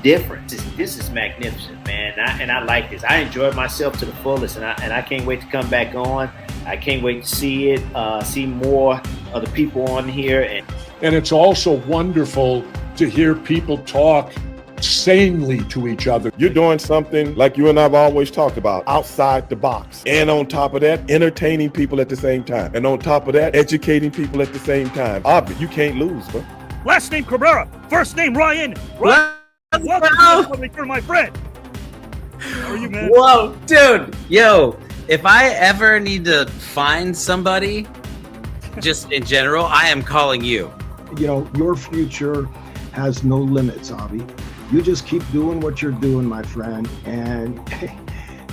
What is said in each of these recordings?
different. This is magnificent, man. And I like this. I enjoyed myself to the fullest, and I can't wait to come back on. I can't wait to see it, see more of the people on here. And it's also wonderful to hear people talk sanely to each other. You're doing something like you and I've always talked about, outside the box. And on top of that, entertaining people at the same time. And on top of that, educating people at the same time. Obviously, you can't lose, bro. Last name Cabrera, first name Ryan. Welcome to my friend. How are you, man? Whoa, dude. Yo, if I ever need to find somebody, just in general, I am calling you. You know, your future has no limits, Avi. You just keep doing what you're doing, my friend, and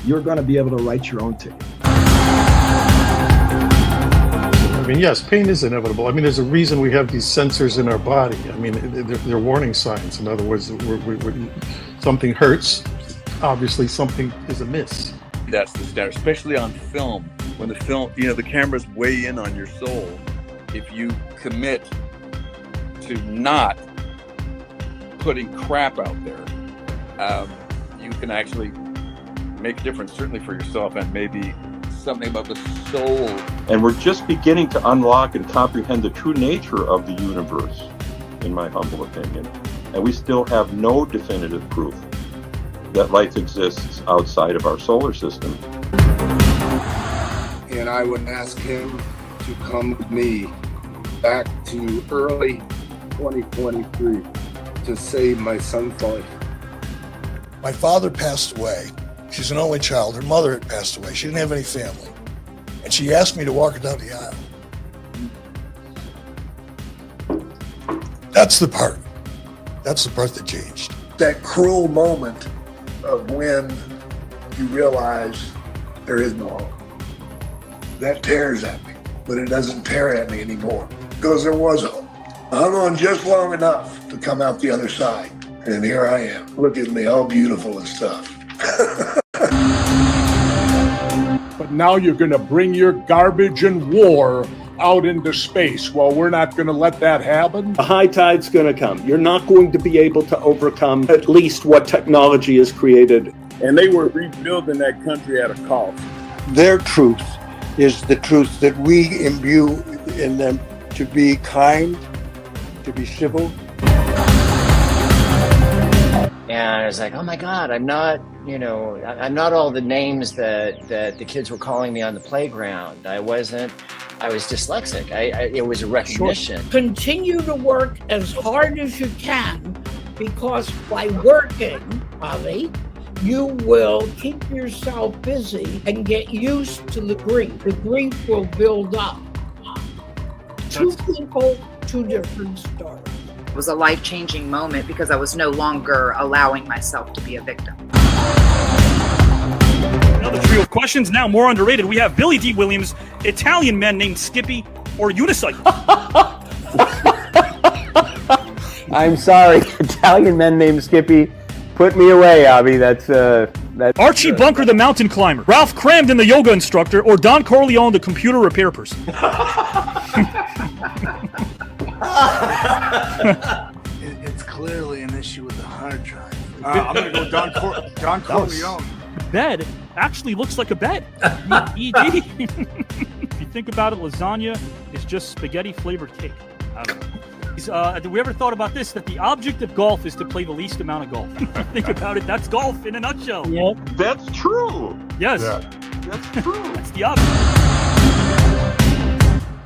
you're going to be able to write your own ticket. I mean, yes, pain is inevitable. I mean, there's a reason we have these sensors in our body. I mean, they're warning signs. In other words, something hurts. Obviously, something is amiss. That's the standard, especially on film. When the film, the cameras weigh in on your soul. If you commit to not putting crap out there, you can actually make a difference, certainly for yourself, and maybe something about the soul. And we're just beginning to unlock and comprehend the true nature of the universe, in my humble opinion. And we still have no definitive proof that life exists outside of our solar system. And I would ask him to come with me back to early 2023 to save my son's life. My father passed away. She's an only child. Her mother had passed away. She didn't have any family. And she asked me to walk her down the aisle. That's the part that changed. That cruel moment of when you realize there is no hope. That tears at me, but it doesn't tear at me anymore because there was hope. I hung on just long enough to come out the other side. And here I am. Look at me, all beautiful and stuff. But now you're going to bring your garbage and war out into space. Well, we're not going to let that happen. The high tide's going to come. You're not going to be able to overcome at least what technology has created. And they were rebuilding that country at a cost. Their truth is the truth that we imbue in them, to be kind, to be civil. And I was like, oh my God, I'm not all the names that the kids were calling me on the playground. I was dyslexic. It was a recognition. Sure. Continue to work as hard as you can, because by working, Avi, you will keep yourself busy and get used to the grief. The grief will build up. Two people, two different stories. It was a life-changing moment because I was no longer allowing myself to be a victim. Another trio of questions, now more underrated. We have Billy D. Williams, Italian men named Skippy, or unicycle. I'm sorry, Italian men named Skippy. Put me away, Avi. That's Archie Bunker, the mountain climber. Ralph Cramden, the yoga instructor, or Don Corleone, the computer repair person. It's clearly an issue with the hard drive. I'm going to go Don Corleone. The bed actually looks like a bed. ED. If you think about it, lasagna is just spaghetti flavored cake. I don't know. Have we ever thought about this? That the object of golf is to play the least amount of golf. Think about it. That's golf in a nutshell. Yep. That's true. Yes. Yeah. That's true. That's the object.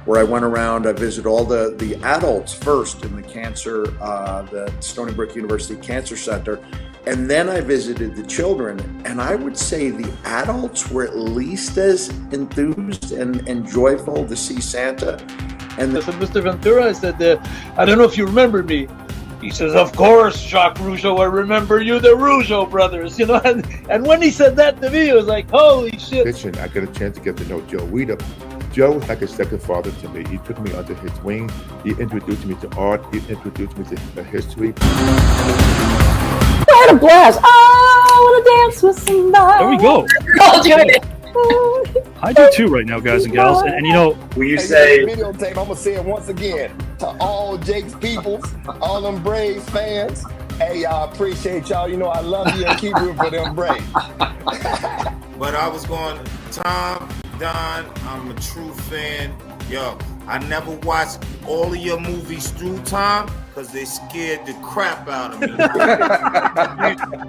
Where I went around, I visited all the adults first in the cancer, the Stony Brook University Cancer Center. And then I visited the children, and I would say the adults were at least as enthused and joyful to see Santa. And I said, Mr. Ventura, I said, I don't know if you remember me. He says, of course, Jacques Rougeau, I remember you, the Rougeau brothers, And when he said that to me, it was like, holy shit. I got a chance to get to know Joe Weider. Joe was like a second father to me. He took me under his wing. He introduced me to art. He introduced me to history. I had a blast. I want to dance with somebody. There we go. I'll do it. I do too right now, guys and gals. And when you say videotape, I'm gonna say it once again to all Jake's people, all them Braves fans. Hey, y'all, appreciate y'all. You know I love you and keep rooting for them Braves. But I was going, Tom, Don, I'm a true fan. Yo, I never watched all of your movies through, Tom, because they scared the crap out of me.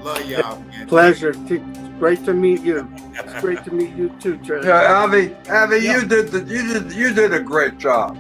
Love y'all, man. Pleasure. Great to meet you. It's great to meet you too, Trent. Yeah, Avi, you did a great job.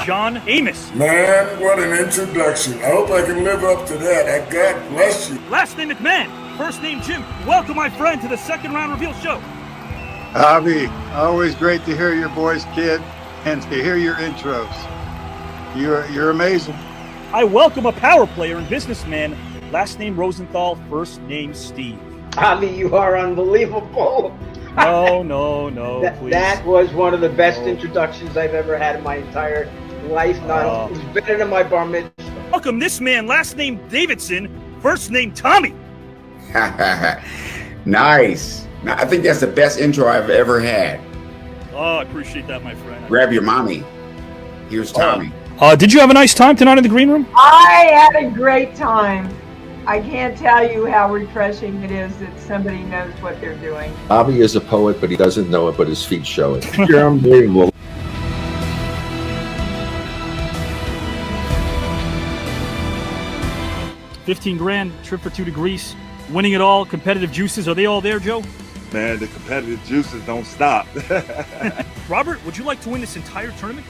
John Amos. Man, what an introduction. I hope I can live up to that. And God bless you. Last name McMahon. First name Jim. Welcome, my friend, to the second round reveal show. Avi, always great to hear your voice, kid, and to hear your intros. You're amazing. I welcome a power player and businessman. Last name Rosenthal. First name Steve. Avi, you are unbelievable. No, please. That was one of the best introductions I've ever had in my entire life. It was better than my bar mitzvah. Welcome this man. Last name Davidson. First name Tommy. Nice. I think that's the best intro I've ever had. Oh, I appreciate that, my friend. Grab your mommy. Here's Tommy. Did you have a nice time tonight in the green room? I had a great time. I can't tell you how refreshing it is that somebody knows what they're doing. Avi is a poet, but he doesn't know it, but his feet show it. You're unbelievable. $15,000, trip for 2 to Greece, winning it all, competitive juices. Are they all there, Joe? Man, the competitive juices don't stop. Robert, would you like to win this entire tournament?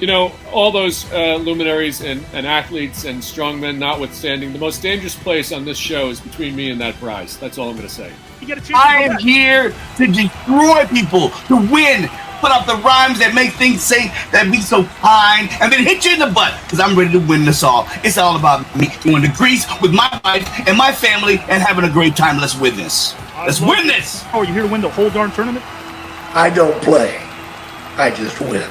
You know, all those luminaries and athletes and strongmen notwithstanding, the most dangerous place on this show is between me and that prize. That's all I'm going to say. You get a chance. I am here to destroy people, to win, put up the rhymes that make things say that be so fine, and then hit you in the butt, because I'm ready to win this all. It's all about me going to Greece with my wife and my family and having a great time. Let's win this. Let's win this. Oh, you're here to win the whole darn tournament? I don't play. I just win.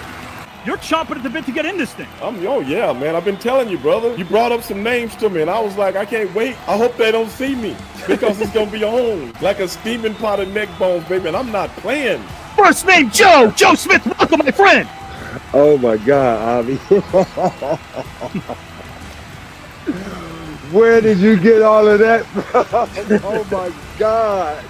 You're chomping at the bit to get in this thing. Oh yeah, man. I've been telling you, brother. You brought up some names to me, and I was like, I can't wait. I hope they don't see me, because it's gonna be on like a steaming pot of neck bones, baby. And I'm not playing. First name Joe. Joe Smith. Welcome, my friend. Oh my God, Avi. Where did you get all of that from? Oh my God.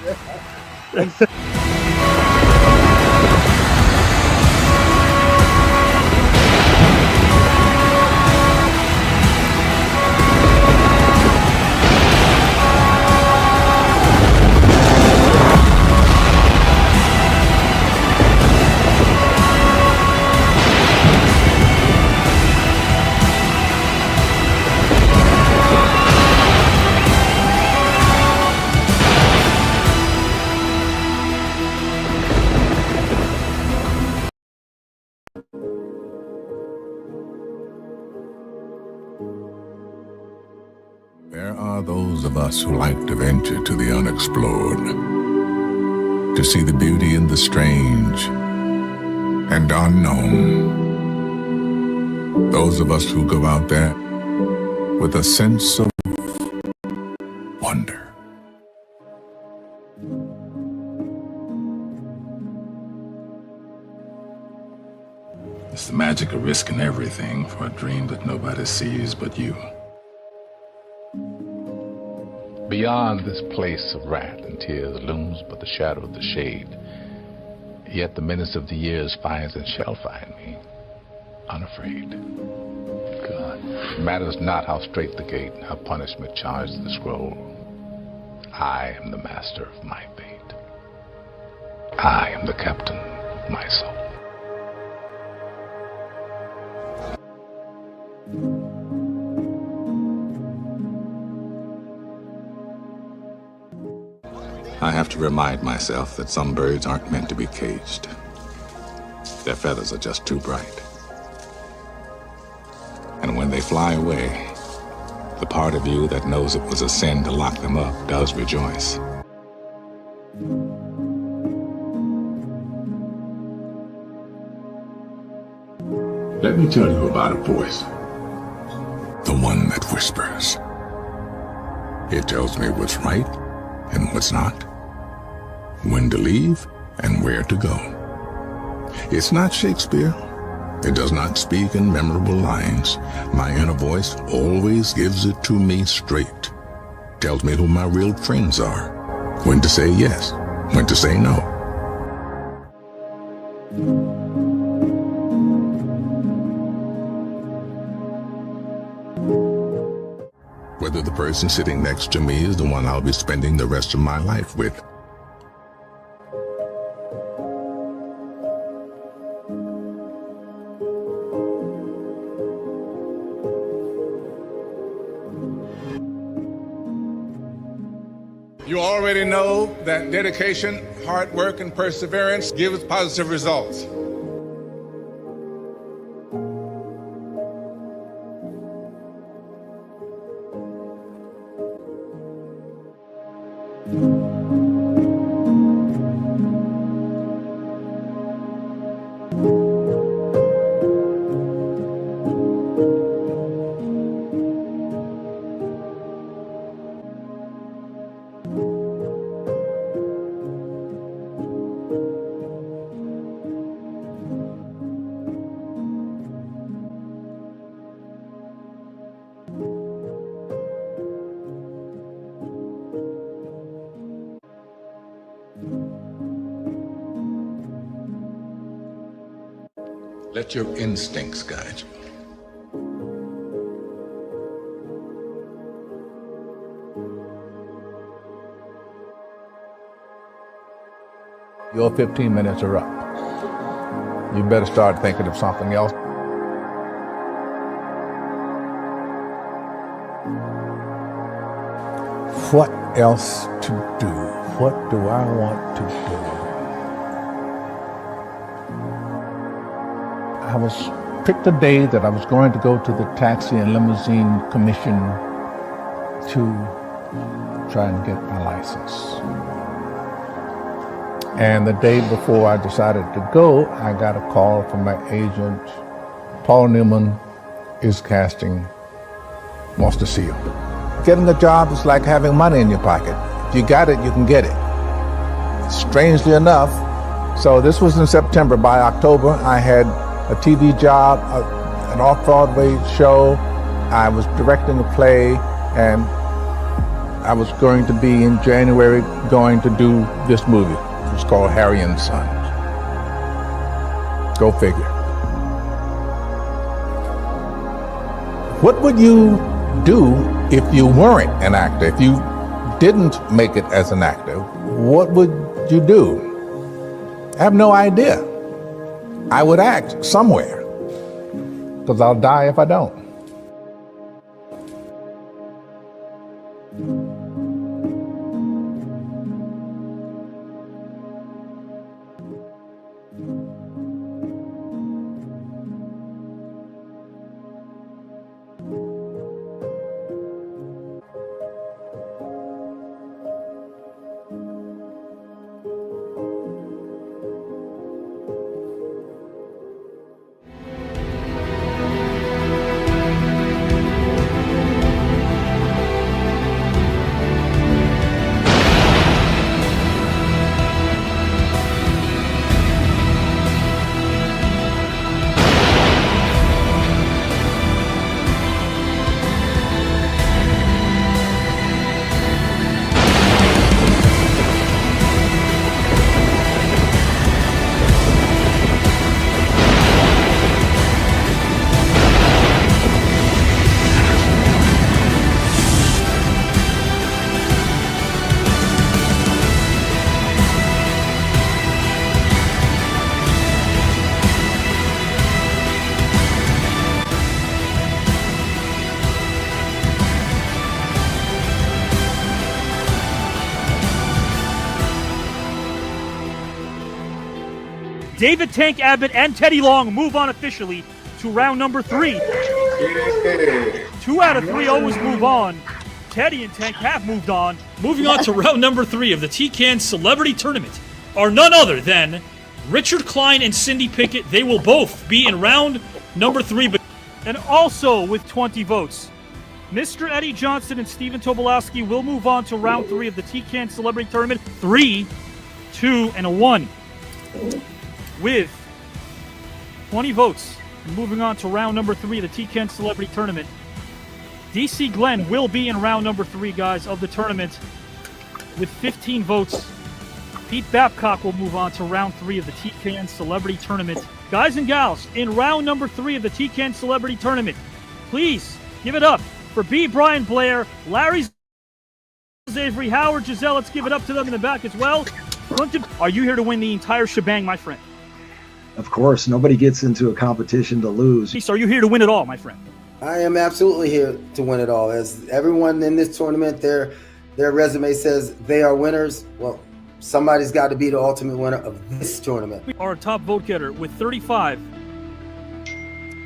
There are those of us who like to venture to the unexplored, to see the beauty in the strange and unknown. Those of us who go out there with a sense of wonder. It's the magic of risking everything for a dream that nobody sees but you. Beyond this place of wrath and tears looms but the shadow of the shade. Yet the menace of the years finds and shall find me, unafraid. God. It matters not how strait the gate, how punishment charged the scroll. I am the master of my fate. I am the captain of my soul. I have to remind myself that some birds aren't meant to be caged. Their feathers are just too bright. And when they fly away, the part of you that knows it was a sin to lock them up does rejoice. Let me tell you about a voice. The one that whispers. It tells me what's right and what's not, when to leave and where to go. It's not Shakespeare. It does not speak in memorable lines. My inner voice always gives it to me straight. Tells me who my real friends are, when to say yes, when to say no. Whether the person sitting next to me is the one I'll be spending the rest of my life with. You already know that dedication, hard work, and perseverance gives positive results. Let your instincts guide you. Your 15 minutes are up. You better start thinking of something else. What else to do? What do I want to do? I picked a day that I was going to go to the Taxi and Limousine Commission to try and get my license. And the day before I decided to go, I got a call from my agent. Paul Newman is casting, wants to see you. Getting a job is like having money in your pocket. If you got it, you can get it. Strangely enough, so this was in September. By October, I had a TV job, an off-Broadway show. I was directing a play, and I was going to be in January going to do this movie. It was called Harry and Sons. Go figure. What would you do if you weren't an actor? If you didn't make it as an actor, what would you do? I have no idea. I would act somewhere, because I'll die if I don't. David Tank Abbott and Teddy Long move on officially to round number 3. 2 out of 3 always move on. Teddy and Tank have moved on. Moving on to round number 3 of the TKN Celebrity Tournament are none other than Richard Klein and Cindy Pickett. They will both be in round number 3. And also with 20 votes, Mr. Eddie Johnson and Stephen Tobolowsky will move on to round 3 of the TKN Celebrity Tournament. 3, 2, and a 1. With 20 votes, moving on to round number 3 of the TKN Celebrity Tournament. DC Glenn will be in round number 3, guys, of the tournament with 15 votes. Pete Babcock will move on to round 3 of the TKN Celebrity Tournament. Guys and gals, in round number 3 of the TKN Celebrity Tournament, please give it up for B. Brian Blair, Larry Avery, Howard, Giselle. Let's give it up to them in the back as well. Are you here to win the entire shebang, my friend? Of course, nobody gets into a competition to lose. Are you here to win it all, my friend? I am absolutely here to win it all. As everyone in this tournament, their resume says they are winners. Well, somebody's got to be the ultimate winner of this tournament. Our top vote getter with 35.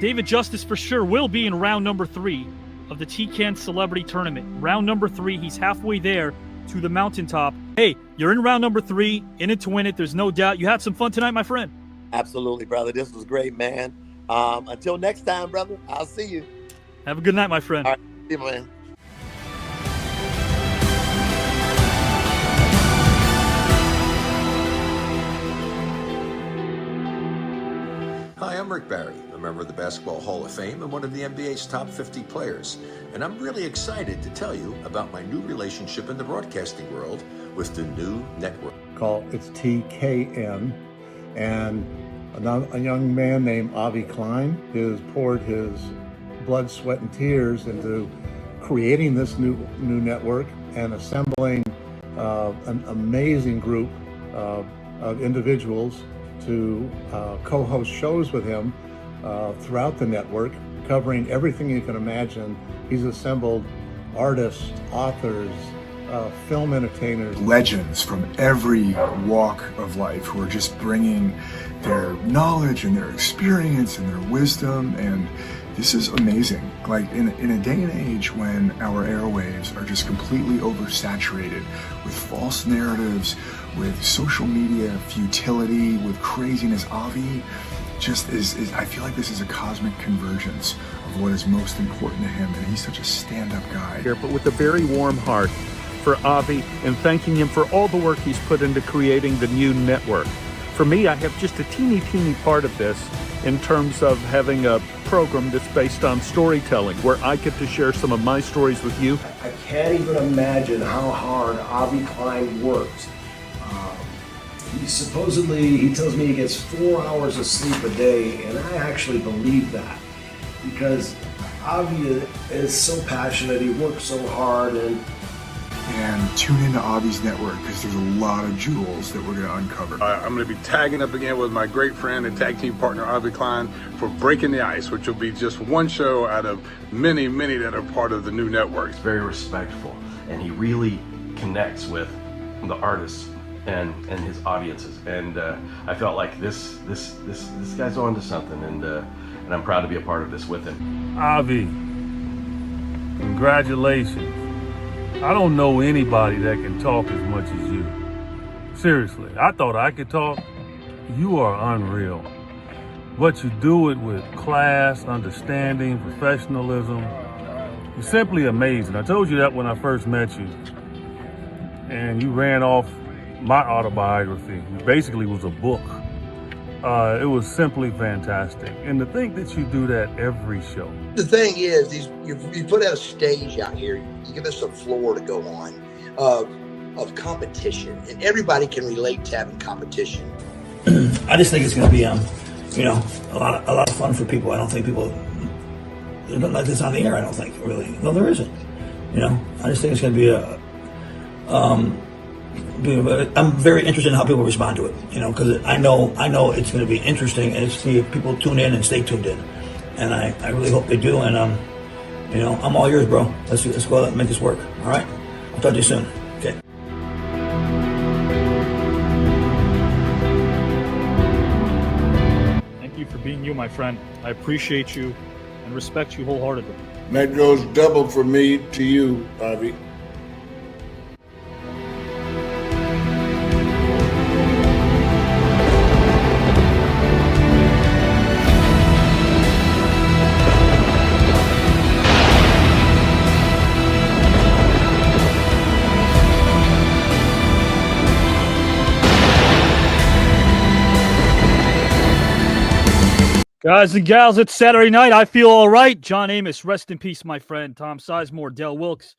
David Justice for sure will be in round number 3 of the TKN Celebrity Tournament. Round number 3, he's halfway there to the mountaintop. Hey, you're in round number 3, in it to win it. There's no doubt. You had some fun tonight, my friend. Absolutely, brother. This was great, man. Until next time, brother, I'll see you. Have a good night, my friend. All right, see you, man. Hi, I'm Rick Barry, a member of the Basketball Hall of Fame and one of the NBA's top 50 players. And I'm really excited to tell you about my new relationship in the broadcasting world with the new network. It's TKN, and a young man named Avi Klein has poured his blood, sweat, and tears into creating this new network and assembling an amazing group of individuals to co-host shows with him throughout the network, covering everything you can imagine. He's assembled artists, authors, film entertainers, legends from every walk of life who are just bringing their knowledge and their experience and their wisdom, and this is amazing. Like in a day and age when our airwaves are just completely oversaturated with false narratives, with social media futility, with craziness, Avi just is I feel like this is a cosmic convergence of what is most important to him, and he's such a stand-up guy. Here, but with a very warm heart for Avi and thanking him for all the work he's put into creating the new network. For me, I have just a teeny part of this in terms of having a program that's based on storytelling, where I get to share some of my stories with you. I can't even imagine how hard Avi Klein works. He tells me he gets 4 hours of sleep a day, and I actually believe that, because Avi is so passionate, he works so hard, and tune into Avi's network, because there's a lot of jewels that we're going to uncover. I'm going to be tagging up again with my great friend and tag team partner Avi Klein for Breaking the Ice, which will be just one show out of many that are part of the new network. He's very respectful, and he really connects with the artists and his audiences, and I felt like this guy's on to something, and I'm proud to be a part of this with him. Avi, congratulations. I don't know anybody that can talk as much as you. Seriously, I thought I could talk. You are unreal. But you do it with class, understanding, professionalism. You're simply amazing. I told you that when I first met you. And you ran off my autobiography. It basically was a book. It was simply fantastic. And to think that you do that every show. The thing is, you put out a stage out here, you give us a floor to go on of competition, and everybody can relate to having competition. I just think it's going to be, a lot of fun for people. I don't think people, nothing like this on the air, I don't think, really. No, there isn't. I just think it's going to be I'm very interested in how people respond to it, because I know it's going to be interesting, and see if people tune in and stay tuned in, and I really hope they do. And I'm all yours, bro. Let's go out and make this work. All right, I'll talk to you soon. Okay. you, my friend. I appreciate you and respect you wholeheartedly. That goes double for me to you, Avi. Guys and gals, it's Saturday night. I feel all right. John Amos, rest in peace, my friend. Tom Sizemore, Del Wilkes,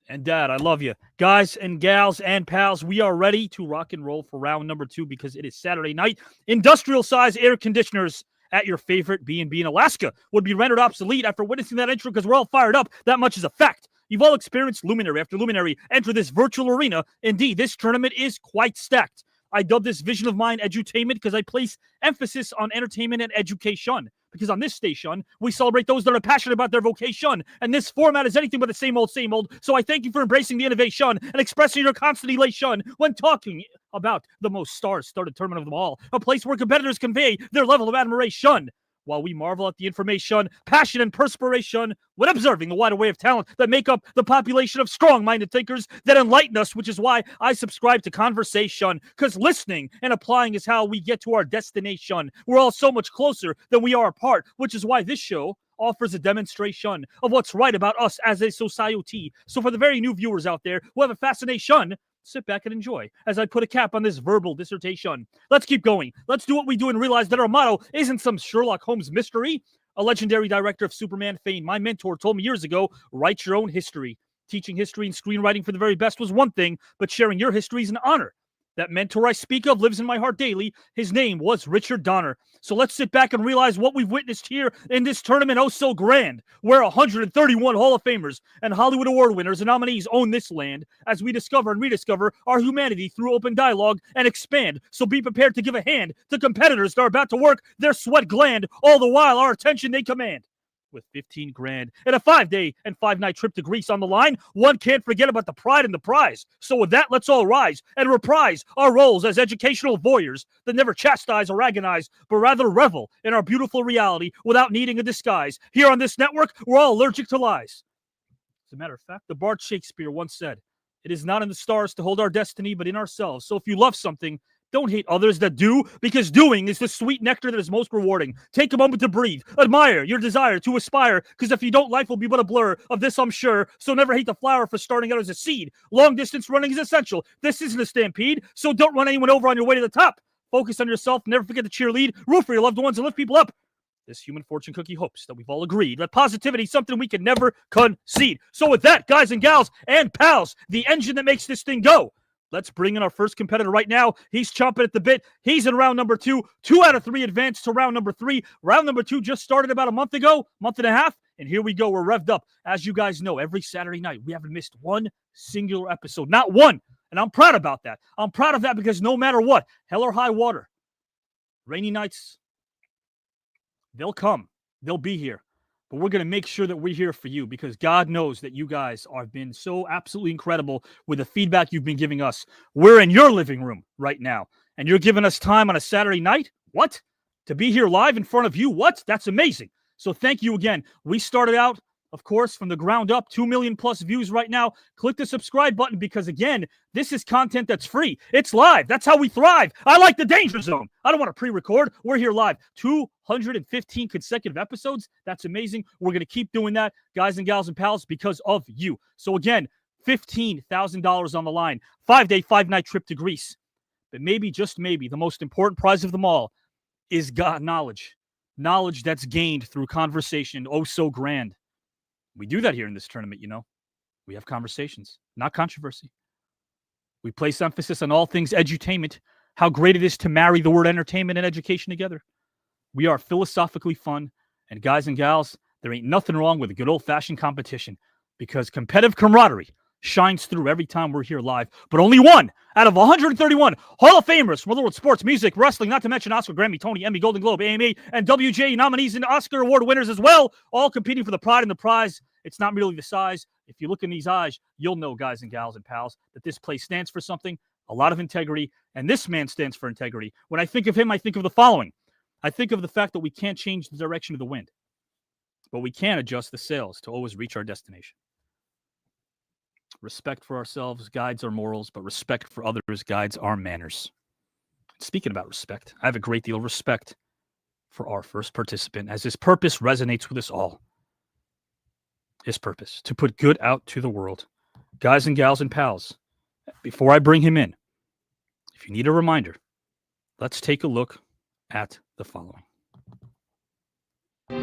and Dad, I love you. Guys and gals and pals, we are ready to rock and roll for round number 2 because it is Saturday night. Industrial-size air conditioners at your favorite B&B in Alaska would be rendered obsolete after witnessing that intro because we're all fired up. That much is a fact. You've all experienced luminary after luminary enter this virtual arena. Indeed, this tournament is quite stacked. I dub this vision of mine edutainment because I place emphasis on entertainment and education. Because on this station, we celebrate those that are passionate about their vocation. And this format is anything but the same old, same old. So I thank you for embracing the innovation and expressing your constant elation when talking about the most star-studded tournament of them all. A place where competitors convey their level of admiration, while we marvel at the information, passion, and perspiration when observing the wide array of talent that make up the population of strong-minded thinkers that enlighten us, which is why I subscribe to conversation, because listening and applying is how we get to our destination. We're all so much closer than we are apart, which is why this show offers a demonstration of what's right about us as a society. So for the very new viewers out there who have a fascination, sit back and enjoy as I put a cap on this verbal dissertation. Let's keep going. Let's do what we do and realize that our motto isn't some Sherlock Holmes mystery. A legendary director of Superman fame, my mentor, told me years ago, write your own history. Teaching history and screenwriting for the very best was one thing, but sharing your history is an honor. That mentor I speak of lives in my heart daily. His name was Richard Donner. So let's sit back and realize what we've witnessed here in this tournament, oh so grand, where 131 Hall of Famers and Hollywood Award winners and nominees own this land as we discover and rediscover our humanity through open dialogue and expand. So be prepared to give a hand to competitors that are about to work their sweat gland, all the while our attention they command. With 15 grand and a 5-day and 5-night trip to Greece on the line, one can't forget about the pride and the prize. So with that, let's all rise and reprise our roles as educational voyeurs that never chastise or agonize, but rather revel in our beautiful reality without needing a disguise. Here on this network, we're all allergic to lies. As a matter of fact, the Bard Shakespeare once said, "It is not in the stars to hold our destiny, but in ourselves." So if you love something, don't hate others that do, because doing is the sweet nectar that is most rewarding. Take a moment to breathe. Admire your desire to aspire, because if you don't, life will be but a blur. Of this I'm sure, so never hate the flower for starting out as a seed. Long distance running is essential. This isn't a stampede, so don't run anyone over on your way to the top. Focus on yourself, never forget to cheerlead, root for your loved ones, and lift people up. This human fortune cookie hopes that we've all agreed that positivity is something we can never concede. So with that, guys and gals and pals, the engine that makes this thing go, let's bring in our first competitor right now. He's chomping at the bit. He's in round number 2. 2 out of 3 advanced to round number 3. Round number 2 just started about a month ago, month and a half. And here we go. We're revved up. As you guys know, every Saturday night, we haven't missed one singular episode. Not one. And I'm proud about that. I'm proud of that because no matter what, hell or high water, rainy nights, they'll come. They'll be here. But we're going to make sure that we're here for you because God knows that you guys have been so absolutely incredible with the feedback you've been giving us. We're in your living room right now, and you're giving us time on a Saturday night? What? To be here live in front of you? What? That's amazing. So thank you again. We started out, of course, from the ground up, 2 million plus views right now. Click the subscribe button because, again, this is content that's free. It's live. That's how we thrive. I like the danger zone. I don't want to pre-record. We're here live. 215 consecutive episodes. That's amazing. We're going to keep doing that, guys and gals and pals, because of you. So, again, $15,000 on the line. 5-day, 5-night trip to Greece. But maybe, just maybe, the most important prize of them all is God knowledge. Knowledge that's gained through conversation. Oh, so grand. We do that here in this tournament, you know. We have conversations, not controversy. We place emphasis on all things edutainment, how great it is to marry the word entertainment and education together. We are philosophically fun, and guys and gals, there ain't nothing wrong with a good old-fashioned competition because competitive camaraderie shines through every time we're here live. But only one out of 131 Hall of Famers from the world of sports, music, wrestling, not to mention Oscar, Grammy, Tony, Emmy, Golden Globe, AMA, and WJ nominees and Oscar Award winners as well, all competing for the pride and the prize. It's not merely the size. If you look in these eyes, you'll know, guys and gals and pals, that this place stands for something, a lot of integrity, and this man stands for integrity. When I think of him, I think of the following. I think of the fact that we can't change the direction of the wind, but we can adjust the sails to always reach our destination. Respect for ourselves guides our morals, but respect for others guides our manners. Speaking about respect, I have a great deal of respect for our first participant, as his purpose resonates with us all. His purpose, to put good out to the world. Guys and gals and pals, before I bring him in, if you need a reminder, let's take a look at the following. I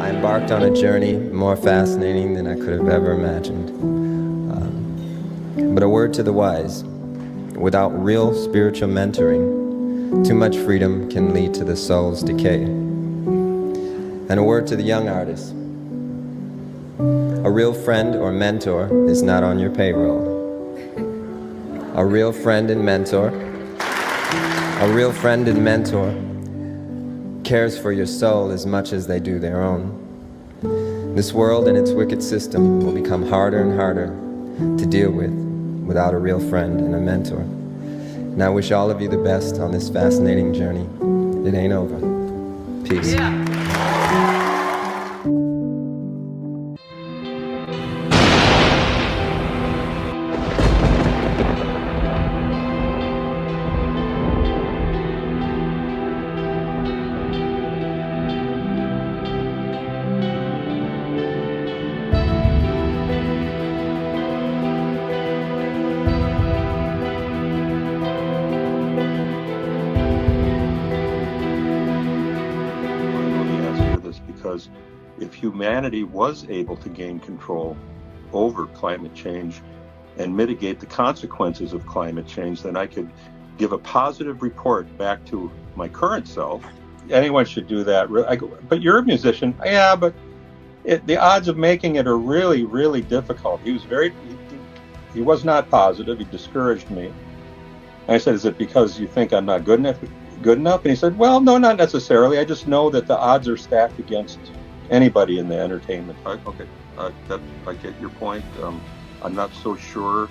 embarked on a journey more fascinating than I could have ever imagined. But a word to the wise, without real spiritual mentoring, too much freedom can lead to the soul's decay. And a word to the young artist, a real friend or mentor is not on your payroll. A real friend and mentor cares for your soul as much as they do their own. This world and its wicked system will become harder and harder to deal with without a real friend and a mentor. And I wish all of you the best on this fascinating journey. It ain't over. Peace. Yeah. If humanity was able to gain control over climate change and mitigate the consequences of climate change, then I could give a positive report back to my current self. Anyone should do that. I go, but you're a musician. Yeah, but the odds of making it are really, really difficult. He was not positive. He discouraged me. I said, is it because you think I'm not good enough? And he said, well, no, not necessarily. I just know that the odds are stacked against anybody in the entertainment. Okay, I get your point. I'm not so sure.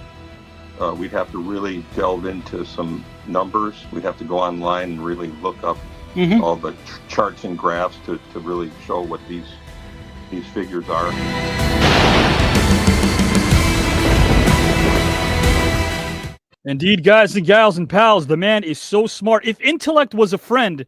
We'd have to really delve into some numbers. We'd have to go online and really look up all the charts and graphs to really show what these figures are. Indeed, guys and gals and pals, the man is so smart. If intellect was a friend,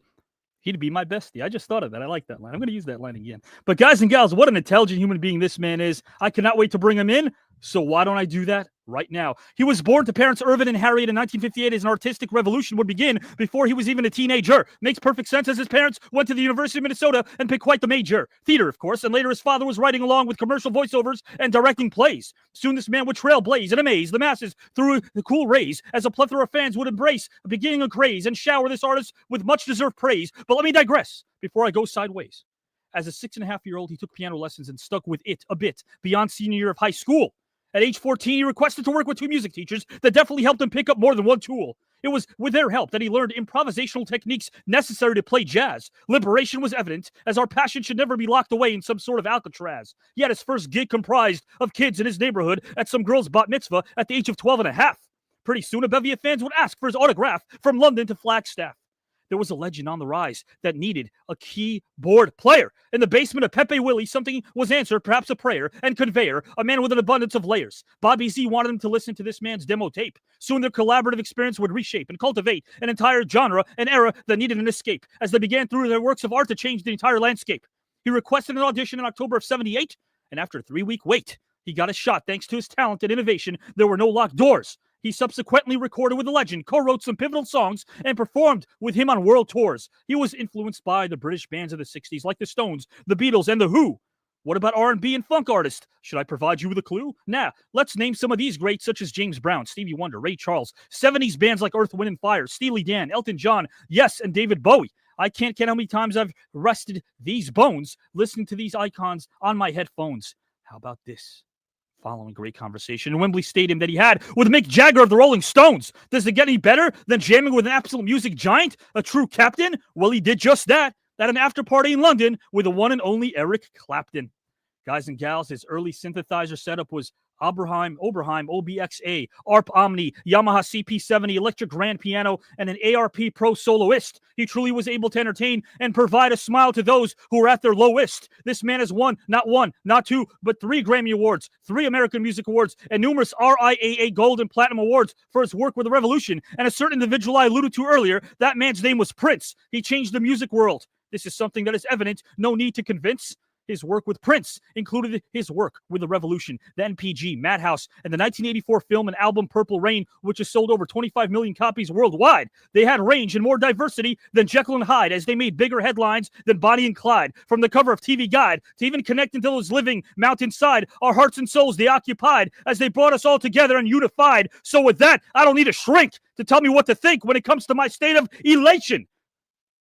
he'd be my bestie. I just thought of that. I like that line. I'm going to use that line again. But guys and gals, what an intelligent human being this man is. I cannot wait to bring him in. So why don't I do that right now? He was born to parents Irvin and Harriet in 1958 as an artistic revolution would begin before he was even a teenager. Makes perfect sense as his parents went to the University of Minnesota and picked quite the major. Theater, of course, and later his father was writing along with commercial voiceovers and directing plays. Soon this man would trailblaze and amaze the masses through the cool rays as a plethora of fans would embrace, beginning a craze and shower this artist with much-deserved praise. But let me digress before I go sideways. As a 6.5-year-old, he took piano lessons and stuck with it a bit beyond senior year of high school. At age 14, he requested to work with 2 music teachers that definitely helped him pick up more than one tool. It was with their help that he learned improvisational techniques necessary to play jazz. Liberation was evident, as our passion should never be locked away in some sort of Alcatraz. He had his first gig comprised of kids in his neighborhood at some girl's bat mitzvah at the age of 12 and a half. Pretty soon, a bevy of fans would ask for his autograph from London to Flagstaff. There was a legend on the rise that needed a keyboard player. In the basement of Pepe Willie, something was answered, perhaps a prayer, and conveyor, a man with an abundance of layers. Bobby Z wanted him to listen to this man's demo tape. Soon their collaborative experience would reshape and cultivate an entire genre, an era that needed an escape, as they began through their works of art to change the entire landscape. He requested an audition in October of '78, and after a 3-week wait, he got a shot thanks to his talent and innovation. There were no locked doors. He subsequently recorded with the legend, co-wrote some pivotal songs, and performed with him on world tours. He was influenced by the British bands of the 60s, like the Stones, the Beatles, and the Who. What about R&B and funk artists? Should I provide you with a clue? Nah, let's name some of these greats, such as James Brown, Stevie Wonder, Ray Charles, 70s bands like Earth, Wind & Fire, Steely Dan, Elton John, yes, and David Bowie. I can't count how many times I've rested these bones listening to these icons on my headphones. How about this? Following great conversation in Wembley Stadium that he had with Mick Jagger of the Rolling Stones. Does it get any better than jamming with an absolute music giant, a true captain? Well, he did just that at an after party in London with the one and only Eric Clapton. Guys and gals, his early synthesizer setup was Oberheim, OBXA, ARP Omni, Yamaha CP70, electric grand piano, and an ARP Pro soloist. He truly was able to entertain and provide a smile to those who were at their lowest. This man has won not one, not two, but 3 Grammy Awards, 3 American Music Awards, and numerous RIAA Gold and Platinum Awards for his work with the Revolution. And a certain individual I alluded to earlier, that man's name was Prince. He changed the music world. This is something that is evident, no need to convince. His work with Prince included his work with the Revolution, the NPG, Madhouse, and the 1984 film and album Purple Rain, which has sold over 25 million copies worldwide. They had range and more diversity than Jekyll and Hyde, as they made bigger headlines than Bonnie and Clyde. From the cover of TV Guide to even connecting to those living mountainside, our hearts and souls they occupied as they brought us all together and unified. So with that, I don't need a shrink to tell me what to think when it comes to my state of elation.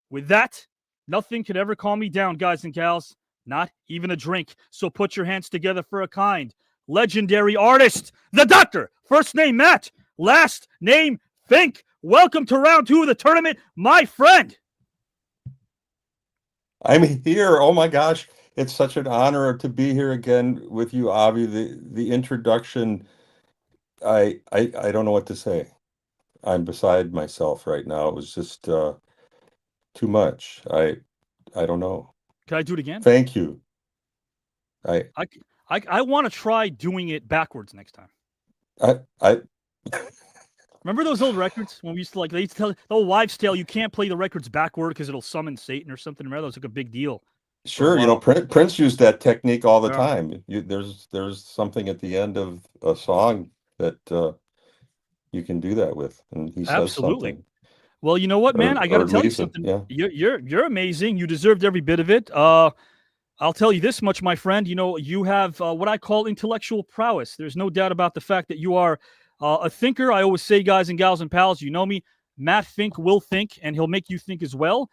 With that, nothing could ever calm me down, guys and gals. Not even a drink. So put your hands together for a kind, legendary artist, the Doctor. First name Matt, last name Fink. Welcome to round 2 of the tournament, my friend. I'm here. Oh my gosh. It's such an honor to be here again with you, Avi. The introduction, I don't know what to say. I'm beside myself right now. It was just too much. I don't know. Can I do it again? Thank you. I want to try doing it backwards next time. I Remember those old records when we used to they used to tell the old wives' tale, you can't play the records backward because it'll summon Satan or something. Remember that was like a big deal. Sure, Prince used that technique all the time. There's something at the end of a song that you can do that with, and he says something. Well, you know what, man? I got to tell you something. Yeah. You're amazing. You deserved every bit of it. I'll tell you this much, my friend. You know, you have what I call intellectual prowess. There's no doubt about the fact that you are a thinker. I always say, guys and gals and pals, you know me, Matt Fink will think, and he'll make you think as well.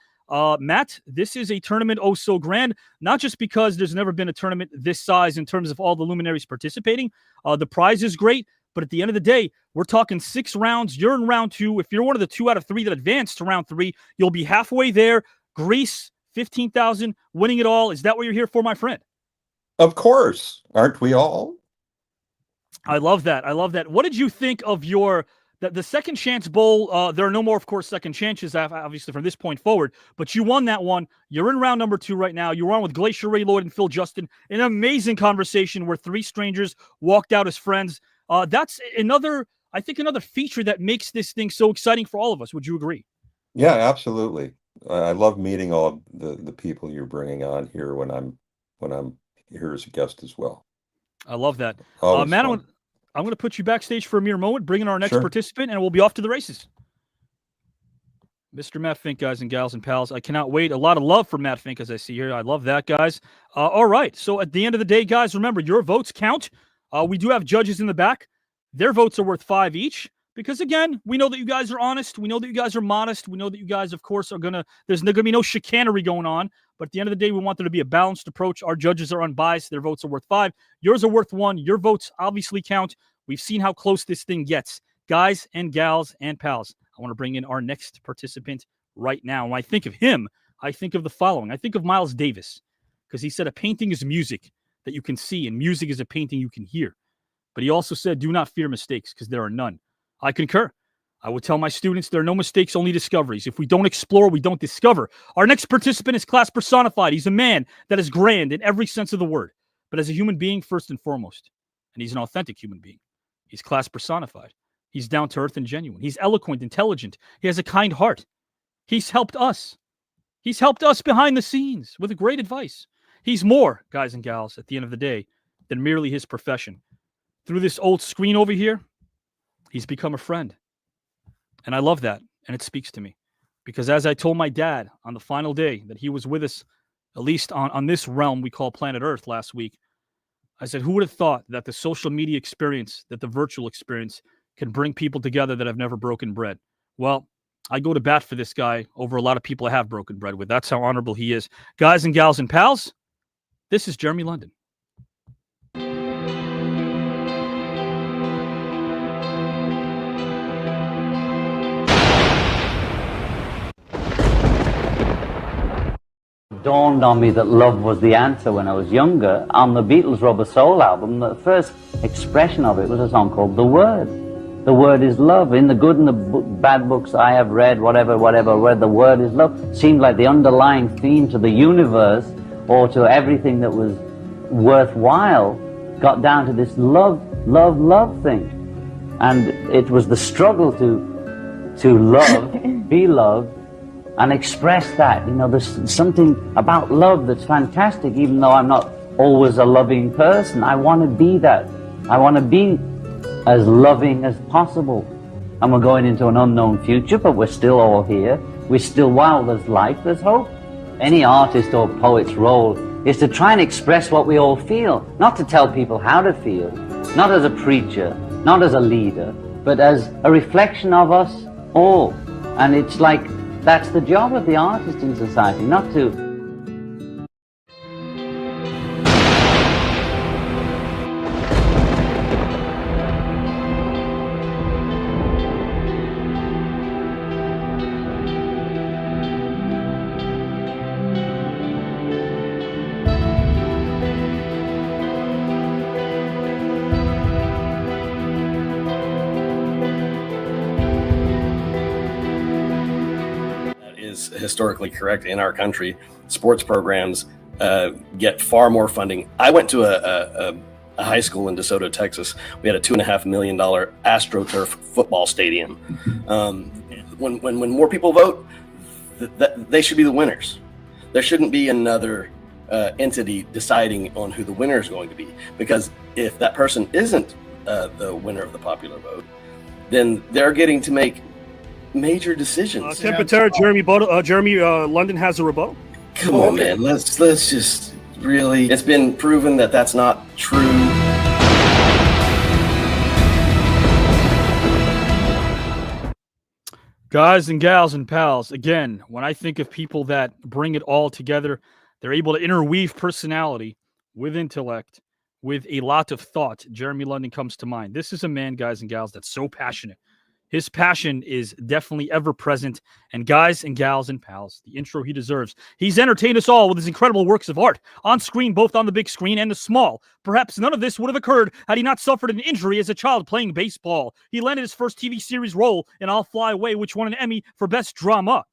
Matt, this is a tournament oh so grand, not just because there's never been a tournament this size in terms of all the luminaries participating. The prize is great. But at the end of the day, we're talking 6 rounds. You're in round 2. If you're one of the 2 out of 3 that advanced to round 3, you'll be halfway there. Greece, 15,000, winning it all. Is that what you're here for, my friend? Of course. Aren't we all? I love that. I love that. What did you think of the Second Chance Bowl? There are no more, of course, second chances, obviously, from this point forward. But you won that one. You're in round number 2 right now. You're on with Glacier Ray Lloyd and Phil Justin. An amazing conversation where 3 strangers walked out as friends. That's another feature that makes this thing so exciting for all of us. Would you agree? Yeah, absolutely. I love meeting all of the people you're bringing on here when I'm here as a guest as well. I love that. Always Matt, fun. I'm going to put you backstage for a mere moment, bring in our next Sure. participant, and we'll be off to the races. Mr. Matt Fink, guys and gals and pals. I cannot wait. A lot of love for Matt Fink, as I see here. I love that, guys. All right. So at the end of the day, guys, remember, your votes count. We do have judges in the back. Their votes are worth 5 each because, again, we know that you guys are honest. We know that you guys are modest. We know that you guys, of course, there's going to be no chicanery going on. But at the end of the day, we want there to be a balanced approach. Our judges are unbiased. Their votes are worth 5. Yours are worth 1. Your votes obviously count. We've seen how close this thing gets. Guys and gals and pals, I want to bring in our next participant right now. When I think of him, I think of the following. I think of Miles Davis because he said a painting is music that you can see, and music is a painting you can hear. But he also said, do not fear mistakes, because there are none. I concur. I would tell my students there are no mistakes, only discoveries. If we don't explore, we don't discover. Our next participant is class personified. He's a man that is grand in every sense of the word, but as a human being first and foremost. And he's an authentic human being. He's class personified. He's down to earth and genuine. He's eloquent, intelligent. He has a kind heart. He's helped us. He's helped us behind the scenes with great advice. He's more, guys and gals, at the end of the day, than merely his profession. Through this old screen over here, he's become a friend. And I love that. And it speaks to me. Because as I told my dad on the final day that he was with us, at least on this realm we call planet Earth last week, I said, who would have thought that the social media experience, that the virtual experience can bring people together that have never broken bread? Well, I go to bat for this guy over a lot of people I have broken bread with. That's how honorable he is. Guys and gals and pals, this is Jeremy London. dawned on me that love was the answer when I was younger. On the Beatles' Rubber Soul album, the first expression of it was a song called The Word. The word is love. In the good and the bad books I have read, whatever, where the word is love seemed like the underlying theme to the universe or to everything that was worthwhile got down to this love thing. And it was the struggle to love, be loved, and express that. You know, there's something about love that's fantastic, even though I'm not always a loving person. I want to be that. I want to be as loving as possible. And we're going into an unknown future, but we're still all here. We're still, while there's life, there's hope. Any artist or poet's role is to try and express what we all feel, not to tell people how to feel, not as a preacher, not as a leader, but as a reflection of us all. And it's like, that's the job of the artist in society, not to... historically correct in our country. Sports programs get far more funding. I went to a high school in DeSoto, Texas. We had a $2.5 million AstroTurf football stadium. When more people vote, they should be the winners. There shouldn't be another entity deciding on who the winner is going to be, because if that person isn't the winner of the popular vote, then they're getting to make major decisions. Temperature, Jeremy London has a rebuttal. Come on, man. Let's just really. It's been proven that that's not true. Guys and gals and pals, again, when I think of people that bring it all together, they're able to interweave personality with intellect, with a lot of thought. Jeremy London comes to mind. This is a man, guys and gals, that's so passionate. His passion is definitely ever present. And guys and gals and pals, the intro he deserves. He's entertained us all with his incredible works of art, on screen, both on the big screen and the small. Perhaps none of this would have occurred had he not suffered an injury as a child playing baseball. He landed his first TV series role in I'll Fly Away, which won an Emmy for Best Drama.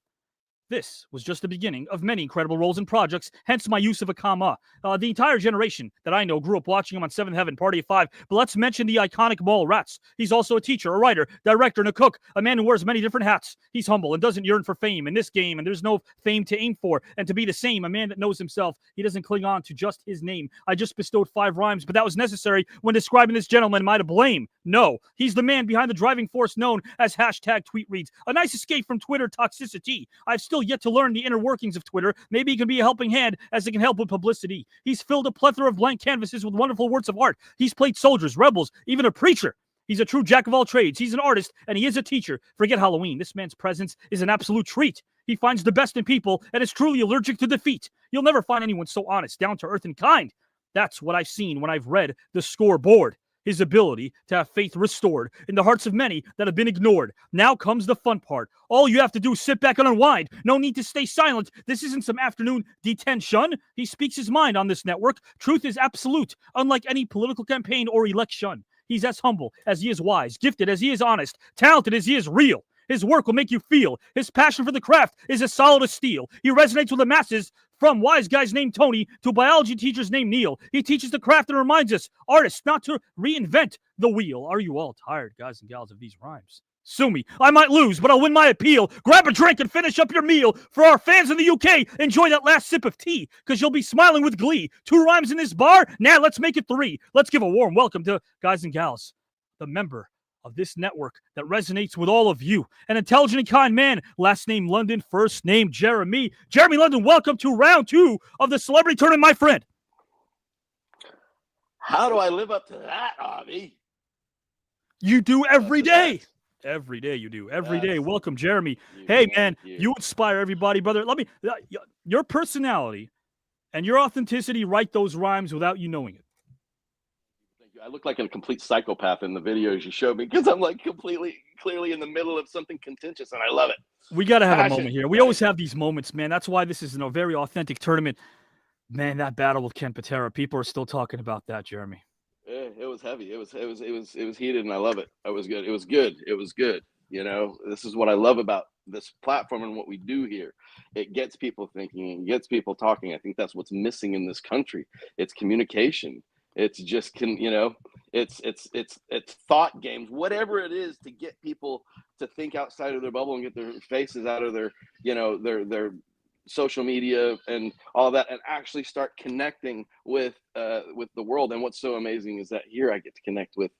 This was just the beginning of many incredible roles and projects, hence my use of a comma. The entire generation that I know grew up watching him on Seventh Heaven, Party of Five, but let's mention the iconic Mallrats. He's also a teacher, a writer, director, and a cook, a man who wears many different hats. He's humble and doesn't yearn for fame in this game, and there's no fame to aim for. And to be the same, a man that knows himself, he doesn't cling on to just his name. I just bestowed 5 rhymes, but that was necessary when describing this gentleman. Am I to blame? No. He's the man behind the driving force known as #TweetReads. A nice escape from Twitter toxicity. I've still yet to learn the inner workings of Twitter. Maybe he can be a helping hand as it can help with publicity. He's filled a plethora of blank canvases with wonderful works of art. He's played soldiers, rebels, even a preacher. He's a true jack of all trades. He's an artist, and he is a teacher. Forget Halloween. This man's presence is an absolute treat. He finds the best in people and is truly allergic to defeat. You'll never find anyone so honest, down to earth, and kind. That's what I've seen when I've read the scoreboard. His ability to have faith restored in the hearts of many that have been ignored. Now comes the fun part. All you have to do is sit back and unwind. No need to stay silent. This isn't some afternoon detention. He speaks his mind on this network. Truth is absolute, unlike any political campaign or election. He's as humble as he is wise, gifted as he is honest, talented as he is real. His work will make you feel. His passion for the craft is as solid as steel. He resonates with the masses, from wise guys named Tony to biology teachers named Neil. He teaches the craft and reminds us, artists, not to reinvent the wheel. Are you all tired, guys and gals, of these rhymes? Sue me. I might lose, but I'll win my appeal. Grab a drink and finish up your meal. For our fans in the UK, enjoy that last sip of tea, because you'll be smiling with glee. 2 rhymes in this bar? Nah, let's make it 3. Let's give a warm welcome to, guys and gals, the member of this network that resonates with all of you. An intelligent and kind man, last name London, first name Jeremy. Jeremy London, welcome to round 2 of the celebrity tournament, my friend. How do I live up to that, Avi? You do every day. Every day you do. Every day. Welcome, Jeremy. Hey, man, you inspire everybody, brother. Let me, your personality and your authenticity write those rhymes without you knowing it. I look like a complete psychopath in the videos you showed me because I'm like clearly in the middle of something contentious, and I love it. We got to have Passion, a moment here. We right? always have these moments, man. That's why this is a very authentic tournament. Man, that battle with Ken Patera, people are still talking about that, Jeremy. Yeah, it was heavy. It was heated, and I love it. It was good. It was good. It was good. You know, this is what I love about this platform and what we do here. It gets people thinking and gets people talking. I think that's what's missing in this country. It's communication. It's just it's thought games, whatever it is, to get people to think outside of their bubble and get their faces out of their their social media and all that, and actually start connecting with the world. And what's so amazing is that here I get to connect with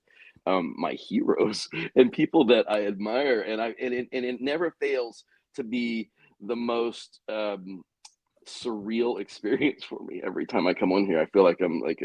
my heroes and people that I admire, and it never fails to be the most surreal experience for me every time I come on here. I feel like I'm like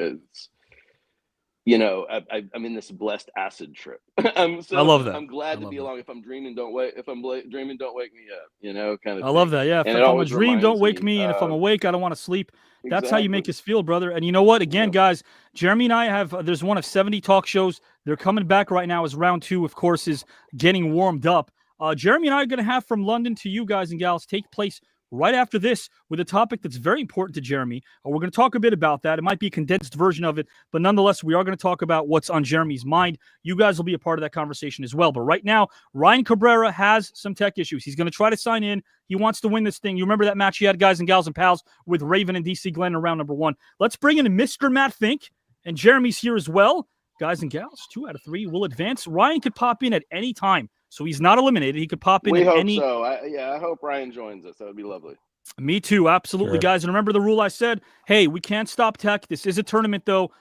I'm in this blessed acid trip. I love that. I'm glad to be along. If I'm dreaming, don't wake. If I'm dreaming, don't wake me up. Kind of. I love that. Yeah. If I'm a dream, don't wake me. And if I'm awake, I don't want to sleep. That's how you make us feel, brother. And you know what? Again, guys, Jeremy and I have, there's one of 70 talk shows. They're coming back right now as round 2, of course, is getting warmed up. Jeremy and I are going to have From London to You, guys and gals, take place right after this with a topic that's very important to Jeremy. We're going to talk a bit about that. It might be a condensed version of it, but nonetheless, we are going to talk about what's on Jeremy's mind. You guys will be a part of that conversation as well. But right now, Ryan Cabrera has some tech issues. He's going to try to sign in. He wants to win this thing. You remember that match he had, guys and gals and pals, with Raven and DC Glenn in round number 1. Let's bring in Mr. Matt Fink, and Jeremy's here as well. Guys and gals, 2 out of 3 will advance. Ryan could pop in at any time, so he's not eliminated. He could pop in We at hope any. so. I hope Ryan joins us. That would be lovely. Me too, absolutely, guys. And remember the rule I said. Hey, we can't stop tech. This is a tournament, though.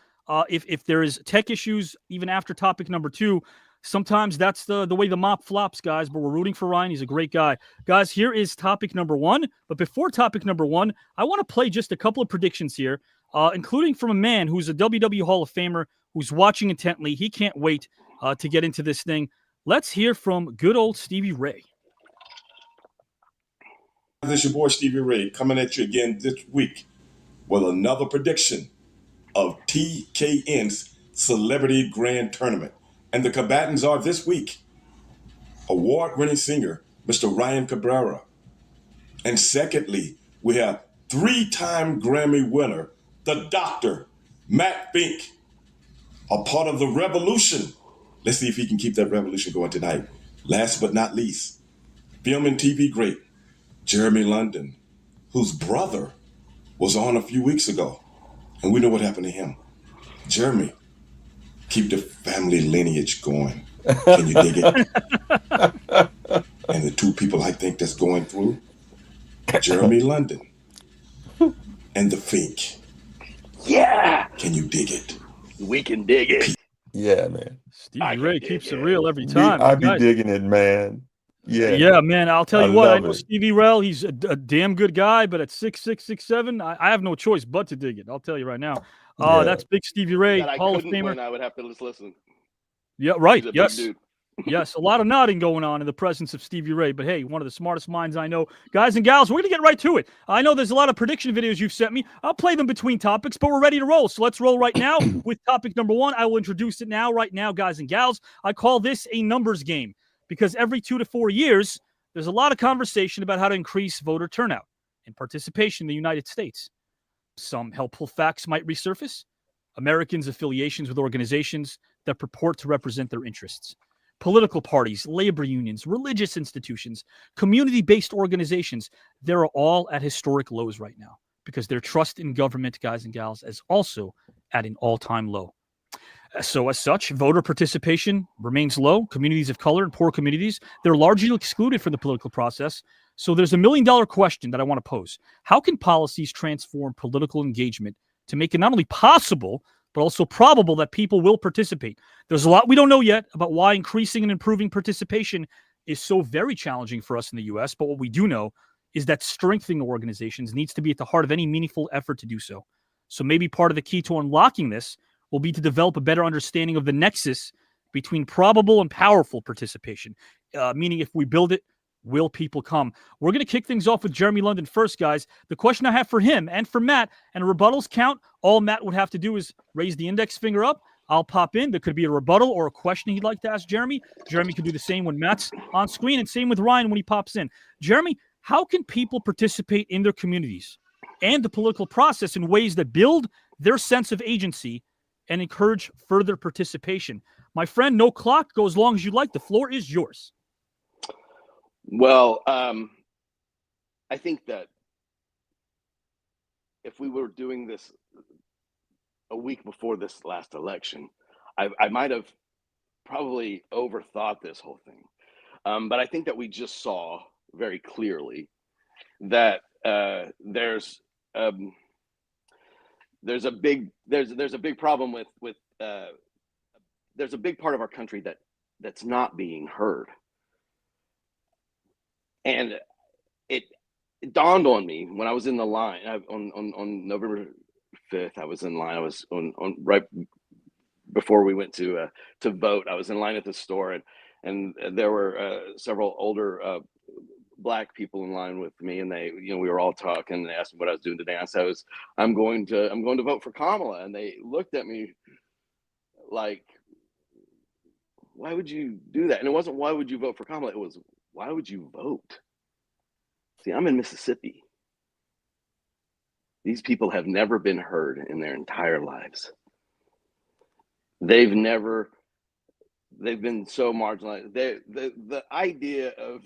If there is tech issues, even after topic number 2, sometimes that's the way the mop flops, guys. But we're rooting for Ryan. He's a great guy, guys. Here is topic number 1. But before topic number 1, I want to play just a couple of predictions here, including from a man who's a WWE Hall of Famer who's watching intently. He can't wait to get into this thing. Let's hear from good old Stevie Ray. This is your boy Stevie Ray coming at you again this week with another prediction of TKN's Celebrity Grand Tournament. And the combatants are this week award-winning singer, Mr. Ryan Cabrera. And secondly, we have 3-time Grammy winner, the Dr, Matt Fink, a part of the revolution. Let's see if he can keep that revolution going tonight. Last but not least, film and TV great, Jeremy London, whose brother was on a few weeks ago. And we know what happened to him. Jeremy, keep the family lineage going. Can you dig it? And the 2 people I think that's going through, Jeremy London and the Fink. Yeah. Can you dig it? We can dig it. Yeah, man. Stevie Ray keeps it real every time. I be digging it, man. Yeah, man. I'll tell you what. I know it. Stevie Ray. He's a damn good guy, but at 6'6", 6'7", I have no choice but to dig it. I'll tell you right now. That's big Stevie Ray, Hall of Famer. I would have to just listen. Yeah, right. He's a Yes. big dude. Yes, a lot of nodding going on in the presence of Stevie Ray, but hey, one of the smartest minds I know. Guys and gals, we're going to get right to it. I know there's a lot of prediction videos you've sent me. I'll play them between topics, but we're ready to roll. So let's roll right now with topic number 1. I will introduce it right now, guys and gals. I call this a numbers game because every 2 to 4 years, there's a lot of conversation about how to increase voter turnout and participation in the United States. Some helpful facts might resurface. Americans' affiliations with organizations that purport to represent their interests. Political parties, labor unions, religious institutions, community-based organizations, they're all at historic lows right now because their trust in government, guys and gals, is also at an all-time low. So as such, voter participation remains low. Communities of color and poor communities, they're largely excluded from the political process. So there's a $1 million question that I want to pose. How can policies transform political engagement to make it not only possible, but also probable that people will participate? There's a lot we don't know yet about why increasing and improving participation is so very challenging for us in the U.S., but what we do know is that strengthening organizations needs to be at the heart of any meaningful effort to do so. So maybe part of the key to unlocking this will be to develop a better understanding of the nexus between probable and powerful participation, meaning if we build it, will people come? We're going to kick things off with Jeremy London first, guys. The question I have for him and for Matt, and rebuttals count. All Matt would have to do is raise the index finger up. I'll pop in. There could be a rebuttal or a question he'd like to ask Jeremy. Jeremy could do the same when Matt's on screen, and same with Ryan when he pops in. Jeremy, how can people participate in their communities and the political process in ways that build their sense of agency and encourage further participation? My friend, no clock. Go as long as you like. The floor is yours. Well, I think that if we were doing this a week before this last election, I might have probably overthought this whole thing. But I think that we just saw very clearly that there's a big problem with there's a big part of our country that's not being heard. And it dawned on me when I was in the line on November 5th. I was in line. I was on right before we went to vote. I was in line at the store, and there were several older Black people in line with me, and we were all talking. And they asked me what I was doing today. I said, I'm going to vote for Kamala, and they looked at me like, why would you do that? And it wasn't why would you vote for Kamala. It was, why would you vote? See, I'm in Mississippi. These people have never been heard in their entire lives. They've been so marginalized. The idea of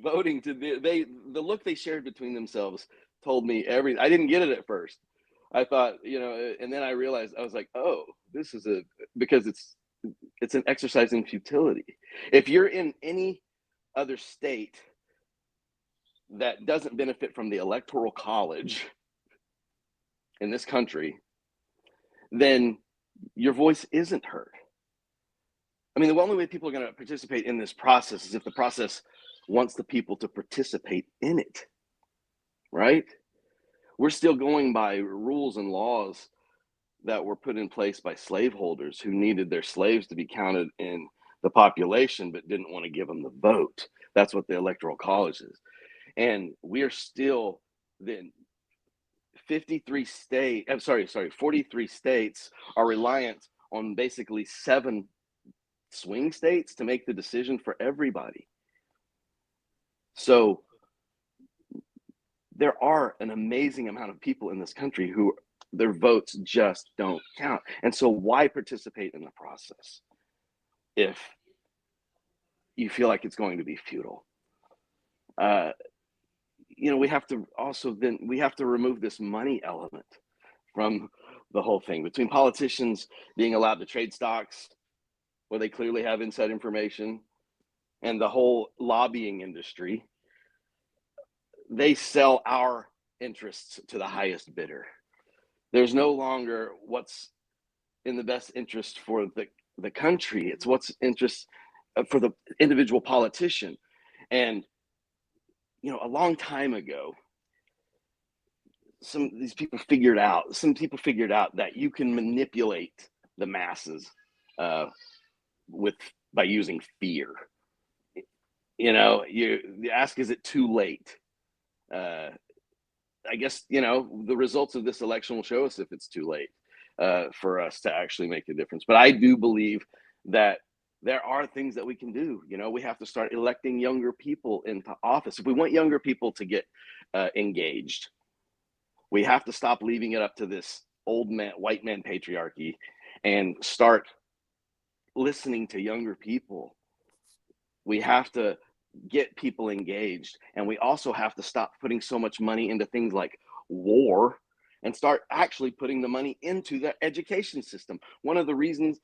voting the look they shared between themselves told me everything. I didn't get it at first. I thought, and then I realized, I was like, oh, this is because it's an exercise in futility. If you're in any other state that doesn't benefit from the electoral college in this country, then your voice isn't heard. I mean, the only way people are going to participate in this process is if the process wants the people to participate in it, right? We're still going by rules and laws that were put in place by slaveholders who needed their slaves to be counted in the population but didn't want to give them the vote. That's what the electoral college is. And we are still then 43 states are reliant on basically 7 swing states to make the decision for everybody. So there are an amazing amount of people in this country who their votes just don't count. And so why participate in the process if you feel like it's going to be futile? We have to also remove this money element from the whole thing. Between politicians being allowed to trade stocks where they clearly have inside information and the whole lobbying industry, they sell our interests to the highest bidder. There's no longer what's in the best interest for the country. It's what's interest for the individual politician. And a long time ago, some people figured out that you can manipulate the masses by using fear. You ask, is it too late? I guess the results of this election will show us if it's too late for us to actually make a difference. But I do believe that there are things that we can do. We have to start electing younger people into office. If we want younger people to get engaged, we have to stop leaving it up to this old man, white man patriarchy and start listening to younger people. We have to get people engaged. And we also have to stop putting so much money into things like war and start actually putting the money into the education system. Another reason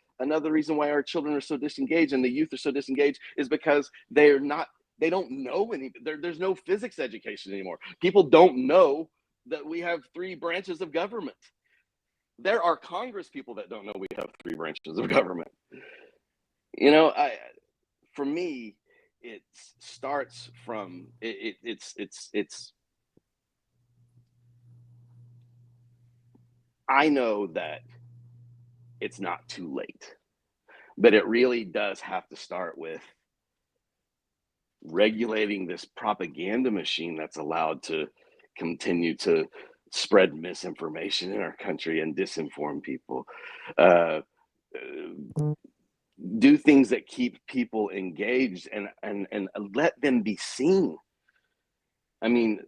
why our children are so disengaged and the youth are so disengaged is because they don't know there's no physics education anymore. People don't know that we have 3 branches of government. There are Congress people that don't know we have 3 branches of government. For me, it starts from I know that it's not too late, but it really does have to start with regulating this propaganda machine that's allowed to continue to spread misinformation in our country and disinform people. do things that keep people engaged and let them be seen. I mean,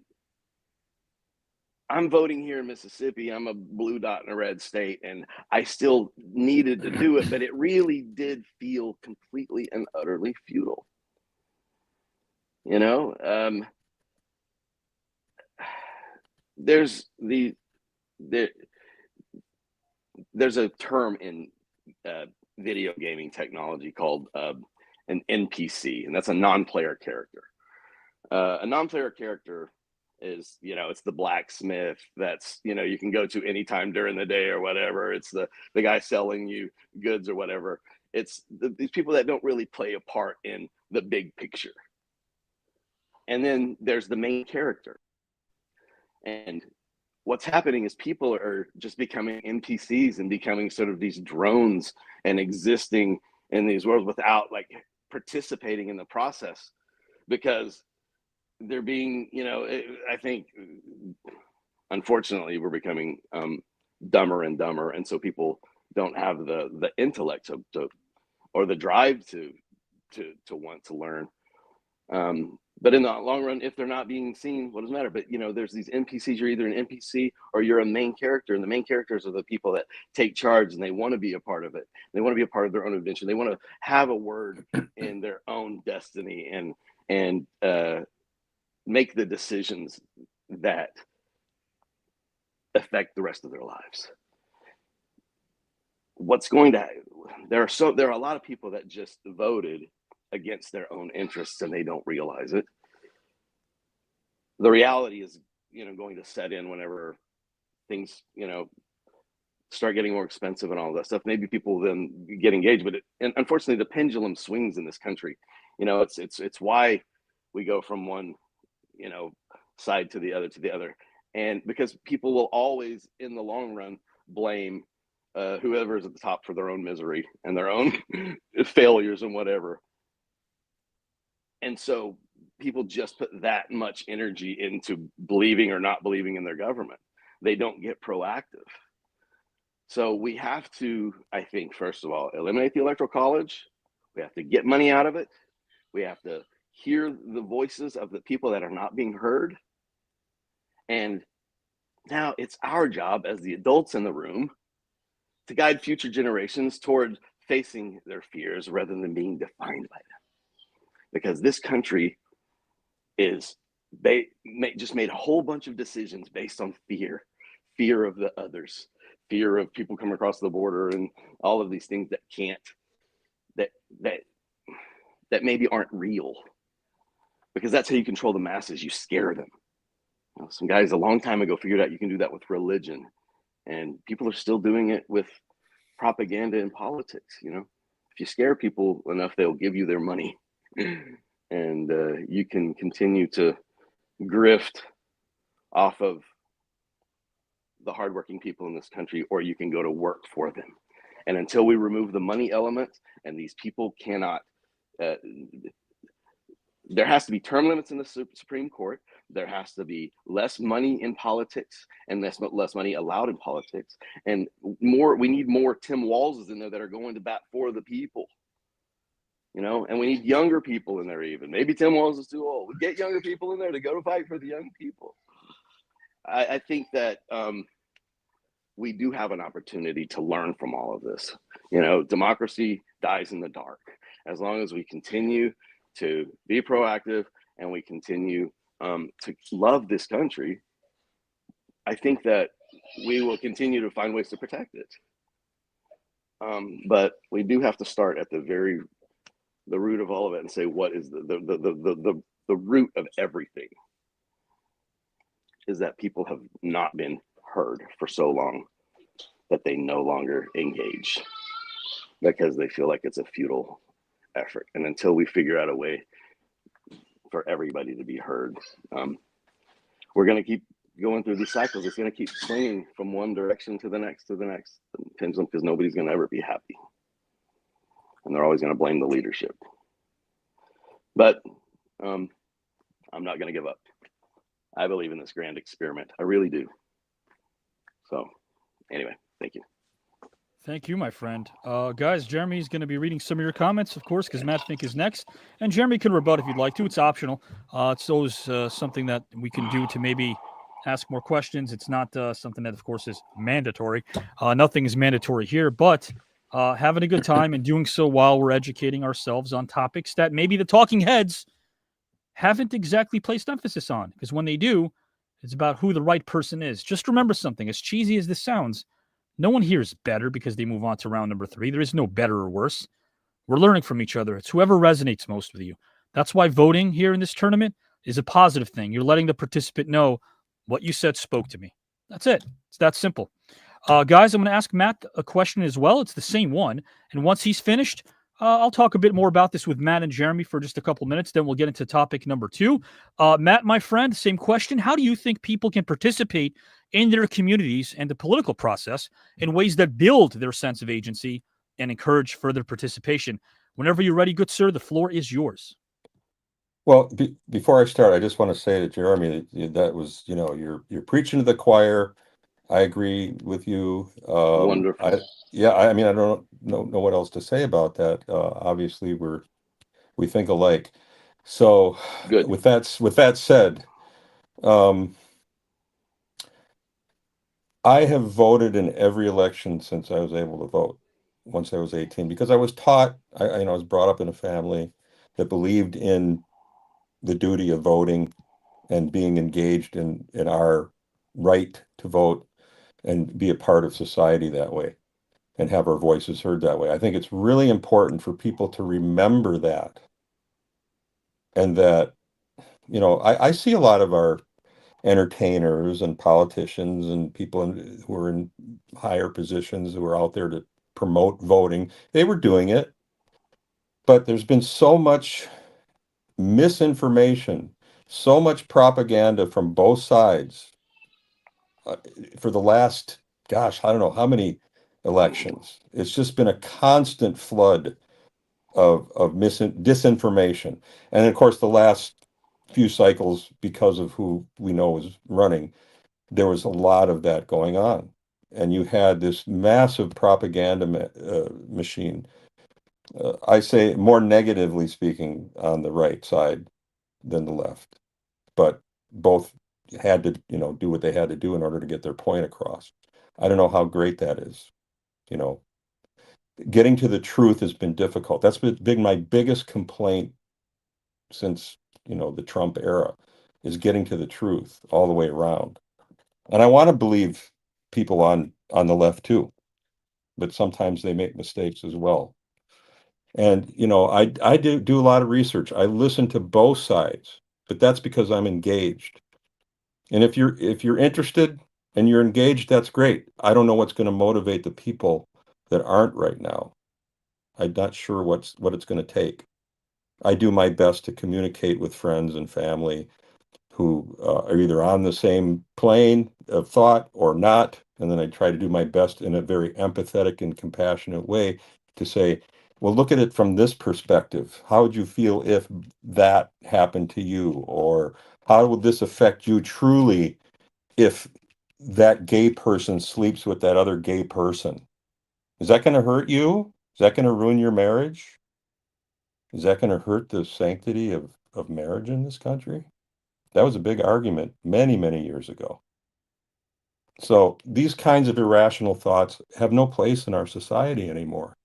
I'm voting here in Mississippi. I'm a blue dot in a red state, and I still needed to do it, but it really did feel completely and utterly futile. You know, there's a term in video gaming technology called an NPC, and that's a non-player character. A non-player character is, you know, it's the blacksmith that's, you know, you can go to anytime during the day or whatever. It's the guy selling you goods or whatever. It's these people that don't really play a part in the big picture. And then there's the main character. And what's happening is people are just becoming NPCs and becoming sort of these drones and existing in these worlds without like participating in the process, because they're being, you know, I think, unfortunately, we're becoming dumber and dumber, and so people don't have the intellect to or the drive to want to learn. But in the long run, if they're not being seen, what does it matter? But you know, there's these NPCs. You're either an NPC or you're a main character, and the main characters are the people that take charge and they want to be a part of it. They want to be a part of their own adventure. They want to have a word in their own destiny and make the decisions that affect the rest of their lives. There are a lot of people that just voted against their own interests and they don't realize it. The reality is, you know, going to set in whenever things, you know, start getting more expensive and all that stuff. Maybe people then get engaged, but and unfortunately the pendulum swings in this country. You know, it's why we go from one, you know, side to the other, and because people will always in the long run blame whoever is at the top for their own misery and their own failures and whatever. And so people just put that much energy into believing or not believing in their government. They don't get proactive. So we have to, I think, first of all, eliminate the Electoral College. We have to get money out of it. We have to hear the voices of the people that are not being heard. And now it's our job as the adults in the room to guide future generations toward facing their fears rather than being defined by them. Because this country is just made a whole bunch of decisions based on fear of the others, fear of people coming across the border, and all of these things that maybe aren't real. Because that's how you control the masses. You scare them. You know, some guys a long time ago figured out you can do that with religion, and people are still doing it with propaganda and politics. You know, if you scare people enough, they'll give you their money, and you can continue to grift off of the hardworking people in this country, or you can go to work for them. And until we remove the money element, and these people cannot. There has to be term limits in the Supreme Court. There has to be less money in politics and less money allowed in politics. And more, we need more Tim Wallses in there that are going to bat for the people. You know, and we need younger people in there even. Maybe Tim Walz is too old. We get younger people in there to go to fight for the young people. I think that we do have an opportunity to learn from all of this. You know, democracy dies in the dark. As long as we continue to be proactive and we continue to love this country, I think that we will continue to find ways to protect it. But we do have to start at the root of all of it and say, what is the root of everything is that people have not been heard for so long that they no longer engage because they feel like it's a futile effort. And until we figure out a way for everybody to be heard, we're going to keep going through these cycles. It's going to keep swinging from one direction to the next pendulum, because nobody's going to ever be happy. And they're always going to blame the leadership. But I'm not going to give up. I believe in this grand experiment. I really do. So anyway, thank you. Thank you, my friend. Guys, Jeremy's going to be reading some of your comments, of course, because Matt Fink is next. And Jeremy can rebut if you'd like to. It's optional. It's always something that we can do to maybe ask more questions. It's not something that, of course, is mandatory. Nothing is mandatory here, but having a good time and doing so while we're educating ourselves on topics that maybe the talking heads haven't exactly placed emphasis on. Because when they do, it's about who the right person is. Just remember something, as cheesy as this sounds, no one here is better because they move on to round number 3. There is no better or worse. We're learning from each other. It's whoever resonates most with you. That's why voting here in this tournament is a positive thing. You're letting the participant know what you said spoke to me. That's it. It's that simple. Guys, I'm going to ask Matt a question as well. It's the same one. And once he's finished, I'll talk a bit more about this with Matt and Jeremy for just a couple minutes. Then we'll get into topic number 2. Matt, my friend, same question. How do you think people can participate in their communities and the political process in ways that build their sense of agency and encourage further participation? Whenever you're ready, good sir, the floor is yours. Well, before I start, I just want to say to Jeremy that was, you're preaching to the choir. I agree with you. Wonderful. I mean, I don't know what else to say about that. Obviously, we think alike. So, good. With that said, I have voted in every election since I was able to vote. Once I was 18, because I was taught. I was brought up in a family that believed in the duty of voting and being engaged in our right to vote and be a part of society that way and have our voices heard that way. I think it's really important for people to remember that. And that, I see a lot of our entertainers and politicians and people who are in higher positions who are out there to promote voting. They were doing it, but there's been so much misinformation, so much propaganda from both sides for the last, I don't know how many elections. It's just been a constant flood of disinformation. And of course, the last few cycles, because of who we know is running, there was a lot of that going on. And you had this massive propaganda machine. I say more negatively speaking on the right side than the left, but both had to, do what they had to do in order to get their point across. I don't know how great that is. Getting to the truth has been difficult. That's been my biggest complaint since, the Trump era, is getting to the truth all the way around. And I want to believe people on the left too, but sometimes they make mistakes as well. And, I do a lot of research. I listen to both sides, but that's because I'm engaged. And if you're interested and you're engaged, that's great. I don't know what's going to motivate the people that aren't right now. I'm not sure what it's going to take. I do my best to communicate with friends and family who are either on the same plane of thought or not. And then I try to do my best in a very empathetic and compassionate way to say, well, look at it from this perspective. How would you feel if that happened to you? Or how would this affect you truly if that gay person sleeps with that other gay person? Is that going to hurt you? Is that going to ruin your marriage? Is that going to hurt the sanctity of marriage in this country? That was a big argument many, many years ago. So these kinds of irrational thoughts have no place in our society anymore.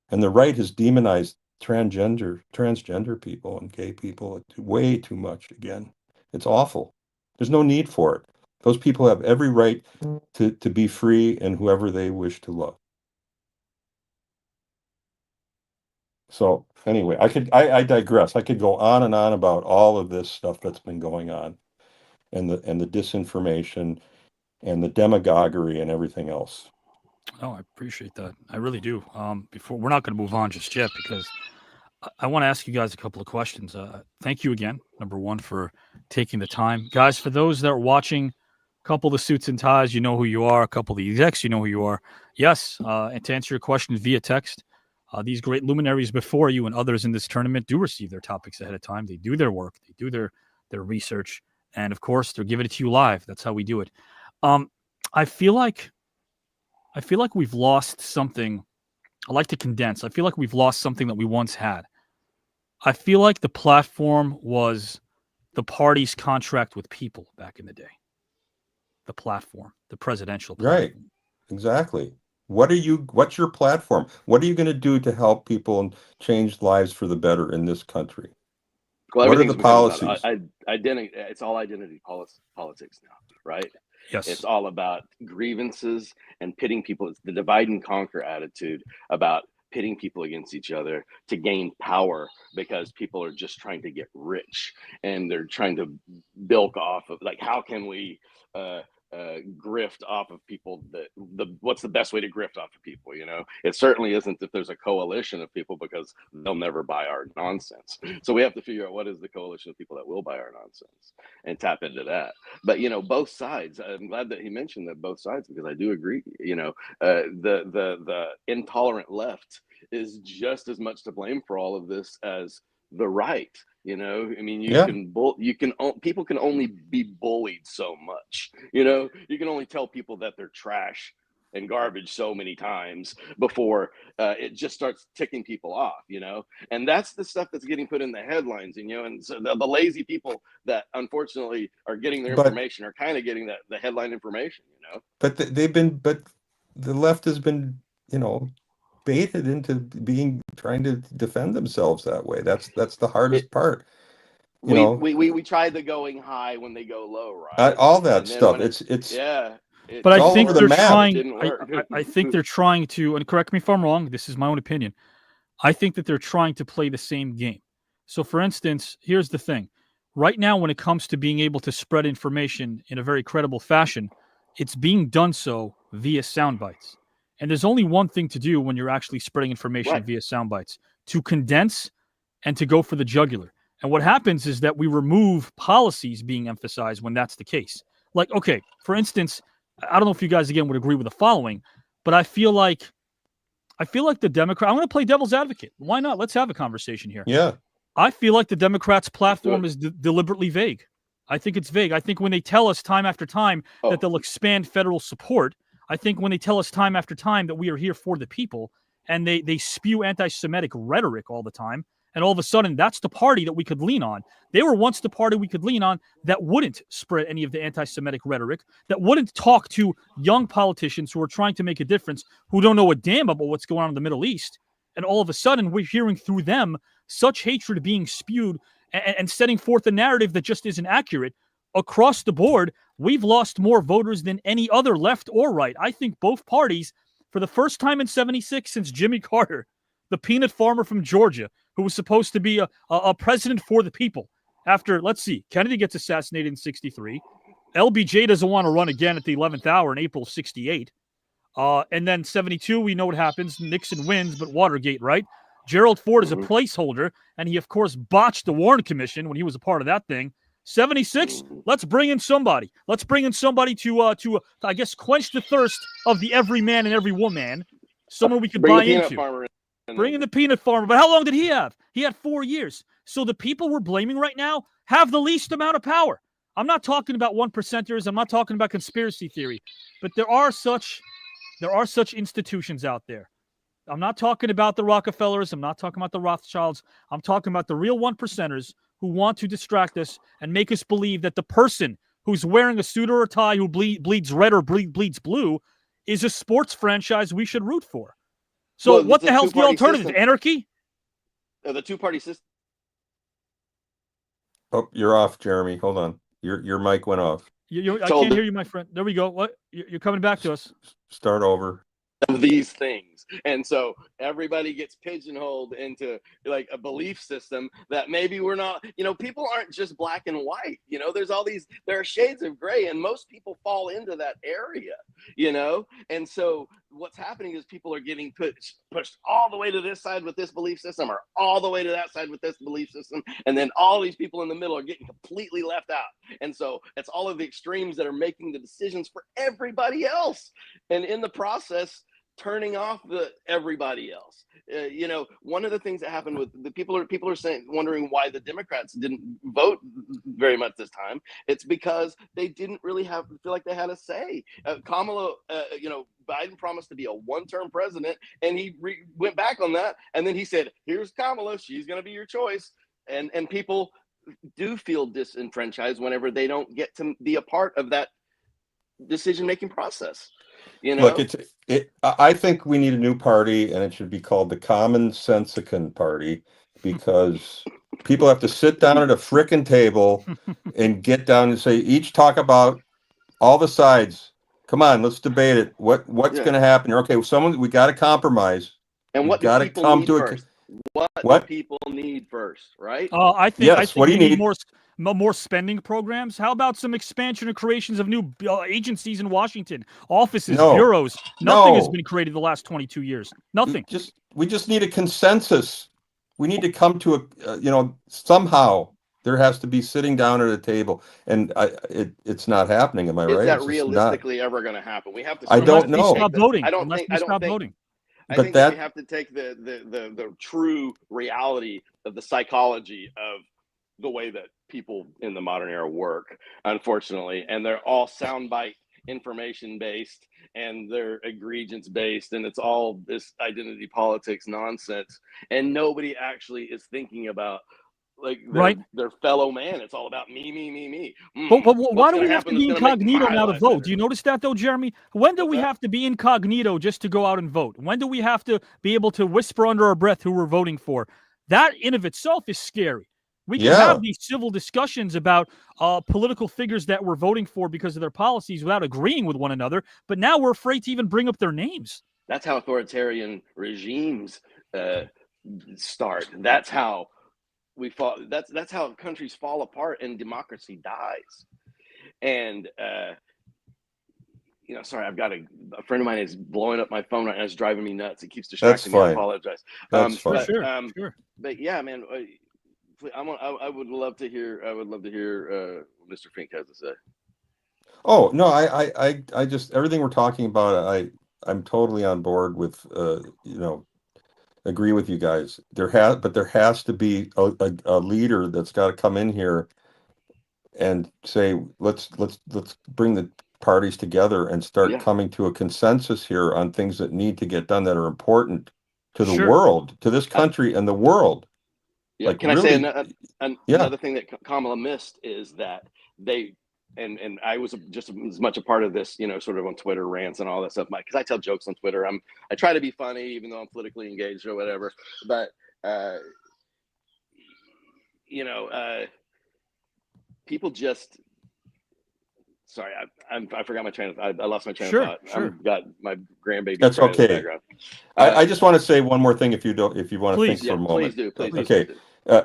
And the right has demonized transgender people and gay people way too much again. It's awful. There's no need for it. Those people have every right to be free and whoever they wish to love. So anyway, I digress. I could go on and on about all of this stuff that's been going on and the disinformation and the demagoguery and everything else. Oh, I appreciate that. I really do. Before we're not going to move on just yet because I want to ask you guys a couple of questions. Thank you again, number one, for taking the time. Guys, for those that are watching, a couple of the suits and ties, you know who you are. A couple of the execs, you know who you are. Yes, and to answer your question via text, these great luminaries before you and others in this tournament do receive their topics ahead of time. They do their work. They do their research. And, of course, they're giving it to you live. That's how we do it. I feel like I feel like we've lost something. I like to condense. I feel like we've lost something that we once had. I feel like the platform was the party's contract with people back in the day. The platform, the presidential platform. Right. Exactly. What's your platform? What are you going to do to help people and change lives for the better in this country? Well, What are everything's the become about policies? identity. It's all identity politics now, right? Yes. It's all about grievances and pitting people. It's the divide and conquer attitude about pitting people against each other to gain power because people are just trying to get rich and they're trying to bilk off of, like, how can we grift off of people? What's the best way to grift off of people? It certainly isn't if there's a coalition of people, because they'll never buy our nonsense. So we have to figure out what is the coalition of people that will buy our nonsense and tap into that. But both sides, I'm glad that he mentioned that, both sides, because I do agree. The intolerant left is just as much to blame for all of this as the right. I mean, people can only be bullied so much. You can only tell people that they're trash and garbage so many times before it just starts ticking people off. And that's the stuff that's getting put in the headlines. And so the lazy people that unfortunately are getting their information are kind of getting the headline information. But the left has been, baited into trying to defend themselves that way. That's the hardest part. We tried the going high when they go low, right? All that stuff. It's But I all think over they're the map. trying. I think they're trying to, and correct me if I'm wrong, this is my own opinion. I think that they're trying to play the same game. So, for instance, here's the thing. Right now, when it comes to being able to spread information in a very credible fashion, it's being done so via sound bites. And there's only one thing to do when you're actually spreading information via sound bites: to condense and to go for the jugular. And what happens is that we remove policies being emphasized when that's the case. Like, okay, for instance, I don't know if you guys again would agree with the following, but I feel like the Democrat. I'm going to play devil's advocate. Why not? Let's have a conversation here. Yeah. I feel like the Democrats' platform is deliberately vague. I think it's vague. I think when they tell us time after time that they'll expand federal support, I think when they tell us time after time that we are here for the people, and they spew anti-Semitic rhetoric all the time, and all of a sudden that's the party that we could lean on. They were once the party we could lean on that wouldn't spread any of the anti-Semitic rhetoric, that wouldn't talk to young politicians who are trying to make a difference, who don't know a damn about what's going on in the Middle East. And all of a sudden we're hearing through them such hatred being spewed and setting forth a narrative that just isn't accurate. Across the board, we've lost more voters than any other, left or right. I think both parties, for the first time in 76 since Jimmy Carter, the peanut farmer from Georgia, who was supposed to be a president for the people, after, let's see, Kennedy gets assassinated in 63. LBJ doesn't want to run again at the 11th hour in April 68. And then 72, we know what happens. Nixon wins, but Watergate, right? Gerald Ford is a placeholder, and he, of course, botched the Warren Commission when he was a part of that thing. 76, let's bring in somebody. Let's bring in somebody to I guess, quench the thirst of the every man and every woman. Someone we could buy into. Bring in the peanut farmer. But how long did he have? He had 4 years. So the people we're blaming right now have the least amount of power. I'm not talking about 1%ers. I'm not talking about conspiracy theory. But there are such institutions out there. I'm not talking about the Rockefellers. I'm not talking about the Rothschilds. I'm talking about the real 1%ers who want to distract us and make us believe that the person who's wearing a suit or a tie who bleeds red or bleeds blue is a sports franchise we should root for. So what the hell's the alternative? System. Anarchy? The two-party system. Oh, you're off, Jeremy. Hold on. Your mic went off. I can't hear you, my friend. There we go. What? You're coming back to us. Start over. Of these things, and so everybody gets pigeonholed into like a belief system that maybe we're not. People aren't just black and white. There are shades of gray, and most people fall into that area. And so what's happening is people are getting pushed all the way to this side with this belief system, or all the way to that side with this belief system, and then all these people in the middle are getting completely left out. And so it's all of the extremes that are making the decisions for everybody else, and in the process, turning off everybody else. One of the things that happened with the people are wondering why the Democrats didn't vote very much this time. It's because they didn't really feel like they had a say. Kamala, Biden promised to be a one-term president, and he went back on that. And then he said, "Here's Kamala; she's going to be your choice." And people do feel disenfranchised whenever they don't get to be a part of that decision-making process. Look, I think we need a new party, and it should be called the Common Sensican Party, because people have to sit down at a frickin' table and get down and say, each talk about all the sides. Come on, let's debate it. What's going to happen? Okay, we got to compromise. And what do people need first? What do people need first, right? I think what do you need? More spending programs. How about some expansion and creations of new agencies in Washington, offices, bureaus? Nothing has been created the last 22 years. Nothing. We just need a consensus. We need to come to somehow there has to be sitting down at a table, and it's not happening. Am I right? Is that realistically ever going to happen? We have to. I don't know. Stop voting. I think we have to take the true reality of the psychology of the way that people in the modern era work, unfortunately, and they're all soundbite information based, and they're egregious based, and it's all this identity politics nonsense, and nobody actually is thinking about their fellow man. It's all about me. But why do we have to be incognito now to vote? Do you notice that though, Jeremy? When do we have to be incognito just to go out and vote? When do we have to be able to whisper under our breath who we're voting for? That in of itself is scary. We can have these civil discussions about political figures that we're voting for because of their policies without agreeing with one another, but now we're afraid to even bring up their names. That's how authoritarian regimes start. That's how we fall. That's how countries fall apart and democracy dies. And sorry, I've got a friend of mine is blowing up my phone right now. It's driving me nuts. It keeps distracting me. I apologize. That's fine. Sure. But yeah, man. I would love to hear. Mr. Fink has to say. Oh no, I just everything we're talking about. I'm totally on board with. Agree with you guys. There has to be a leader that's got to come in here and say, let's bring the parties together and start coming to a consensus here on things that need to get done that are important to the world, to this country and the world. Yeah. Can I say another thing that Kamala missed is that they, and I was just as much a part of this, sort of on Twitter rants and all that stuff, because I tell jokes on Twitter. I try to be funny, even though I'm politically engaged or whatever. But people just. Sorry, I forgot my train of. I lost my train of thought. I've got my grandbaby. That's okay. In the background. I just want to say one more thing, if you want to think for a moment. Please do. Okay.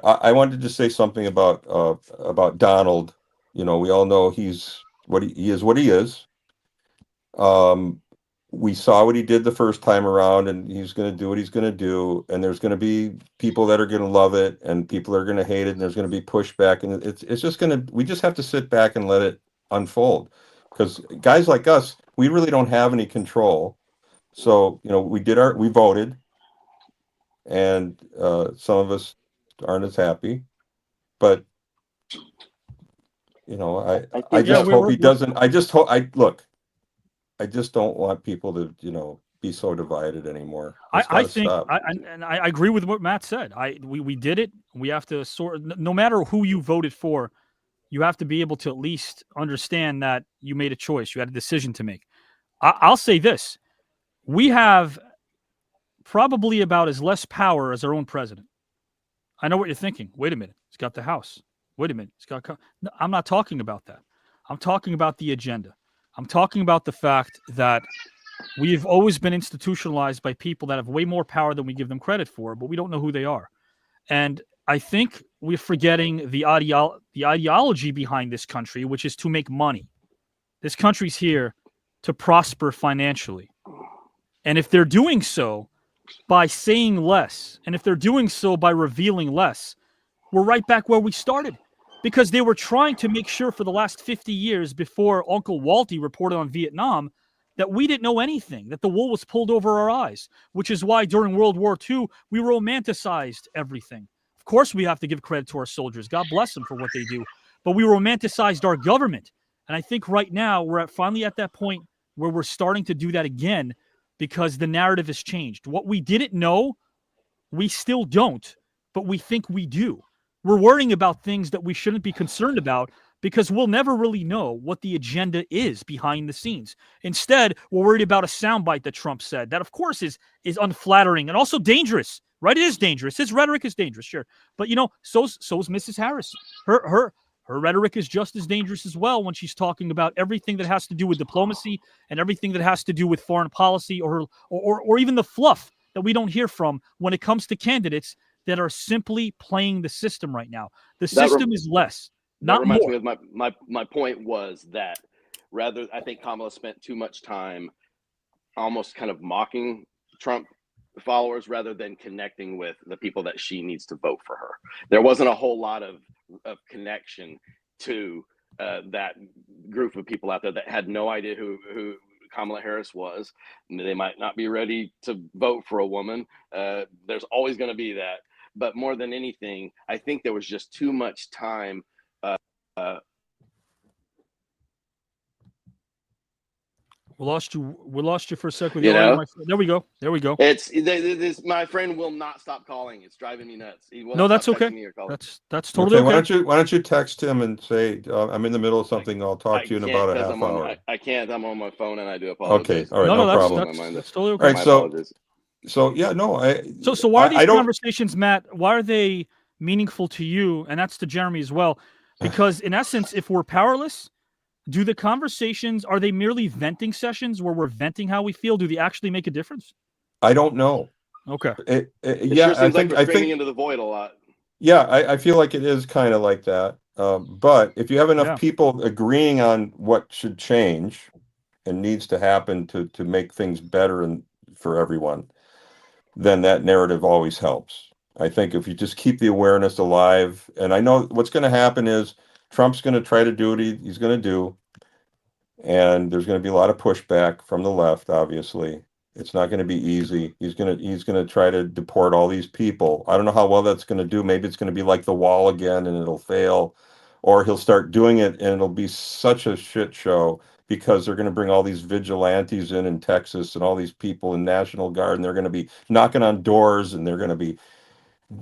I wanted to say something about Donald. We all know he's what he is. We saw what he did the first time around, and he's going to do what he's going to do. And there's going to be people that are going to love it, and people are going to hate it, and there's going to be pushback. And it's just going to. We just have to sit back and let it unfold, because guys like us, we really don't have any control. So we voted, and some of us aren't as happy, but I just hope he doesn't. I just don't want people to be so divided anymore. I think I agree with what Matt said. We did it. We have to no matter who you voted for, you have to be able to at least understand that you made a choice. You had a decision to make. I'll say this. We have probably about as less power as our own president. I know what you're thinking. Wait a minute. He's got the House. Wait a minute. No, I'm not talking about that. I'm talking about the agenda. I'm talking about the fact that we've always been institutionalized by people that have way more power than we give them credit for, but we don't know who they are. And I think we're forgetting the ideology behind this country, which is to make money. This country's here to prosper financially. And if they're doing so by saying less, and if they're doing so by revealing less, we're right back where we started. Because they were trying to make sure for the last 50 years before Uncle Walty reported on Vietnam that we didn't know anything, that the wool was pulled over our eyes, which is why during World War II, we romanticized everything. Of course, we have to give credit to our soldiers. God bless them for what they do. But we romanticized our government. And I think right now we're finally at that point where we're starting to do that again because the narrative has changed. What we didn't know, we still don't, but we think we do. We're worrying about things that we shouldn't be concerned about because we'll never really know what the agenda is behind the scenes. Instead, we're worried about a soundbite that Trump said that, of course, is unflattering and also dangerous, right? It is dangerous. His rhetoric is dangerous, sure. But, so's Mrs. Harris. Her rhetoric is just as dangerous as well when she's talking about everything that has to do with diplomacy and everything that has to do with foreign policy or even the fluff that we don't hear from when it comes to candidates that are simply playing the system right now. The system is less, not more. That reminds me of my point was that I think Kamala spent too much time almost kind of mocking Trump followers rather than connecting with the people that she needs to vote for her. There wasn't a whole lot of connection to that group of people out there that had no idea who Kamala Harris was. They might not be ready to vote for a woman. There's always going to be that. But more than anything, I think there was just too much time. We lost you for a second. There we go. It's my friend will not stop calling. It's driving me nuts. No, that's okay. That's totally okay. Why don't you text him and say, I'm in the middle of something. I'll talk to you in about a half hour. I can't. I'm on my phone and I do apologize. Okay. All right. No problem. That's totally okay. All right. So yeah, no. So why are these conversations, Matt? Why are they meaningful to you? And that's to Jeremy as well. Because in essence, if we're powerless, do the conversations, are they merely venting sessions where we're venting how we feel? Do they actually make a difference? I don't know. Okay. Sure seems like we're screaming into the void a lot. Yeah, I feel like it is kind of like that. But if you have enough people agreeing on what should change and needs to happen to make things better and for everyone, then that narrative always helps. I think if you just keep the awareness alive, and I know what's going to happen is Trump's going to try to do what he's going to do, and there's going to be a lot of pushback from the left. Obviously, it's not going to be easy. He's going to try to deport all these people. I don't know how well that's going to do. Maybe it's going to be like the wall again, and it'll fail, or he'll start doing it, and it'll be such a shit show because they're going to bring all these vigilantes in Texas and all these people in National Guard, and they're going to be knocking on doors, and they're going to be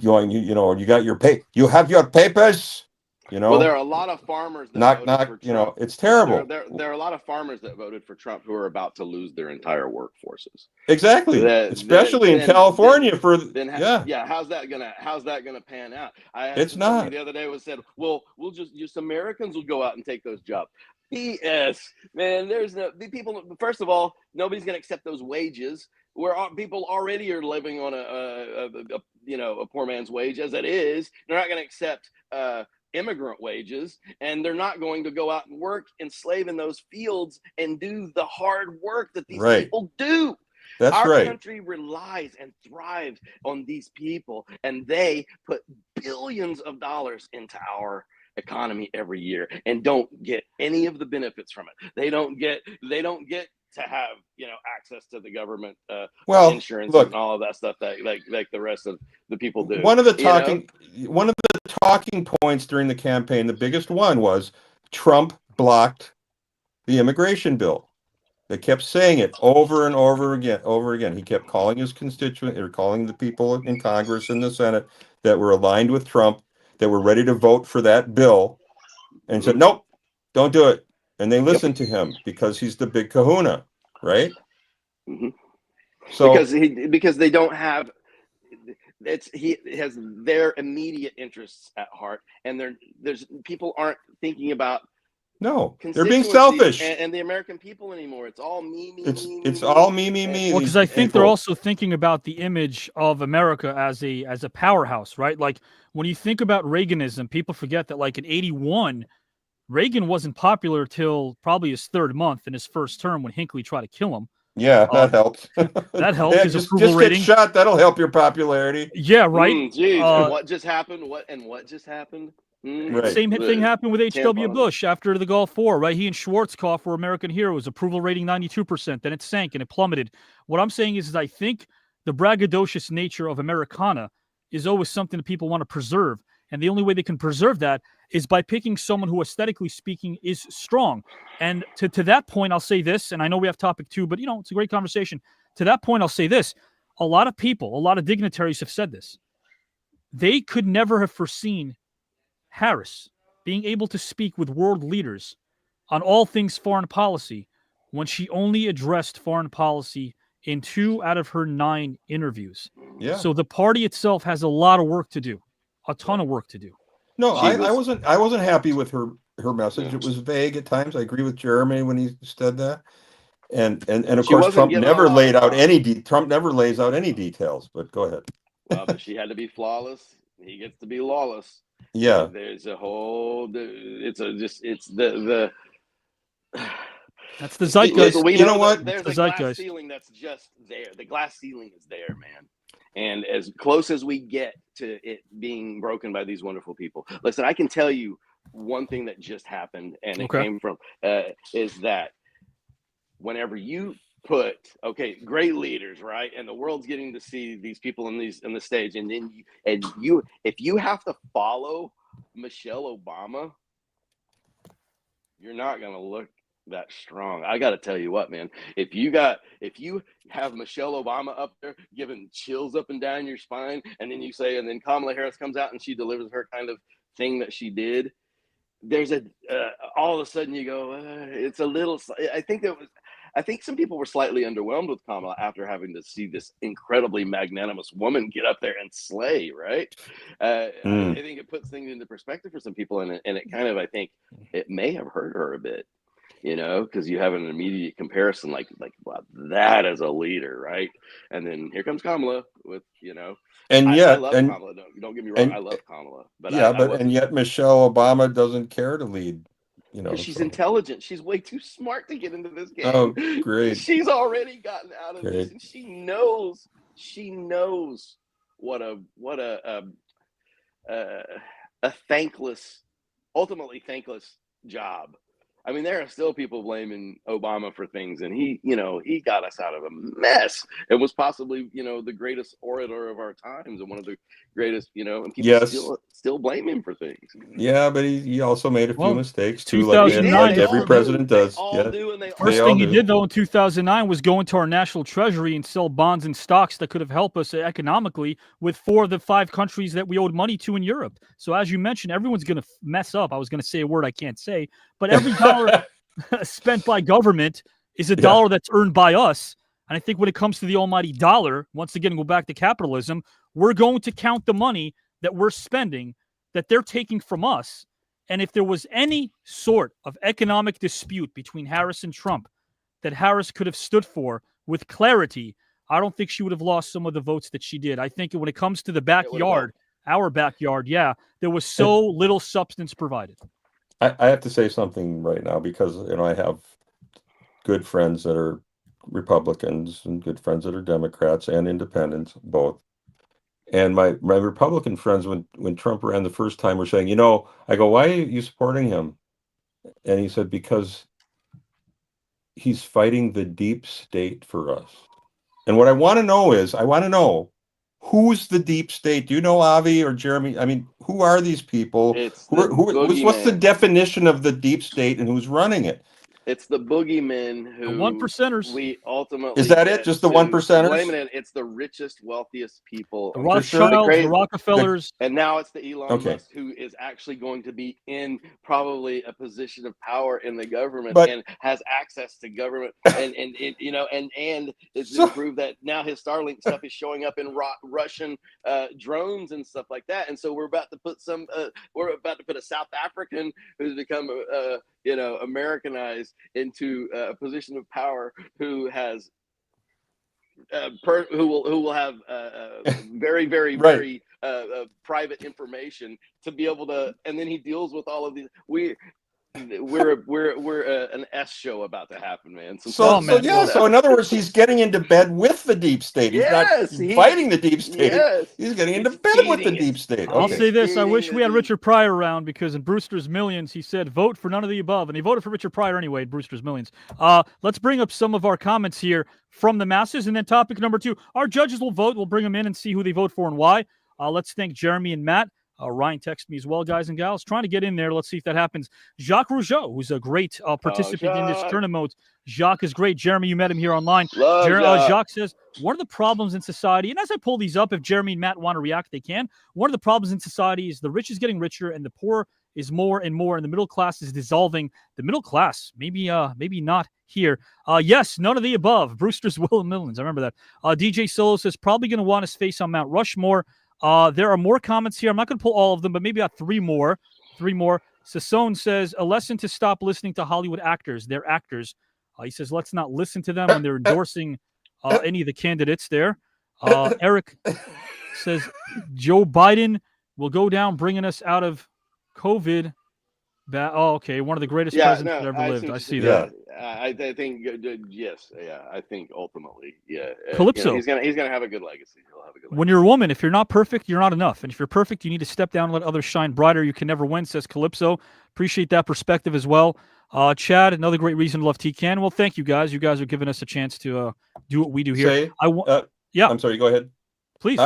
going, you got your you have your papers. Well, there are a lot of farmers that voted for Trump. It's terrible. There are a lot of farmers that voted for Trump who are about to lose their entire workforces. Exactly, especially in California. How's that gonna pan out? I asked somebody the other day said, well, we'll just Americans will go out and take those jobs. BS, man. There's people. First of all, nobody's gonna accept those wages. Where people already are living on a poor man's wage as it is. They're not gonna accept immigrant wages, and they're not going to go out and work and slave in those fields and do the hard work that these people do. That's Our country relies and thrives on these people, and they put billions of dollars into our economy every year and don't get any of the benefits from it. They don't get to have access to the government insurance and all of that stuff that like the rest of the people do. One of the talking points during the campaign, the biggest one, was Trump blocked the immigration bill. They kept saying it over and over again. He kept calling his constituent, or calling the people in Congress and the Senate that were aligned with Trump, that were ready to vote for that bill, and said, nope, don't do it. And they listened to him because he's the big kahuna, right? Mm-hmm. So because they don't have, he has their immediate interests at heart, and there's people aren't thinking about they're being selfish and the American people anymore. It's all me. It's all me. Well, because I think they're also thinking about the image of America as a powerhouse, right? Like when you think about Reaganism, people forget that like in '81. Reagan wasn't popular till probably his third month in his first term when Hinckley tried to kill him. Yeah, that helped. That helped his approval rating. Just get shot. That'll help your popularity. Yeah, right. Geez, and what just happened? What just happened? Right. Same thing happened with H.W. tampons. Bush after the Gulf War, right? He and Schwarzkopf were American heroes. Approval rating 92%. Then it sank and it plummeted. What I'm saying is I think the braggadocious nature of Americana is always something that people want to preserve. And the only way they can preserve that is by picking someone who, aesthetically speaking, is strong. And to that point, I'll say this, and I know we have topic 2, but, it's a great conversation. To that point, I'll say this. A lot of people, a lot of dignitaries have said this. They could never have foreseen Harris being able to speak with world leaders on all things foreign policy when she only addressed foreign policy in 2 out of her 9 interviews. Yeah. So the party itself has a lot of work to do, a ton of work to do. No, I wasn't happy with her message. It was vague at times. I agree with Jeremy when he said that. And of She course wasn't Trump given never a lot laid of out time. any Trump never lays out any details, but go ahead. Well, but she had to be flawless. He gets to be lawless. Yeah. There's a whole. It's the. That's the zeitgeist. We You know what? There's The a glass zeitgeist. ceiling that's just there. The glass ceiling is there, man. And as close as we get to it being broken by these wonderful people, listen, I can tell you one thing that just happened, and it came from is that whenever you put great leaders, right, and the world's getting to see these people in the stage, and then if you have to follow Michelle Obama, you're not gonna look that strong. I got to tell you what, man, if you have Michelle Obama up there giving chills up and down your spine, and then Kamala Harris comes out and she delivers her kind of thing that she did, there's all of a sudden you go, it's a little. I think some people were slightly underwhelmed with Kamala after having to see this incredibly magnanimous woman get up there and slay, right? I think it puts things into perspective for some people, and it kind of, I think it may have hurt her a bit, because you have an immediate comparison, like wow, that as a leader, right? And then here comes Kamala with, And I love Kamala. Don't get me wrong, I love Kamala, but and yet Michelle Obama doesn't care to lead. Because she's intelligent. She's way too smart to get into this game. Oh, great. She's already gotten out of this, Great. and she knows what a ultimately thankless job. I mean, there are still people blaming Obama for things, and he got us out of a mess. It was possibly, the greatest orator of our times and one of the greatest, and people still blame him for things. Yeah, but he also made a few mistakes too, 2009, like every president does. First thing he did, though, in 2009 was go into our national treasury and sell bonds and stocks that could have helped us economically with 4 of the 5 countries that we owed money to in Europe. So as you mentioned, everyone's going to mess up. I was going to say a word I can't say, but every dollar spent by government is a dollar that's earned by us. And I think when it comes to the almighty dollar, once again, go back to capitalism, we're going to count the money that we're spending that they're taking from us. And if there was any sort of economic dispute between Harris and Trump that Harris could have stood for with clarity, I don't think she would have lost some of the votes that she did. I think when it comes to the backyard, our backyard, there was so little substance provided. I have to say something right now because, I have good friends that are Republicans and good friends that are Democrats and independents, both. And my Republican friends, when Trump ran the first time, were saying, I go, why are you supporting him? And he said, because he's fighting the deep state for us. And what I want to know is, who's the deep state? Do you know, Avi or Jeremy? I mean, who are these people? What's the definition of the deep state and who's running it? It's the boogeymen who the 1%ers. We ultimately is that it? Just the 1%ers? It's the richest, wealthiest people. The Rothschilds, the Rockefellers, and now it's the Elon Musk who is actually going to be in probably a position of power in the government and has access to government, and it's been proved that now his Starlink stuff is showing up in Russian drones and stuff like that. And so we're about to put a South African who's become Americanized into a position of power, who has who will have very very very private information to be able to, and then he deals with all of these. we're an S show about to happen, man. So in other words, he's getting into bed with the deep state. He's not fighting the deep state. Yes, he's getting into bed with the deep state. I'll Okay. say this: I wish we had Richard Pryor around, because in Brewster's Millions, he said, "Vote for none of the above," and he voted for Richard Pryor anyway. In Brewster's Millions. Let's bring up some of our comments here from the masses, and then topic number 2: our judges will vote. We'll bring them in and see who they vote for and why. Let's thank Jeremy and Matt. Ryan texted me as well, guys and gals. Trying to get in there. Let's see if that happens. Jacques Rougeau, who's a great participant in this tournament. Jacques is great. Jeremy, you met him here online. Jacques says, one of the problems in society, and as I pull these up, if Jeremy and Matt want to react, they can. One of the problems in society is the rich is getting richer and the poor is more and more, and the middle class is dissolving. The middle class, maybe not here. Yes, none of the above. Brewster's Will Millions. I remember that. DJ Solo says, probably going to want his face on Mount Rushmore. There are more comments here. I'm not going to pull all of them, but maybe about three more. Sassone says, a lesson to stop listening to Hollywood actors. They're actors. He says, let's not listen to them when they're endorsing any of the candidates there. Eric says, Joe Biden will go down bringing us out of COVID. Okay. One of the greatest presidents that ever lived. I see that. I think, yes. Yeah, I think ultimately, yeah. Calypso. He's gonna have a good legacy. He'll have a good legacy. When you're a woman, if you're not perfect, you're not enough. And if you're perfect, you need to step down and let others shine brighter. You can never win, says Calypso. Appreciate that perspective as well. Chad, another great reason to love TKN. Well, thank you guys. You guys are giving us a chance to do what we do here. I'm sorry, go ahead. Please.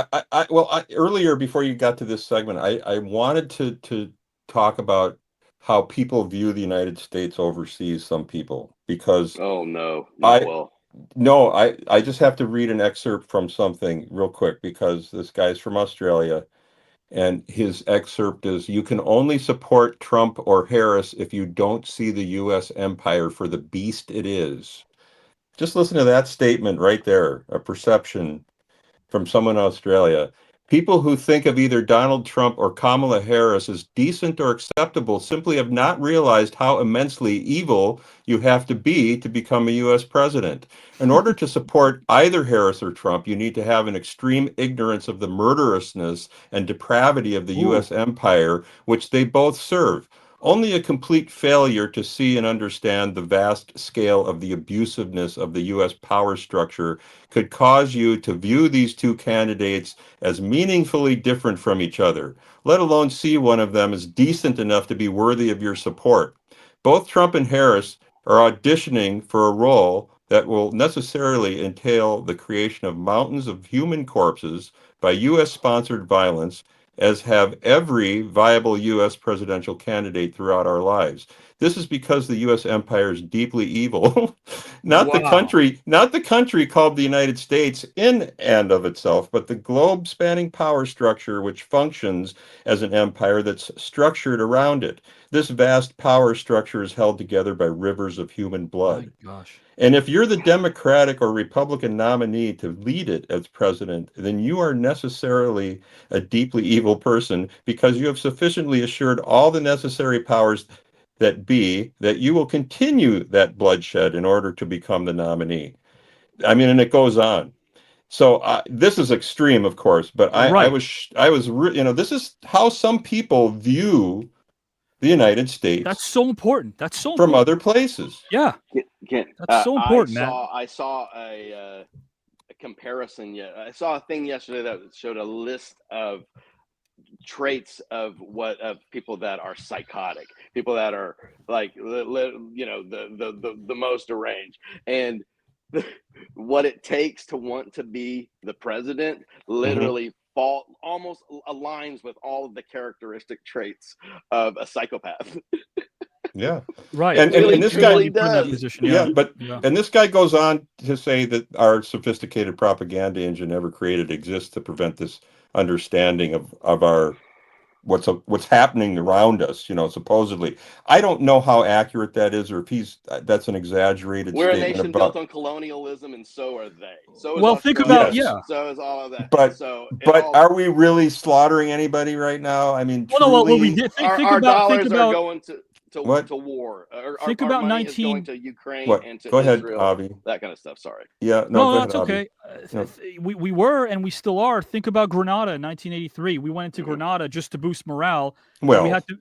Earlier, before you got to this segment, I wanted to talk about how people view the United States overseas, some people, because I just have to read an excerpt from something real quick, because this guy's from Australia, and his excerpt is, you can only support Trump or Harris if you don't see the U.S. empire for the beast it is. Just listen to that statement right there, a perception from someone in Australia. People who think of either Donald Trump or Kamala Harris as decent or acceptable simply have not realized how immensely evil you have to be to become a U.S. president. In order to support either Harris or Trump, you need to have an extreme ignorance of the murderousness and depravity of the U.S. empire, which they both serve. Only a complete failure to see and understand the vast scale of the abusiveness of the U.S. power structure could cause you to view these two candidates as meaningfully different from each other, let alone see one of them as decent enough to be worthy of your support. Both Trump and Harris are auditioning for a role that will necessarily entail the creation of mountains of human corpses by U.S.-sponsored violence, as have every viable U.S. presidential candidate throughout our lives. This is because the U.S. empire is deeply evil, not the country called the United States in and of itself, but the globe-spanning power structure which functions as an empire that's structured around it. This vast power structure is held together by rivers of human blood. My gosh. And if you're the Democratic or Republican nominee to lead it as president, then you are necessarily a deeply evil person, because you have sufficiently assured all the necessary powers that be that you will continue that bloodshed in order to become the nominee. I mean, and it goes on. So this is extreme, of course, but this is how some people view the United States. That's so important. From other places. Yeah. That's so important, man. I saw a comparison. I saw a thing yesterday that showed a list of traits of people that are psychotic, people that are like, the most deranged, and what it takes to want to be the president literally almost aligns with all of the characteristic traits of a psychopath. Yeah. Right. And this guy, and this guy goes on to say that our sophisticated propaganda engine never created exists to prevent this understanding of our what's happening around us, supposedly. I don't know how accurate that is, or if that's an exaggerated We're a statement nation built on colonialism, and so are they. So is think about So is all of that. But are we really slaughtering anybody right now? I mean, what we did. Our dollars are going to war. Think our about money is going to Ukraine and to Go ahead, Israel. Avi. That kind of stuff. Sorry. Yeah, no, go that's ahead, okay. We were and we still are. Think about Grenada in 1983. We went into Grenada just to boost morale. Well, we had to.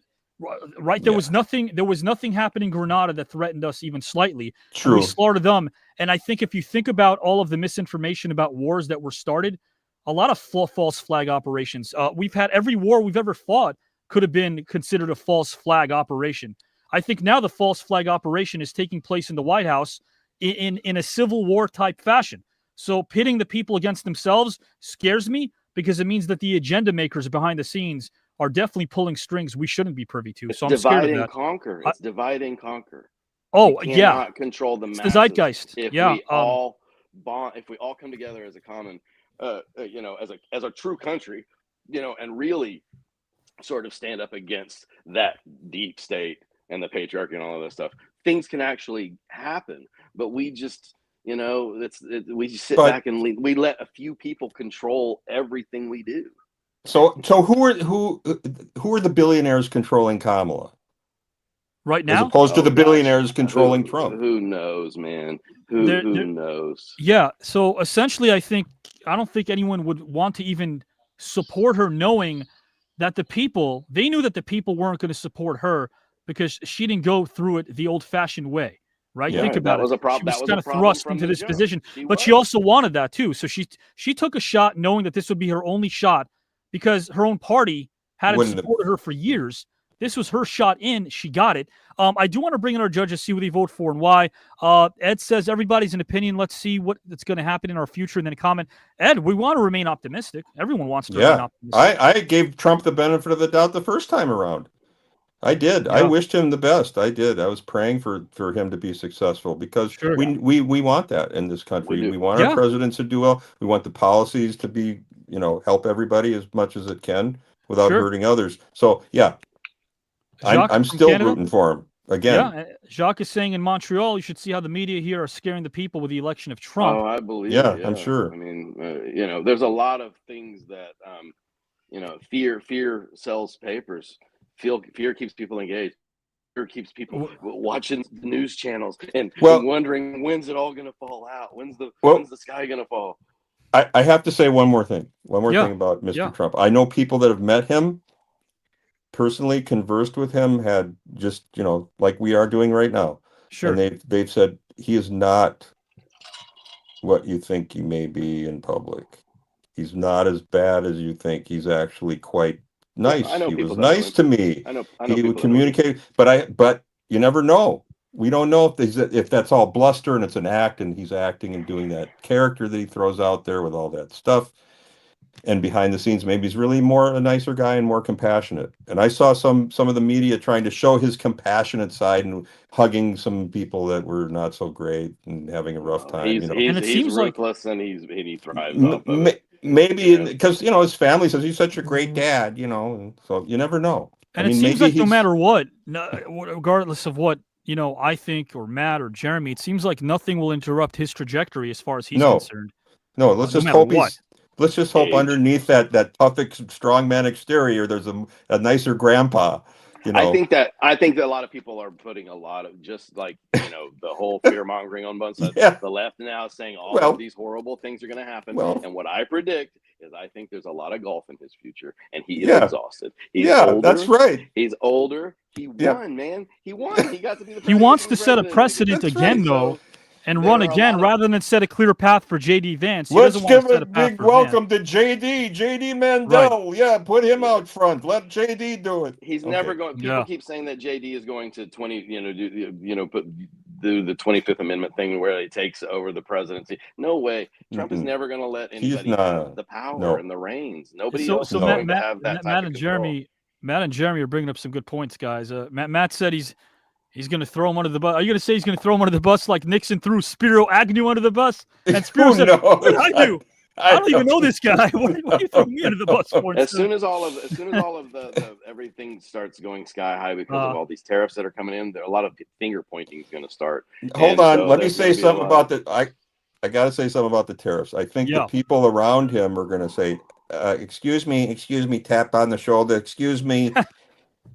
Right? There was nothing happening in Grenada that threatened us even slightly. True. And we slaughtered them. And I think if you think about all of the misinformation about wars that were started, a lot of false flag operations. We've had every war we've ever fought could have been considered a false flag operation. I think now the false flag operation is taking place in the White House in a civil war type fashion. So pitting the people against themselves scares me because it means that the agenda makers behind the scenes are definitely pulling strings we shouldn't be privy to. So I'm scared of that. Conquer. It's divide and conquer. Oh, you cannot control the masses. It's the zeitgeist. If we all bond, if we all come together as a common, as a true country, and really sort of stand up against that deep state and the patriarchy and all of that stuff, things can actually happen. But we just, we just sit back and we let a few people control everything we do. So who are the billionaires controlling Kamala right now, as opposed to the billionaires controlling Trump? Who knows, man? Who knows? Yeah. So essentially, I don't think anyone would want to even support her, knowing that they knew that the people weren't going to support her because she didn't go through it the old-fashioned way. Right? Yeah, think about that was it. A problem. She was kind of thrust into this position, but she also wanted that too. So she took a shot knowing that this would be her only shot because her own party hadn't supported her for years. This was her shot in. She got it. I do want to bring in our judges, see what they vote for and why. Ed says everybody's an opinion. Let's see what's going to happen in our future. And then a comment. Ed, we want to remain optimistic. Everyone wants to remain optimistic. I gave Trump the benefit of the doubt the first time around. I did. Yeah. I wished him the best. I did. I was praying for him to be successful because we want that in this country. We want our presidents to do well. We want the policies to be, help everybody as much as it can without hurting others. So I'm still rooting for him again. Yeah, Jacques is saying in Montreal, you should see how the media here are scaring the people with the election of Trump. Oh, I believe. Yeah, I'm sure. I mean, there's a lot of things that, fear sells papers. Fear keeps people engaged. Fear keeps people watching the news channels and wondering when's it all going to fall out. When's the sky going to fall? I have to say one more thing. One more thing about Mr. Trump. I know people that have met him personally, conversed with him, had just like we are doing right now. Sure. And they've said he is not what you think he may be in public. He's not as bad as you think. He's actually quite nice. He was nice to me. I know he would communicate, but you never know. We don't know if that's all bluster and it's an act and he's acting and doing that character that he throws out there with all that stuff. And behind the scenes, maybe he's really a nicer guy and more compassionate. And I saw some of the media trying to show his compassionate side and hugging some people that were not so great and having a rough time. He's ruthless and he thrives off of it. Maybe because his family says he's such a great dad, so you never know. And it seems like no matter what, regardless of what I think or Matt or Jeremy, it seems like nothing will interrupt his trajectory as far as he's concerned. No, let's just hope underneath that tough strongman exterior, there's a nicer grandpa. I think that a lot of people are putting a lot of just like the whole fear mongering on both sides. The left now is saying all of these horrible things are going to happen, and what I predict is I think there's a lot of golf in his future, and he is exhausted. He's older, that's right. He's older. He won, man. He won. He got to be the. He wants to set a precedent again, though. And run again rather than set a clear path for JD Vance. Let's give a big welcome to JD Mandel. Right. Yeah, put him out front. Let JD do it. He's never going. People keep saying that JD is going to do the 25th Amendment thing where he takes over the presidency. No way. Trump is never going to let anybody have the power and the reins. Nobody else is going to have that type of control. Matt and Jeremy are bringing up some good points, guys. Matt said he's going to throw him under the bus. Are you going to say he's going to throw him under the bus like Nixon threw Spiro Agnew under the bus? And Spiro said, "What did I do? I don't even know this guy. What are you throwing me under the bus for?" As soon as all of the everything starts going sky high because of all these tariffs that are coming in, there a lot of finger pointing is going to start. Hold on, let me say something about I got to say something about the tariffs. I think the people around him are going to say, excuse me, tap on the shoulder, excuse me.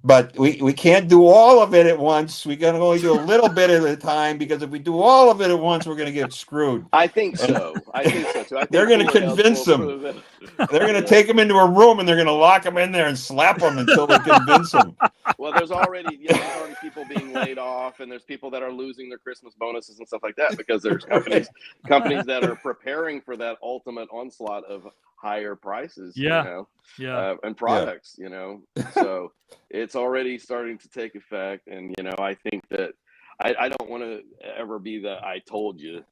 But we can't do all of it at once. We can only do a little bit at a time, because if we do all of it at once, we're going to get screwed. I think so. I think so too. I think They're going to cooler heads convince will them. prove it. They're going to Yeah. take them into a room and they're going to lock them in there and slap them until they convince them. Well, there's already people being laid off, and there's people that are losing their Christmas bonuses and stuff like that, because there's companies that are preparing for that ultimate onslaught of higher prices. Yeah. And products. So it's already starting to take effect, and I think that I don't want to ever be the I told you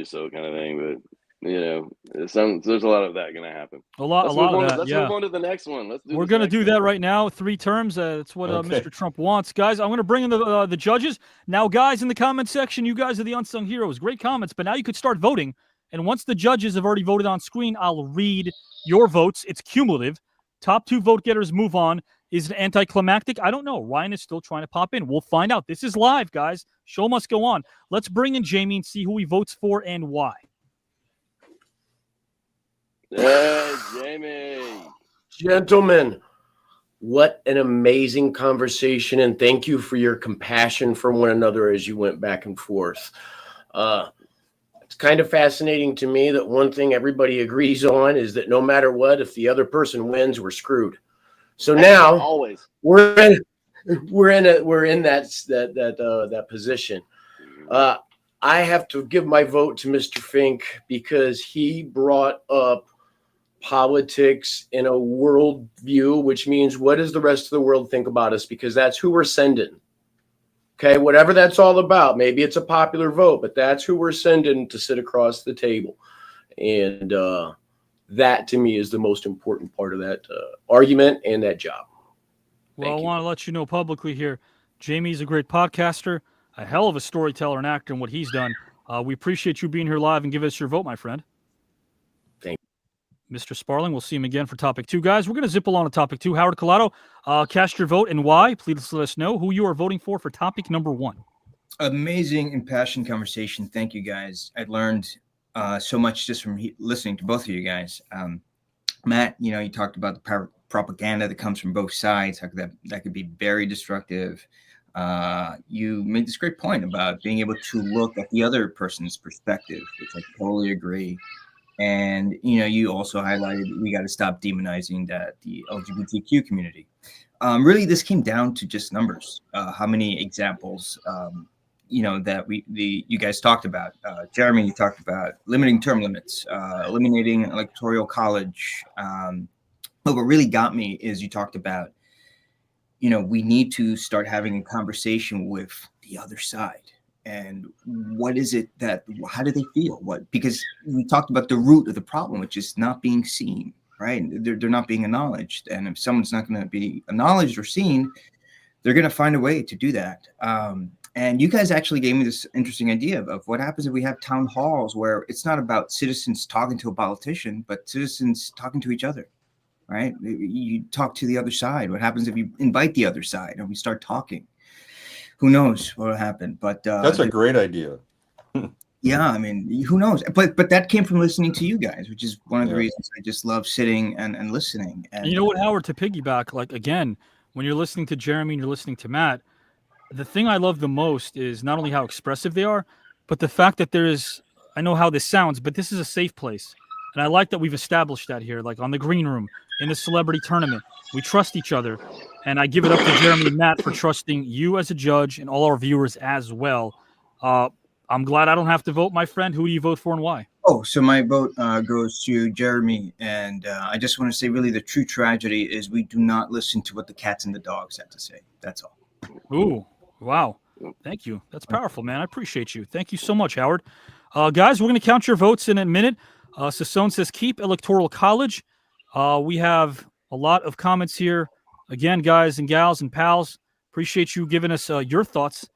so kind of thing, but there's a lot of that going to happen. A lot of that. Let's move on to the next one. We're going to do that right now. 3 terms. That's what Mr. Trump wants. Guys, I'm going to bring in the judges. Now, guys, in the comment section, you guys are the unsung heroes. Great comments, but now you could start voting. And once the judges have already voted on screen, I'll read your votes. It's cumulative. Top 2 vote getters move on. Is it anticlimactic? I don't know. Ryan is still trying to pop in. We'll find out. This is live, guys. Show must go on. Let's bring in Jamie and see who he votes for and why. Hey, Jamie. Gentlemen, what an amazing conversation, and thank you for your compassion for one another as you went back and forth. It's kind of fascinating to me that one thing everybody agrees on is that no matter what, if the other person wins, we're screwed. So now always we're in that position. I have to give my vote to Mr. Fink because he brought up politics in a world view, which means what does the rest of the world think about us? Because that's who we're sending. Okay, whatever that's all about. Maybe it's a popular vote, but that's who we're sending to sit across the table. And that to me is the most important part of that argument and that job. Well, I want to let you know publicly here, Jamie's a great podcaster, a hell of a storyteller and actor in what he's done. We appreciate you being here live and give us your vote, my friend. Thank you. Mr. Sparling, we'll see him again for topic 2. Guys, we're going to zip along to topic 2. Howard Collado, cast your vote and why. Please let us know who you are voting for topic number 1. Amazing, impassioned conversation. Thank you, guys. I learned so much just from listening to both of you guys. Matt, you talked about the propaganda that comes from both sides. How that could be very destructive. You made this great point about being able to look at the other person's perspective, which I totally agree. And, you also highlighted we got to stop demonizing the LGBTQ community. Really, this came down to just numbers. How many examples, that you guys talked about. Jeremy, you talked about limiting term limits, eliminating electoral college. But what really got me is you talked about, we need to start having a conversation with the other side. And what is it how do they feel? Because we talked about the root of the problem, which is not being seen, right? They're not being acknowledged. And if someone's not going to be acknowledged or seen, they're going to find a way to do that. And you guys actually gave me this interesting idea of what happens if we have town halls where it's not about citizens talking to a politician, but citizens talking to each other, right? You talk to the other side. What happens if you invite the other side and we start talking? Who knows what will happen? But that's a great idea. Yeah, I mean, who knows? But that came from listening to you guys, which is one of the reasons I just love sitting and listening. And you know what, Howard, to piggyback, again, when you're listening to Jeremy and you're listening to Matt, the thing I love the most is not only how expressive they are, but the fact that I know how this sounds, but this is a safe place. And I like that we've established that here, on the green room, in the celebrity tournament. We trust each other. And I give it up to Jeremy and Matt for trusting you as a judge and all our viewers as well. I'm glad I don't have to vote, my friend. Who do you vote for and why? Oh, so my vote goes to Jeremy. And I just want to say, really, the true tragedy is we do not listen to what the cats and the dogs have to say. That's all. Ooh, wow. Thank you. That's powerful, man. I appreciate you. Thank you so much, Howard. Guys, we're going to count your votes in a minute. Sassone says, keep electoral college. We have a lot of comments here. Again, guys and gals and pals, appreciate you giving us your thoughts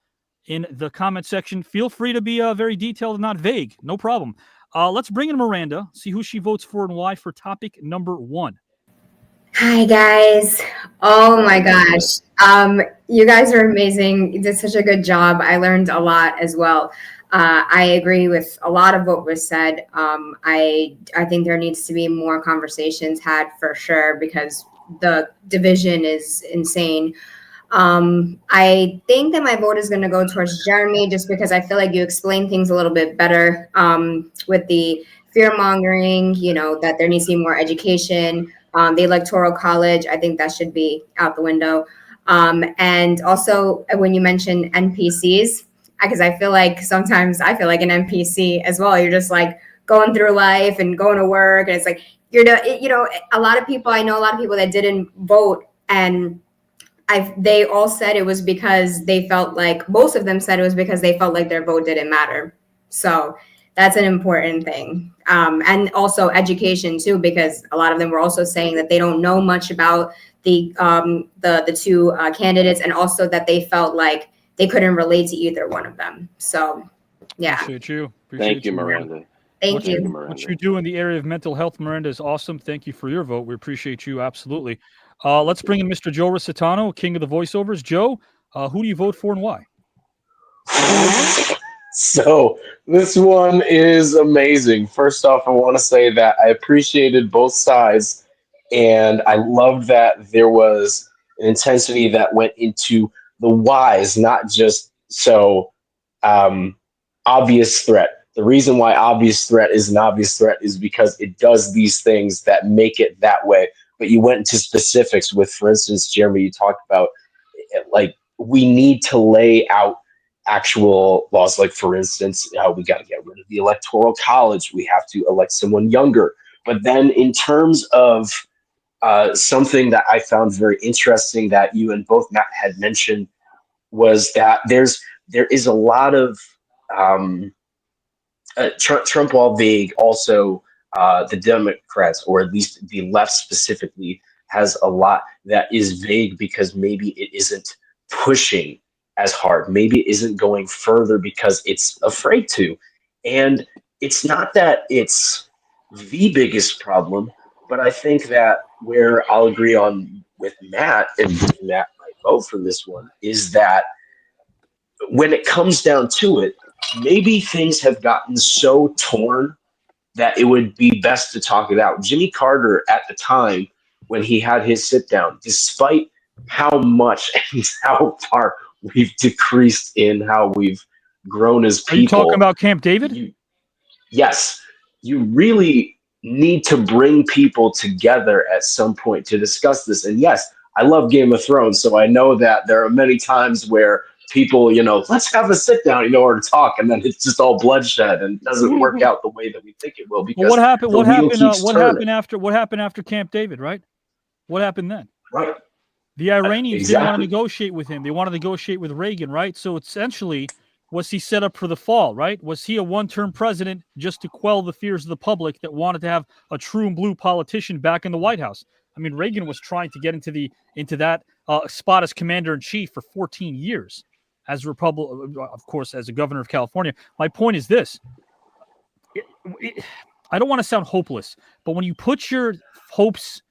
in the comment section. Feel free to be very detailed and not vague. No problem. Let's bring in Miranda, see who she votes for and why for topic number 1. Hi, guys. Oh, my gosh. You guys are amazing. You did such a good job. I learned a lot as well. I agree with a lot of what was said. I think there needs to be more conversations had for sure, because the division is insane. I think that my vote is going to go towards Jeremy, just because I feel like you explain things a little bit better with the fear mongering, that there needs to be more education. The electoral college, I think that should be out the window. And also when you mention NPCs, because I feel like sometimes I feel like an NPC as well. You're just like going through life and going to work, and it's like a lot of people. I know a lot of people that didn't vote, and they all said it was because they felt like, most of them said it was because they felt like their vote didn't matter. So that's an important thing. And also education too, because a lot of them were also saying that they don't know much about the two candidates, and also that they felt like they couldn't relate to either one of them. So, yeah. Appreciate you. Thank you, Miranda. Thank you. What you do in the area of mental health, Miranda, is awesome. Thank you for your vote. We appreciate you. Absolutely. Let's bring in Mr. Joe Rositano, king of the voiceovers. Joe, who do you vote for and why? So this one is amazing. First off, I want to say that I appreciated both sides, and I loved that there was an intensity that went into the whys, not just obvious threat. The reason why obvious threat is an obvious threat is because it does these things that make it that way. But you went into specifics with, for instance, Jeremy, you talked about, like, we need to lay out actual laws. Like, for instance, we got to get rid of the electoral college. We have to elect someone younger. But then in terms of something that I found very interesting that you and both Matt had mentioned was that there is a lot of Trump, while vague, also the Democrats, or at least the left specifically, has a lot that is vague because maybe it isn't pushing as hard. Maybe it isn't going further because it's afraid to. And it's not that it's the biggest problem, but I think that where I'll agree on with Matt, and Matt might vote for this one, is that when it comes down to it, maybe things have gotten so torn that it would be best to talk it out. Jimmy Carter, at the time when he had his sit down, despite how much and how far we've decreased in how we've grown as people. Are you talking about Camp David? Yes. You really need to bring people together at some point to discuss this. And yes, I love Game of Thrones, so I know that there are many times where people, let's have a sit down in order to talk, and then it's just all bloodshed and doesn't work out the way that we think it will. Because well, what happened after Camp David, right? What happened then? Right. The Iranians didn't want to negotiate with him. They want to negotiate with Reagan, right? So essentially, was he set up for the fall, right? Was he a one-term president just to quell the fears of the public that wanted to have a true and blue politician back in the White House? I mean, Reagan was trying to get into that spot as commander-in-chief for 14 years. As a of course, as a governor of California. My point is this. I don't want to sound hopeless, but when you put your hopes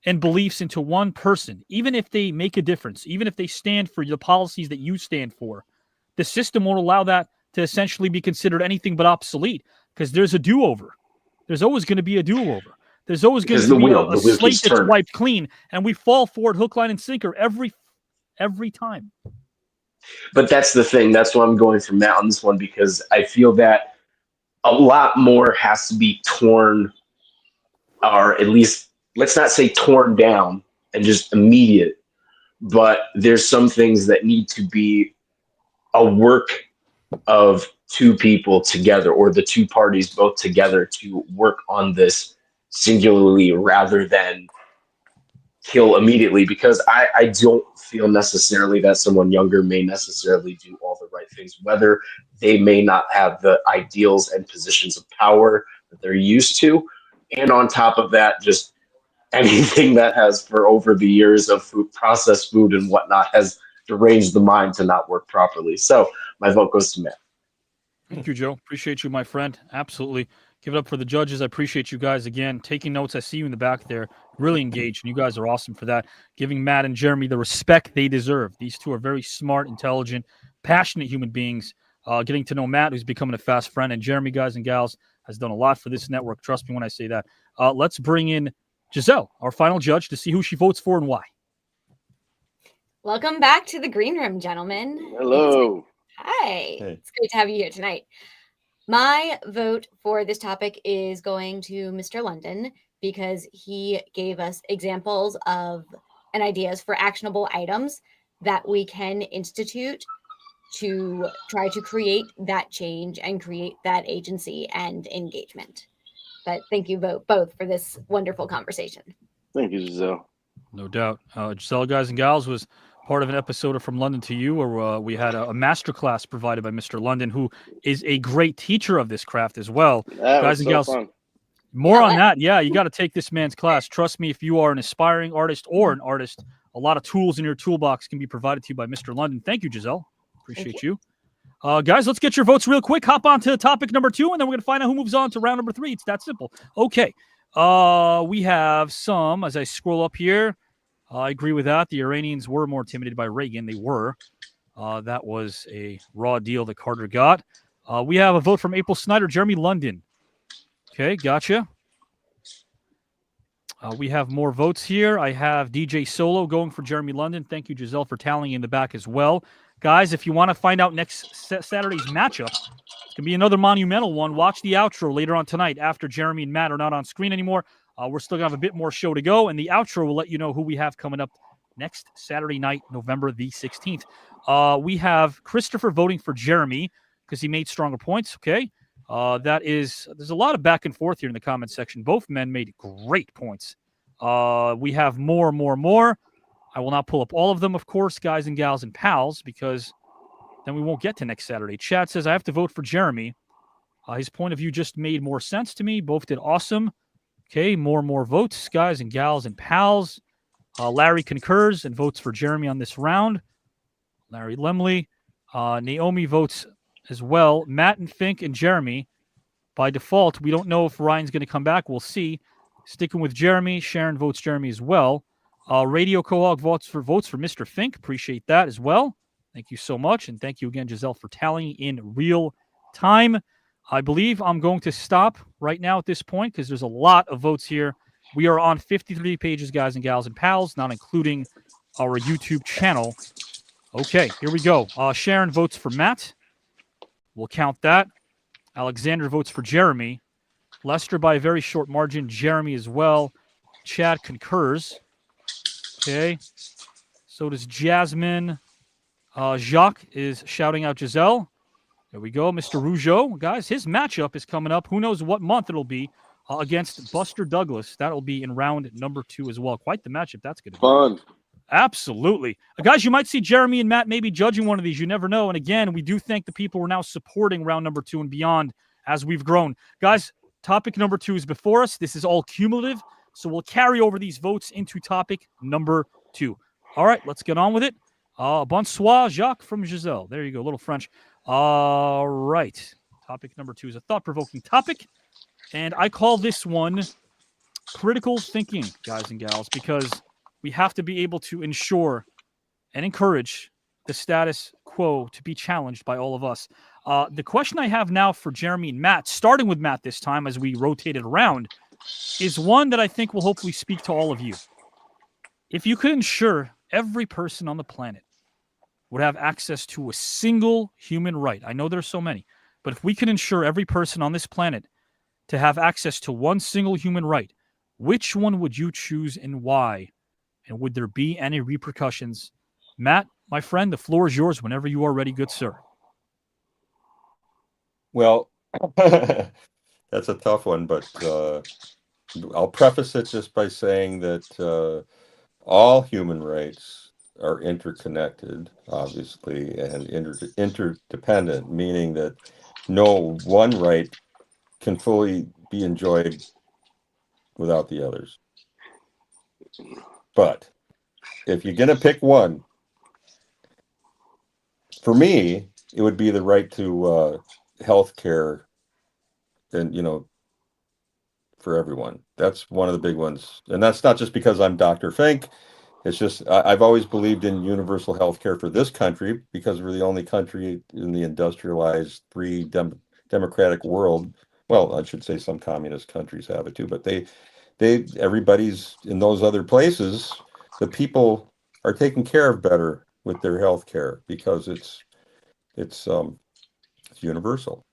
and beliefs into one person, even if they make a difference, even if they stand for the policies that you stand for, the system won't allow that to essentially be considered anything but obsolete, because there's a do-over. There's always going to be a do-over. There's always going to be a slate that's wiped clean, and we fall for it hook, line, and sinker every time. But that's the thing. That's why I'm going for Matt on this one, because I feel that a lot more has to be torn, or at least, let's not say torn down and just immediate, but there's some things that need to be a work of two people together, or the two parties both together, to work on this singularly rather than kill immediately, because I don't feel necessarily that someone younger may necessarily do all the right things, whether they may not have the ideals and positions of power that they're used to. And on top of that, just anything that has, for over the years of processed food and whatnot, has deranged the mind to not work properly. So my vote goes to Matt. Thank you, Joe. Appreciate you, my friend. Absolutely. Give it up for the judges. I appreciate you guys again taking notes. I see you in the back there, really engaged, and you guys are awesome for that. Giving Matt and Jeremy the respect they deserve. These two are very smart, intelligent, passionate human beings. Getting to know Matt, who's becoming a fast friend, and Jeremy, guys and gals, has done a lot for this network. Trust me when I say that. Let's bring in Giselle, our final judge, to see who she votes for and why. Welcome back to the green room, gentlemen. Hello. Hi. Hey. It's great to have you here tonight. My vote for this topic is going to Mr. London because he gave us examples of and ideas for actionable items that we can institute to try to create that change and create that agency and engagement. But thank you both for this wonderful conversation. Thank you, Giselle. No doubt. Giselle, guys and gals, was part of an episode of From London to You where we had a masterclass provided by Mr. London, who is a great teacher of this craft as well. That Guys was and so gals, fun. more on that. Yeah, you got to take this man's class. Trust me, if you are an aspiring artist or an artist, a lot of tools in your toolbox can be provided to you by Mr. London. Thank you, Giselle. Appreciate you. Guys, let's get your votes real quick. Hop on to topic number 2, and then we're going to find out who moves on to round number 3. It's that simple. Okay. We have some, as I scroll up here, I agree with that. The Iranians were more intimidated by Reagan. They were. That was a raw deal that Carter got. We have a vote from April Snyder, Jeremy London. Okay, gotcha. We have more votes here. I have DJ Solo going for Jeremy London. Thank you, Giselle, for tallying in the back as well. Guys, if you want to find out next Saturday's matchup, it's going to be another monumental one. Watch the outro later on tonight after Jeremy and Matt are not on screen anymore. We're still going to have a bit more show to go, and the outro will let you know who we have coming up next Saturday night, November the 16th. We have Christopher voting for Jeremy because he made stronger points. Okay. There's a lot of back and forth here in the comment section. Both men made great points. We have more. I will not pull up all of them, of course, guys and gals and pals, because then we won't get to next Saturday. Chad says, I have to vote for Jeremy. His point of view just made more sense to me. Both did awesome. Okay, more votes, guys and gals and pals. Larry concurs and votes for Jeremy on this round. Larry Lemley. Naomi votes as well. Matt and Fink and Jeremy. By default, we don't know if Ryan's going to come back. We'll see. Sticking with Jeremy. Sharon votes Jeremy as well. Radio Cohog votes for Mr. Fink. Appreciate that as well. Thank you so much. And thank you again, Giselle, for tallying in real time. I believe I'm going to stop right now at this point because there's a lot of votes here. We are on 53 pages, guys and gals and pals, not including our YouTube channel. Okay, here we go. Sharon votes for Matt. We'll count that. Alexander votes for Jeremy. Lester by a very short margin. Jeremy as well. Chad concurs. Okay. So does Jasmine. Jacques is shouting out Giselle. There we go. Mr. Rougeau. Guys, his matchup is coming up. Who knows what month it'll be against Buster Douglas. That'll be in round number 2 as well. Quite the matchup. That's going to be fun. Absolutely. Guys, you might see Jeremy and Matt maybe judging one of these. You never know. And again, we do thank the people who are now supporting round number 2 and beyond as we've grown. Guys, topic number 2 is before us. This is all cumulative. So we'll carry over these votes into topic number 2. All right, let's get on with it. Bonsoir, Jacques from Giselle. There you go, a little French. All right. Topic number 2 is a thought-provoking topic. And I call this one critical thinking, guys and gals, because we have to be able to ensure and encourage the status quo to be challenged by all of us. The question I have now for Jeremy and Matt, starting with Matt this time as we rotate it around, is one that I think will hopefully speak to all of you. If you could ensure every person on the planet would have access to a single human right, I know there's so many, but if we could ensure every person on this planet to have access to one single human right, which one would you choose and why? And would there be any repercussions? Matt, my friend, the floor is yours whenever you are ready, good sir. Well, that's a tough one, but I'll preface it just by saying that all human rights are interconnected, obviously, and interdependent, meaning that no one right can fully be enjoyed without the others. But if you're going to pick one, for me, it would be the right to health care and, for everyone. That's one of the big ones. And that's not just because I'm Dr. Fink. It's just, I've always believed in universal health care for this country because we're the only country in the industrialized free democratic world. Well, I should say some communist countries have it too, but they everybody's in those other places, the people are taken care of better with their health care because it's universal.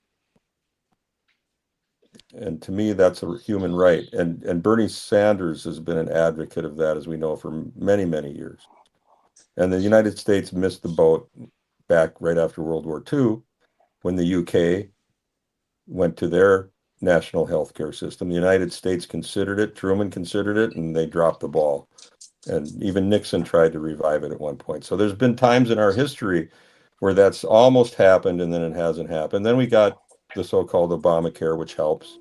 And to me, that's a human right. And Bernie Sanders has been an advocate of that, as we know, for many, many years. And the United States missed the boat back right after World War II when the UK went to their national health care system. The United States considered it, Truman considered it, and they dropped the ball. And even Nixon tried to revive it at one point. So there's been times in our history where that's almost happened and then it hasn't happened. Then we got the so-called Obamacare, which helps,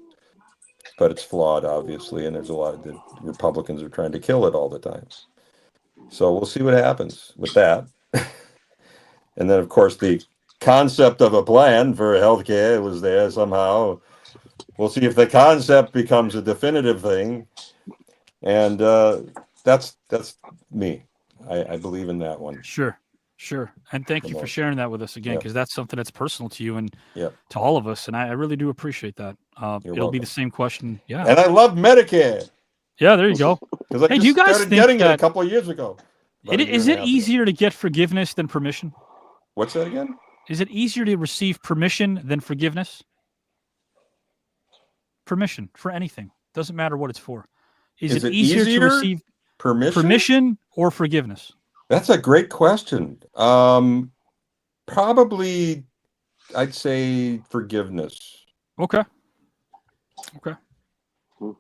but it's flawed, obviously, and there's a lot of the Republicans are trying to kill it all the time. So we'll see what happens with that. And then, of course, the concept of a plan for healthcare was there somehow. We'll see if the concept becomes a definitive thing. And that's me. I believe in that one. Sure. And thank you for sharing that with us again, because that's something that's personal to you and to all of us. And I really do appreciate that. It'll be the same question. Yeah. And I love Medicare. Yeah, there you go. Because I do you guys started think getting that it a couple of years ago. Is it easier to get forgiveness than permission? What's that again? Is it easier to receive permission than forgiveness? Permission for anything. Doesn't matter what it's for. Is it easier to receive permission or forgiveness? That's a great question. Probably, I'd say forgiveness. Okay. I'm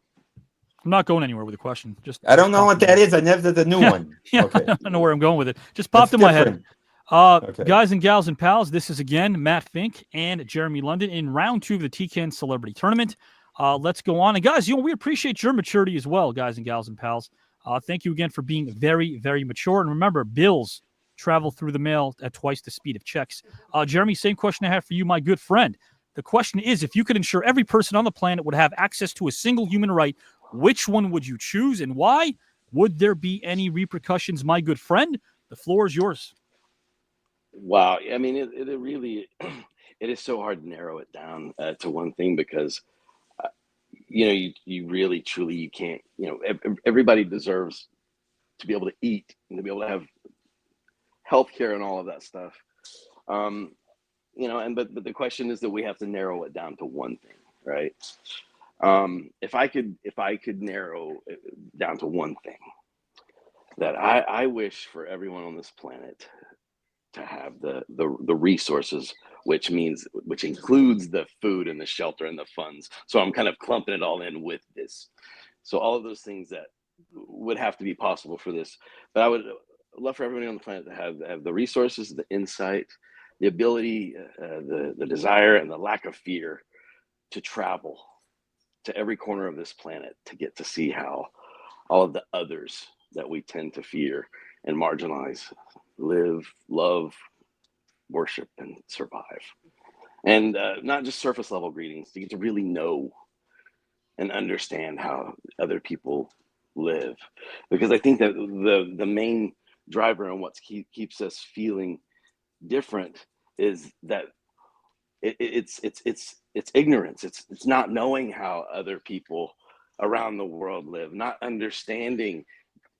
not going anywhere with the question. I don't know what that is. I never did the new one. Okay. I don't know where I'm going with it. Just popped in my head. Guys and gals and pals, this is again Matt Fink and Jeremy London in round 2 of the TKN Celebrity Tournament. Let's go on. And guys, we appreciate your maturity as well, guys and gals and pals. Thank you again for being very, very mature. And remember, bills travel through the mail at twice the speed of checks. Jeremy, same question I have for you, my good friend. The question is, if you could ensure every person on the planet would have access to a single human right, which one would you choose and why? Would there be any repercussions, my good friend? The floor is yours. Wow. I mean, it really, it is so hard to narrow it down to one thing because, you really, truly, you can't, everybody deserves to be able to eat and to be able to have healthcare and all of that stuff. But the question is that we have to narrow it down to one thing, right? If I could narrow it down to one thing, that I wish for everyone on this planet to have the resources, which includes the food and the shelter and the funds. So I'm kind of clumping it all in with this. So all of those things that would have to be possible for this, but I would love for everybody on the planet to have the resources, the insight, the ability, the desire, and the lack of fear to travel to every corner of this planet to get to see how all of the others that we tend to fear and marginalize live, love, worship, and survive. And not just surface level greetings, to get to really know and understand how other people live. Because I think that the main driver and what keeps us feeling different is that it's ignorance. It's not knowing how other people around the world live, not understanding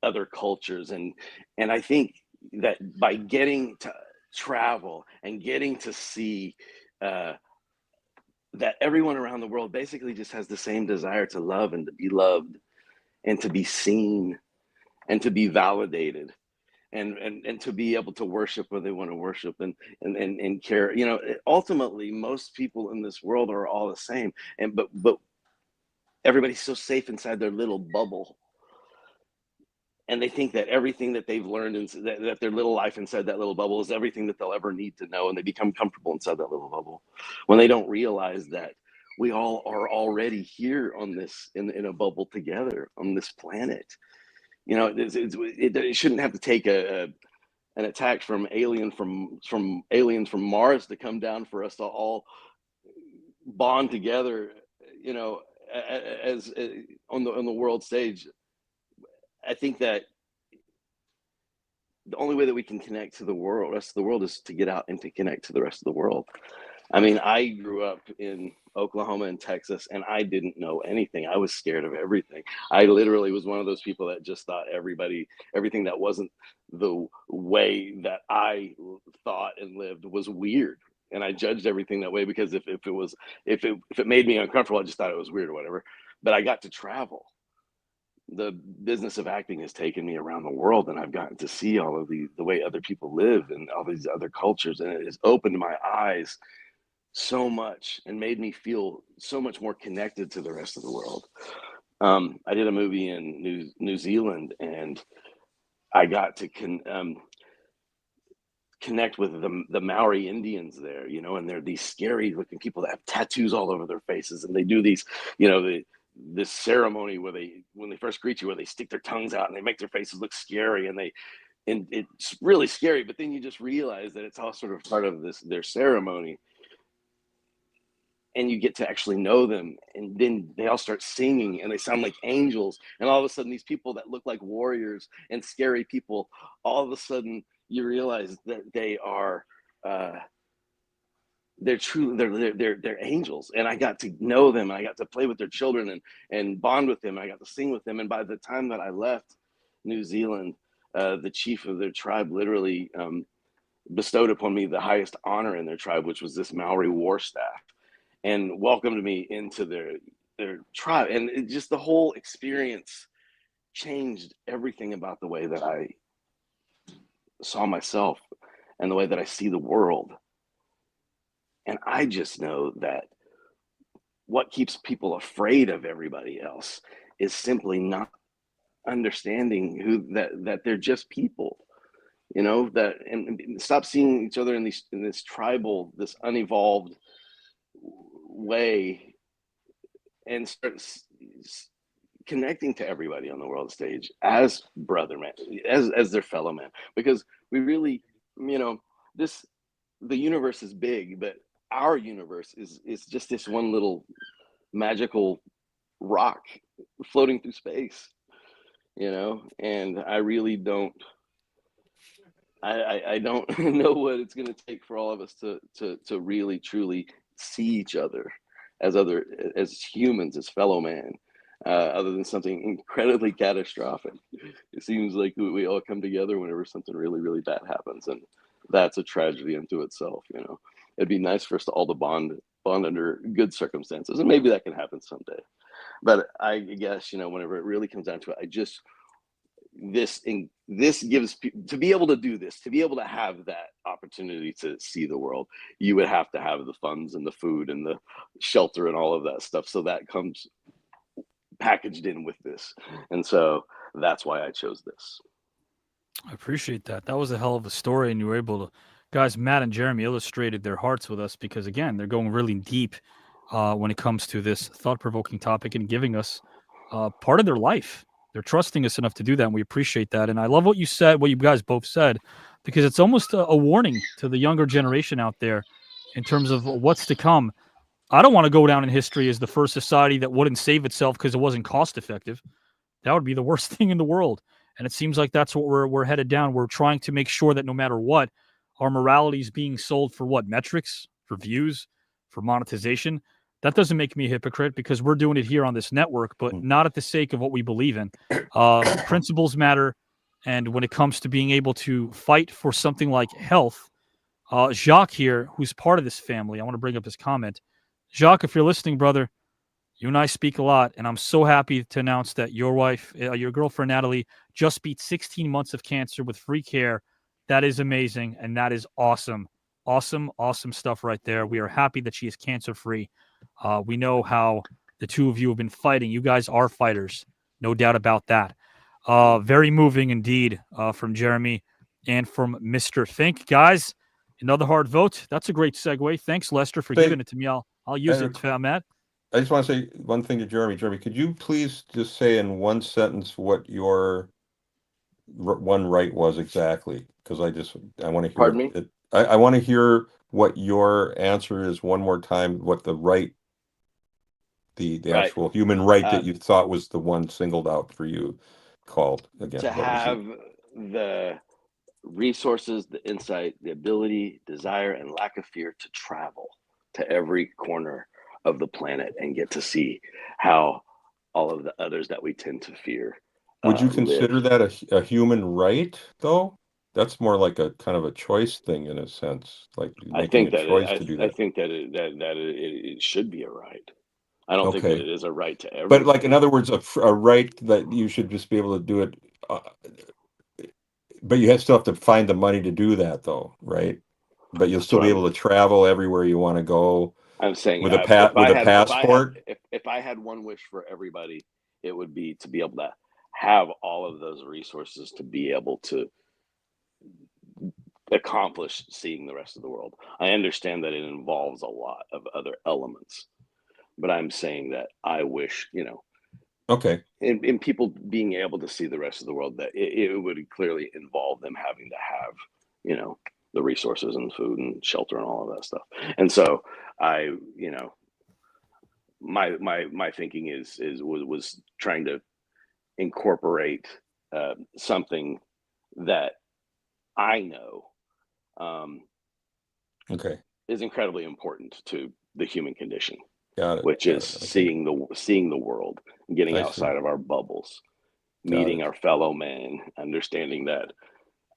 other cultures. And I think that by getting to travel and getting to see that everyone around the world basically just has the same desire to love and to be loved and to be seen and to be validated and to be able to worship where they want to worship and care. Ultimately, most people in this world are all the same. But everybody's so safe inside their little bubble. And they think that everything that they've learned and that their little life inside that little bubble is everything that they'll ever need to know. And they become comfortable inside that little bubble when they don't realize that we all are already here on this, in a bubble together on this planet. It shouldn't have to take an attack from aliens from Mars to come down for us to all bond together, as on the world stage. I think that the only way that we can connect to the rest of the world is to get out and to connect to the rest of the world. I mean, I grew up in Oklahoma and Texas, and I didn't know anything. I was scared of everything. I literally was one of those people that just thought everything that wasn't the way that I thought and lived was weird. And I judged everything that way because if it made me uncomfortable, I just thought it was weird or whatever. But I got to travel. The business of acting has taken me around the world, and I've gotten to see all of the way other people live and all these other cultures, and it has opened my eyes so much and made me feel so much more connected to the rest of the world. I did a movie in New Zealand, and I got to connect with the Maori Indians there, you know, and they're these scary looking people that have tattoos all over their faces, and they do these, you know, this ceremony where when they first greet you, where they stick their tongues out and they make their faces look scary, and it's really scary. But then you just realize that it's all sort of part of their ceremony, and you get to actually know them, and then they all start singing, and they sound like angels, and all of a sudden these people that look like warriors and scary people, all of a sudden you realize that they are they're angels. And I got to know them, and I got to play with their children and bond with them. I got to sing with them, and by the time that I left New Zealand, the chief of their tribe literally bestowed upon me the highest honor in their tribe, which was this Maori war staff, and welcomed me into their tribe. And just the whole experience changed everything about the way that I saw myself and the way that I see the world. And I just know that what keeps people afraid of everybody else is simply not understanding that they're just people, you know, and stop seeing each other in this tribal, this unevolved way, and start connecting to everybody on the world stage as brother man, as their fellow man. Because we really, you know, the universe is big, but our universe is just this one little magical rock floating through space, you know. And I really don't I don't know what it's going to take for all of us to really truly see each other as humans, as fellow man, other than something incredibly catastrophic. It seems like we all come together whenever something really, really bad happens, and that's a tragedy unto itself, you know. It'd be nice for us to all to bond under good circumstances, and maybe that can happen someday. But I guess, you know, whenever it really comes down to it, this gives people, to be able to do this, to be able to have that opportunity to see the world, you would have to have the funds and the food and the shelter and all of that stuff. So that comes packaged in with this, and so that's why I chose this. I appreciate that. That was a hell of a story, and you were able to, guys. Matt and Jeremy illustrated their hearts with us because, again, they're going really deep when it comes to this thought-provoking topic and giving us part of their life. They're trusting us enough to do that, and we appreciate that. And I love what you said, what you guys both said, because it's almost a warning to the younger generation out there in terms of what's to come. I don't want to go down in history as the first society that wouldn't save itself because it wasn't cost-effective. That would be the worst thing in the world. And it seems like that's what we're headed down. We're trying to make sure that no matter what, our morality is being sold for what? Metrics, for views, for monetization. That doesn't make me a hypocrite because we're doing it here on this network, but not at the sake of what we believe in. Principles matter. And when it comes to being able to fight for something like health, Jacques here, who's part of this family, I want to bring up his comment. Jacques, if you're listening, brother, you and I speak a lot, and I'm so happy to announce that your wife, your girlfriend, Natalie, just beat 16 months of cancer with free care. That is amazing, and that is awesome. Awesome, awesome stuff right there. We are happy that she is cancer-free. We know how the two of you have been fighting. You guys are fighters, no doubt about that. Very moving indeed from Jeremy and from Mr. Fink. Guys, another hard vote. That's a great segue. Thanks, Lester, for giving it to me. I'll use it, Matt. I just want to say one thing to Jeremy. Jeremy, could you please just say in one sentence what your one right was exactly? Because I want to hear. Pardon me? I want to hear what your answer is one more time. What the right, the Right. actual human right that you thought was the one singled out for you, called again. To have the resources, the insight, the ability, desire, and lack of fear to travel. to every corner of the planet and get to see how all of the others that we tend to fear Would you live. consider that a human right, though? That's more like a kind of a choice thing in a sense, like I making think a that choice to do I that. think that it should be a right. I don't think that Okay. it is a right to But like, in everybody. other words, a right that you should just be able to do it. But you still have to find the money to do that, though, right? But you'll That's still what be able to travel everywhere you want to go I'm saying. with a with a passport. If I had one wish for everybody, it would be to be able to have all of those resources to be able to accomplish seeing the rest of the world. I understand that it involves a lot of other elements, but I'm saying that I wish, Okay. in people being able to see the rest of the world, that it would clearly involve them having to have, the resources and food and shelter and all of that stuff. And so I, my thinking was trying to incorporate something that I know Okay. is incredibly important to the human condition, Got it. which Got is it. Okay. seeing the world, getting I outside see. of our bubbles, Got meeting it. our fellow man, understanding that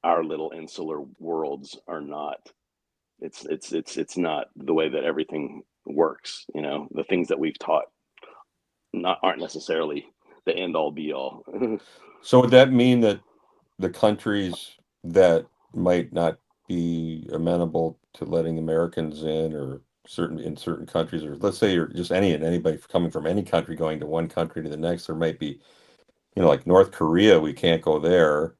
our little insular worlds are not. It's not the way that everything works. The things that we've taught aren't necessarily the end all be all. So would that mean that the countries that might not be amenable to letting Americans in, or in certain countries, or let's say you're just anybody coming from any country going to one country to the next, there might be, like North Korea, we can't go there.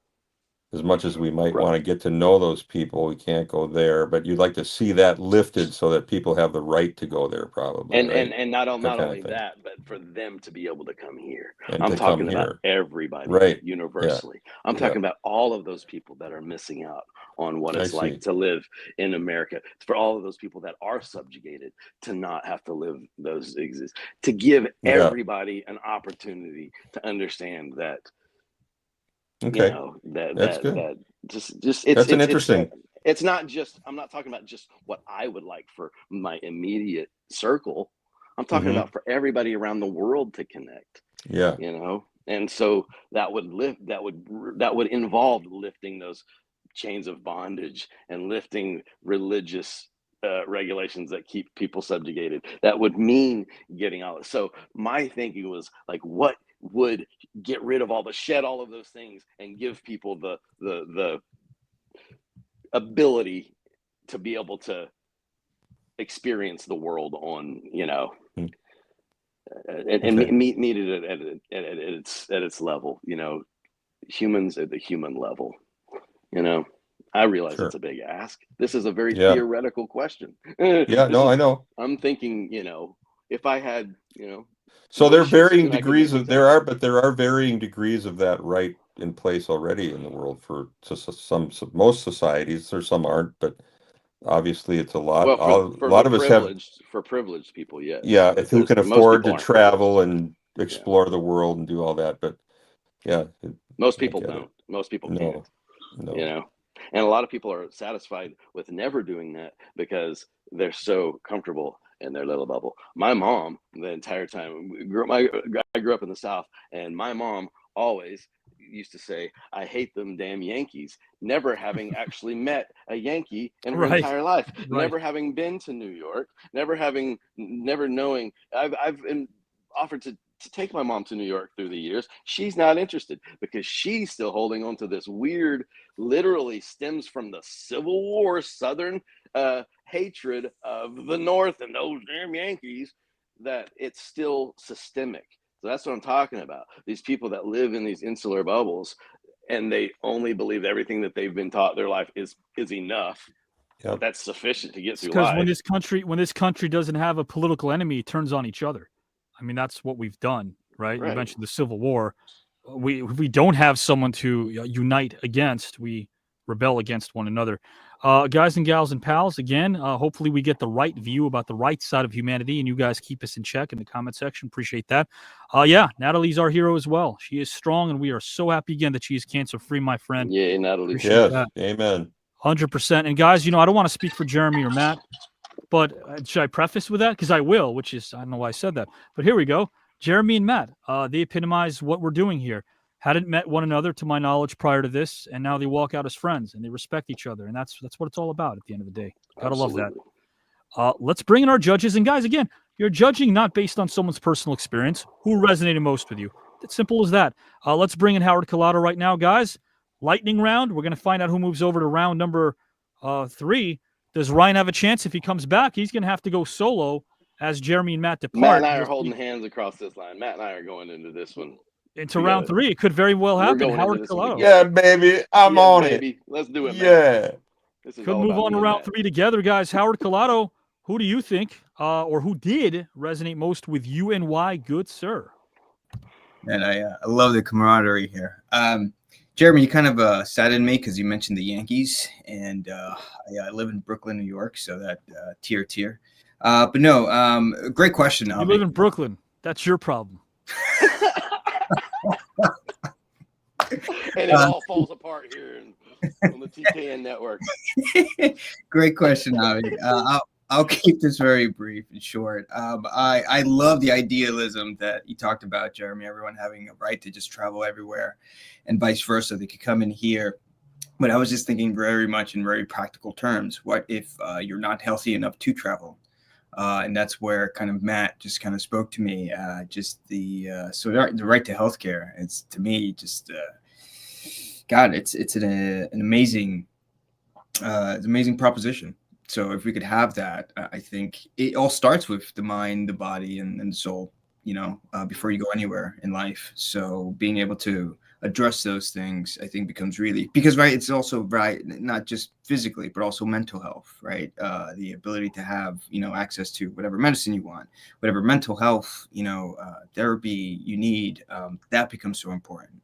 As much as we might want to get to know those people, we can't go there. But you'd like to see that lifted so that people have the right to go there, probably, And right? not That kind only of thing. that, but for them to be able to come here. And I'm to come talking about here. everybody Right. Yeah. universally. I'm Yeah. talking about all of those people that are missing out on what I it's like see. to live in America. For all of those people that are subjugated to not have to live those exist. To give Yeah. everybody an opportunity to understand that. Okay. That's good. That just That's an interesting. it's not just, I'm not talking about just what I would like for my immediate circle. I'm talking Mhm. about for everybody around the world to connect, Yeah. And so that would involve lifting those chains of bondage and lifting religious regulations that keep people subjugated. That would mean getting all. So my thinking was like, what would get rid of shed all of those things and give people the ability to be able to experience the world on, and meet it at its level, humans at the human level, I realize Sure. it's a big ask. This is a very Yeah. theoretical question. Yeah. No, I know. I'm thinking, if I had, So there are wishes varying and I could make degrees of these happen. but there are varying degrees of that right in place already in the world for most societies. There some aren't, but obviously it's a lot. Well, A lot of us have. for privileged people, yes, Yeah, but who can most afford people to aren't privileged. travel and explore the world and do all that. But yeah, Most I people get it. don't. Most people No, can't. no. And a lot of people are satisfied with never doing that because they're so comfortable in their little bubble. My mom, the entire time, I grew up in the South, and my mom always used to say, "I hate them damn Yankees," never having actually met a Yankee in her Right. entire life, Right. never having been to New York, never knowing. I've been offered to take my mom to New York through the years. She's not interested because she's still holding on to this weird, literally stems from the Civil War Southern hatred of the North and those damn Yankees, that it's still systemic. So that's what I'm talking about. These people that live in these insular bubbles and they only believe everything that they've been taught their life is enough. Yep. That's sufficient to get through Because life. when this country doesn't have a political enemy, it turns on each other. I mean, that's what we've done, right? You Right. mentioned the Civil War. We don't have someone to unite against. We rebel against one another. Guys and gals and pals, again, hopefully we get the right view about the right side of humanity, and you guys keep us in check in the comment section. Appreciate that. Yeah, Natalie's our hero as well. She is strong, and we are so happy again that she is cancer-free, my friend. Yeah, Natalie. Appreciate Yes. that. Amen. 100%. And guys, I don't want to speak for Jeremy or Matt, But should I preface with that? Because I will, which is, I don't know why I said that. But here we go. Jeremy and Matt, they epitomize what we're doing here. Hadn't met one another, to my knowledge, prior to this, and now they walk out as friends, and they respect each other. And that's what it's all about at the end of the day. Gotta love that. Let's bring in our judges. And guys, again, you're judging not based on someone's personal experience. Who resonated most with you? It's simple as that. Let's bring in Howard Collado right now, guys. Lightning round. We're going to find out who moves over to round number 3. Does Ryan have a chance? If he comes back, he's going to have to go solo as Jeremy and Matt depart. Matt and I are holding hands across this line. Matt and I are going into this one. Into round 3. It could very well happen. Howard Collado. Yeah, baby. I'm on it. Let's do it, Yeah. This is could all move about on to me and round Matt. 3 together, guys. Howard Collado, who do you think, or who did resonate most with you and why, good sir? And I love the camaraderie here. Jeremy, you kind of saddened me because you mentioned the Yankees, and I live in Brooklyn, New York, so that tear. But no, great question. You live in Brooklyn. That's your problem. And it all falls apart here on the TKN network. Great question, Avi. I'll keep this very brief and short. I love the idealism that you talked about, Jeremy, everyone having a right to just travel everywhere and vice versa. They could come in here. But I was just thinking very much in very practical terms. What if you're not healthy enough to travel? And that's where kind of Matt just kind of spoke to me. Just the right to healthcare. It's to me just God. It's an amazing proposition. So if we could have that, I think it all starts with the mind, the body, and the soul. Before you go anywhere in life. So being able to address those things, I think, becomes really, because it's also not just physically, but also mental health, right? The ability to have, access to whatever medicine you want, whatever mental health, therapy you need, that becomes so important,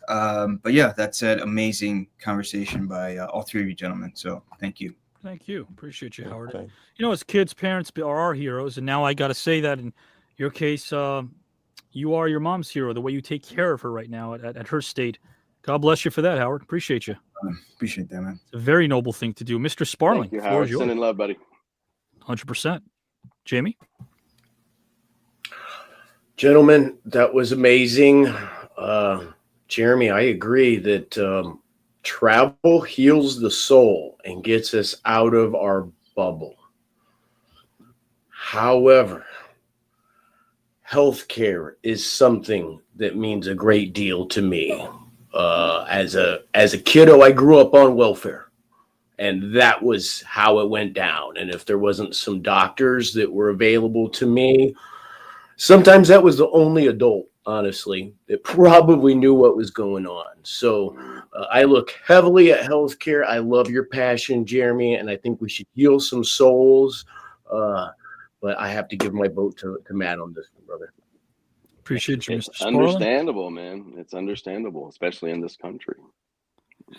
But yeah, that said, amazing conversation by all 3 of you gentlemen. So thank you. Thank you. Appreciate you, Howard. As kids, parents are our heroes. And now I got to say that in your case, you are your mom's hero, the way you take care of her right now at her state. God bless you for that, Howard. Appreciate you. Appreciate that, man. It's a very noble thing to do. Mr. Sparling. Thank you, Howard. Send in love, buddy. 100%. Jamie? Gentlemen, that was amazing. Jeremy, I agree that travel heals the soul and gets us out of our bubble. However, healthcare is something that means a great deal to me. As a kiddo, I grew up on welfare, and that was how it went down. And if there wasn't some doctors that were available to me, sometimes that was the only adult, honestly, that probably knew what was going on. So I look heavily at healthcare. I love your passion, Jeremy, and I think we should heal some souls. But I have to give my vote to Matt on this one, brother. Appreciate you, Mr. It's Sparling. understandable, man. It's understandable, especially in this country.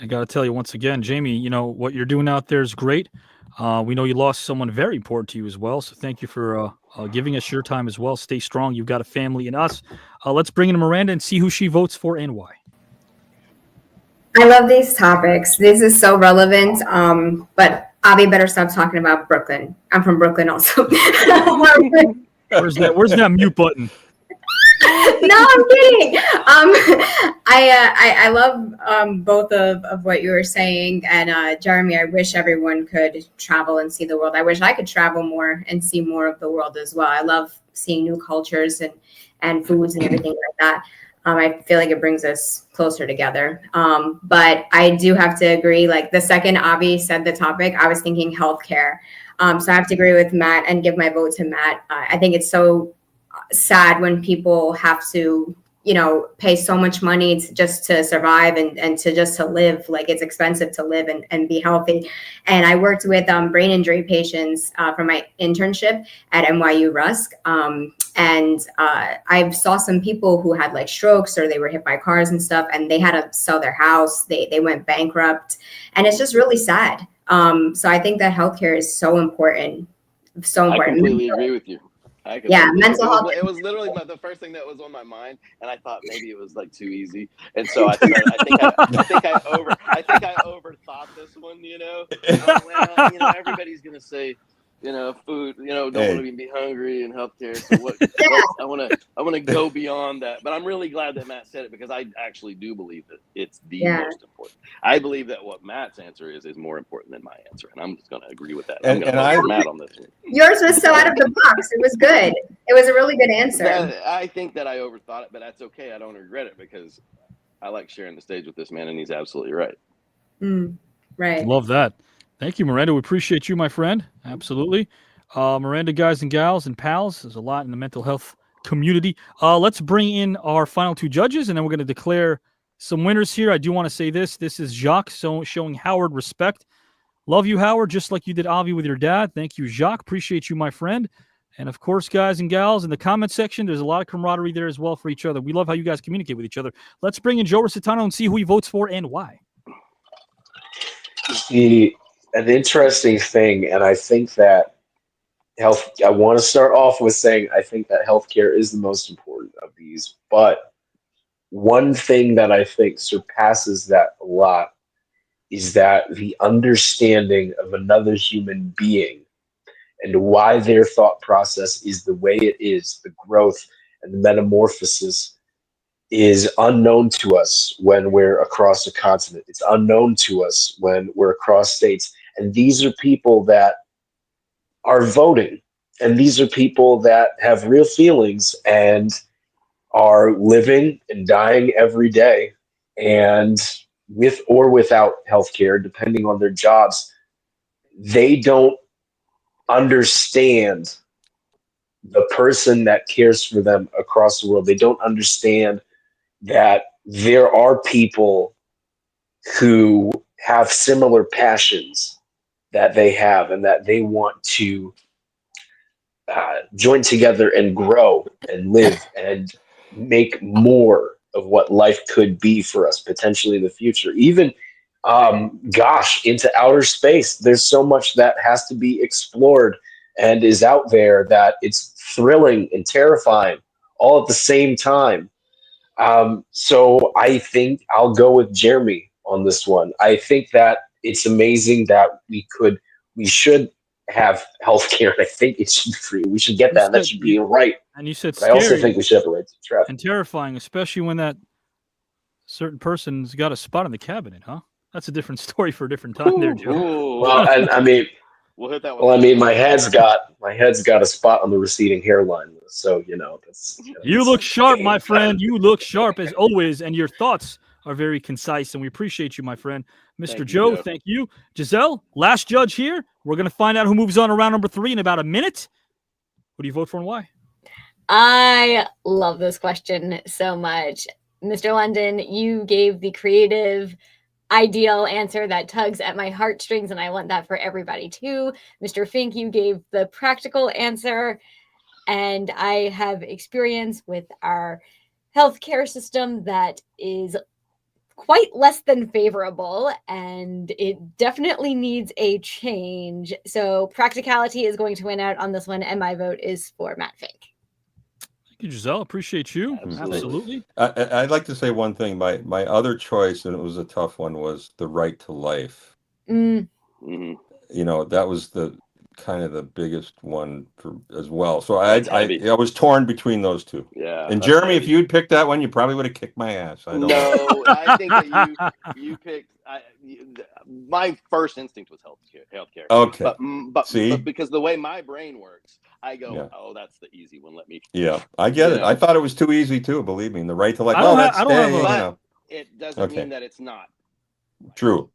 I got to tell you once again, Jamie, what you're doing out there is great. We know you lost someone very important to you as well. So thank you for giving us your time as well. Stay strong. You've got a family in us. Let's bring in Miranda and see who she votes for and why. I love these topics. This is so relevant. But Avi better stop talking about Brooklyn. I'm from Brooklyn also. Where's that mute button? No, I'm kidding. I love both of what you were saying, and Jeremy, I wish everyone could travel and see the world. I wish I could travel more and see more of the world as well. I love seeing new cultures and foods and everything like that. I feel like it brings us closer together. But I do have to agree, like the second Avi said the topic, I was thinking healthcare. So I have to agree with Matt and give my vote to Matt. I think it's so sad when people have to, pay so much money just to survive and to live. Like it's expensive to live and be healthy. And I worked with brain injury patients for my internship at NYU Rusk. And I saw some people who had like strokes or they were hit by cars and stuff, and they had to sell their house. They went bankrupt, and it's just really sad. So I think that healthcare is so important. So important. I completely agree with you. Mental health. It was literally the first thing that was on my mind, and I thought maybe it was like too easy, and so I think I overthought this one. Well, everybody's gonna say, food, don't want to be hungry and healthcare. So I want to go beyond that. But I'm really glad that Matt said it, because I actually do believe that it's the most important. I believe that what Matt's answer is more important than my answer, and I'm just going to agree with that. I'm going to vote for Matt on this one. Yours was so out of the box. It was good. It was a really good answer. I think that I overthought it, but that's okay. I don't regret it, because I like sharing the stage with this man, and he's absolutely right. Right. Love that. Thank you, Miranda. We appreciate you, my friend. Absolutely. Miranda, guys and gals and pals, there's a lot in the mental health community. Let's bring in our final two judges, and then we're going to declare some winners here. I do want to say this. This is Jacques showing Howard respect. Love you, Howard, just like you did Avi with your dad. Thank you, Jacques. Appreciate you, my friend. And, of course, guys and gals, in the comment section, there's a lot of camaraderie there as well for each other. We love how you guys communicate with each other. Let's bring in Joe Rositano and see who he votes for and why. An interesting thing, and I think that I want to start off with saying I think that healthcare is the most important of these, but one thing that I think surpasses that a lot is that the understanding of another human being and why their thought process is the way it is, the growth and the metamorphosis is unknown to us when we're across a continent. It's unknown to us when we're across states. And these are people that are voting. And these are people that have real feelings and are living and dying every day. And with or without healthcare, depending on their jobs, they don't understand the person that cares for them across the world. They don't understand that there are people who have similar passions that they have and that they want to join together and grow and live and make more of what life could be for us potentially in the future. Even, into outer space. There's so much that has to be explored and is out there that it's thrilling and terrifying all at the same time. So I think I'll go with Jeremy on this one. I think that it's amazing that we should have healthcare. I think it should be free. We should get that. That should be a right. And you said but I also think we should have a right to travel. And terrifying, especially when that certain person's got a spot in the cabinet, huh? That's a different story for a different time there, Joe. Well, and I mean, we'll hit that one. well, I mean, my head's got a spot on the receding hairline, so that's. You look sharp, my friend. You look sharp as always, and your thoughts are very concise, and we appreciate you, my friend. Mr. Joe, thank you. Giselle, last judge here. We're going to find out who moves on to round number 3 in about a minute. Who do you vote for and why? I love this question so much. Mr. London, you gave the creative, ideal answer that tugs at my heartstrings, and I want that for everybody too. Mr. Fink, you gave the practical answer, and I have experience with our healthcare system that is quite less than favorable, and it definitely needs a change. So practicality is going to win out on this one, and my vote is for Matt Fink. Thank you, Giselle. Appreciate you. Absolutely. I'd like to say one thing. My other choice, and it was a tough one, was the right to life. Mm-hmm. That was the kind of the biggest one as well. So I was torn between those two. Yeah. And Jeremy, if you'd picked that one, you probably would have kicked my ass. I don't know. I think that you picked. My first instinct was healthcare. Okay. But See? but because the way my brain works, I go, oh, that's the easy one. Let me. Yeah, I get it. I thought it was too easy too. Believe me, the right to life. It doesn't mean that it's not. True.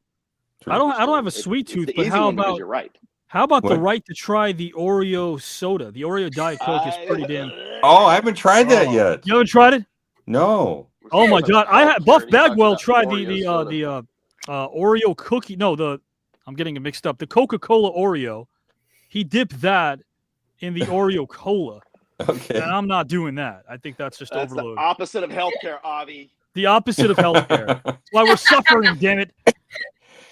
I don't have a sweet tooth, but how about you're right? How about the right to try the Oreo soda? The Oreo Diet Coke is pretty damn. Oh, I haven't tried that yet. You haven't tried it? No. Oh my God! Buff Bagwell tried the Oreo cookie. No, I'm getting it mixed up. The Coca-Cola Oreo. He dipped that in the Oreo Cola. Okay. And I'm not doing that. I think that's just overload. The opposite of healthcare, Avi. The opposite of healthcare. That's why we're suffering. Damn it.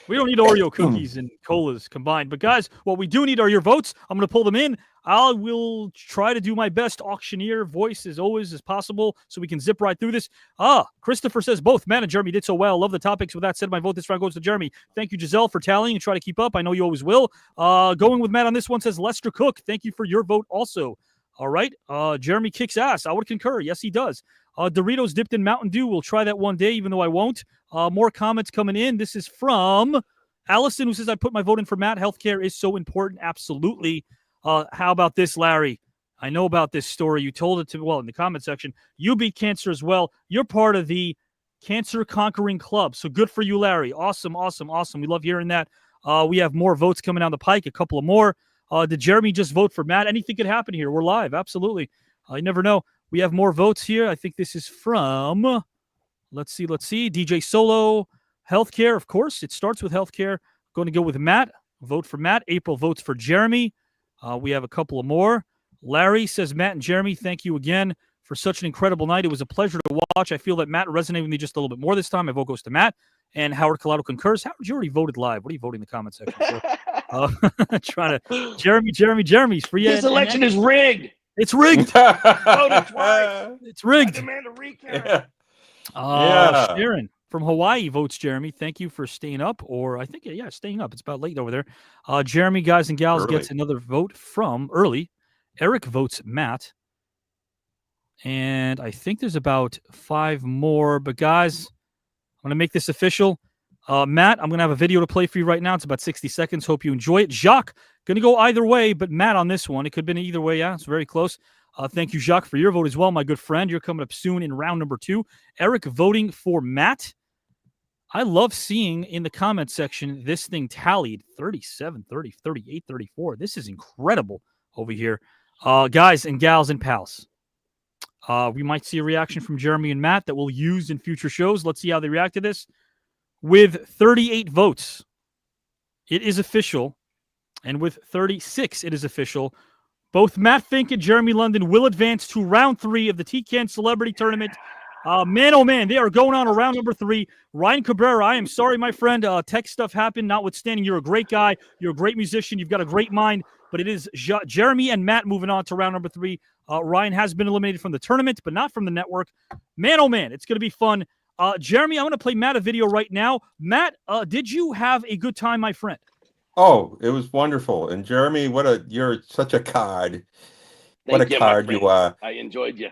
We don't need Oreo cookies and colas combined. But, guys, what we do need are your votes. I'm going to pull them in. I will try to do my best auctioneer voice as always as possible so we can zip right through this. Christopher says both Matt and Jeremy did so well. Love the topics. With that said, my vote this round goes to Jeremy. Thank you, Giselle, for tallying and try to keep up. I know you always will. Going with Matt on this one says Lester Cook. Thank you for your vote also. All right. Jeremy kicks ass. I would concur. Yes, he does. Doritos dipped in Mountain Dew. We'll try that one day, even though I won't. More comments coming in. This is from Allison, who says, I put my vote in for Matt. Healthcare is so important. Absolutely. How about this, Larry? I know about this story. You told it to, well, in the comment section. You beat cancer as well. You're part of the Cancer Conquering Club. So good for you, Larry. Awesome, awesome, awesome. We love hearing that. We have more votes coming down the pike, a couple of more. Did Jeremy just vote for Matt? Anything could happen here. We're live. Absolutely. You never know. We have more votes here. I think this is from, let's see. DJ Solo. Healthcare, of course. It starts with healthcare. Going to go with Matt. Vote for Matt. April votes for Jeremy. We have a couple of more. Larry says, Matt and Jeremy, thank you again for such an incredible night. It was a pleasure to watch. I feel that Matt resonated with me just a little bit more this time. My vote goes to Matt. And Howard Collado concurs. Howard, you already voted live. What are you voting in the comment section for? Trying to Jeremy's for you. This election is rigged. It's rigged. Voted twice. It's rigged. I demand a recount. Sharon from Hawaii votes Jeremy. Thank you for staying up, or I think, staying up. It's about late over there. Jeremy, guys and gals, gets another vote from early. Eric votes Matt. And I think there's about 5 more. But, guys, I'm going to make this official. Matt, I'm going to have a video to play for you right now. It's about 60 seconds. Hope you enjoy it. Jacques, going to go either way, but Matt on this one. It could have been either way. Yeah, it's very close. Thank you, Jacques, for your vote as well, my good friend. You're coming up soon in round number 2. Eric voting for Matt. I love seeing in the comment section this thing tallied 37, 30, 38, 34. This is incredible over here. Guys and gals and pals, we might see a reaction from Jeremy and Matt that we'll use in future shows. Let's see how they react to this. With 38 votes, it is official. And with 36, it is official. Both Matt Fink and Jeremy London will advance to round 3 of the TKN Celebrity Tournament. Man, oh man, they are going on to round number 3. Ryan Cabrera, I am sorry, my friend. Tech stuff happened, notwithstanding. You're a great guy. You're a great musician. You've got a great mind. But it is Jeremy and Matt moving on to round number 3. Ryan has been eliminated from the tournament, but not from the network. Man, oh man, it's going to be fun. Jeremy, I'm going to play Matt a video right now. Matt, did you have a good time, my friend? Oh, it was wonderful. And Jeremy, you're such a card. What a card you are. I enjoyed you.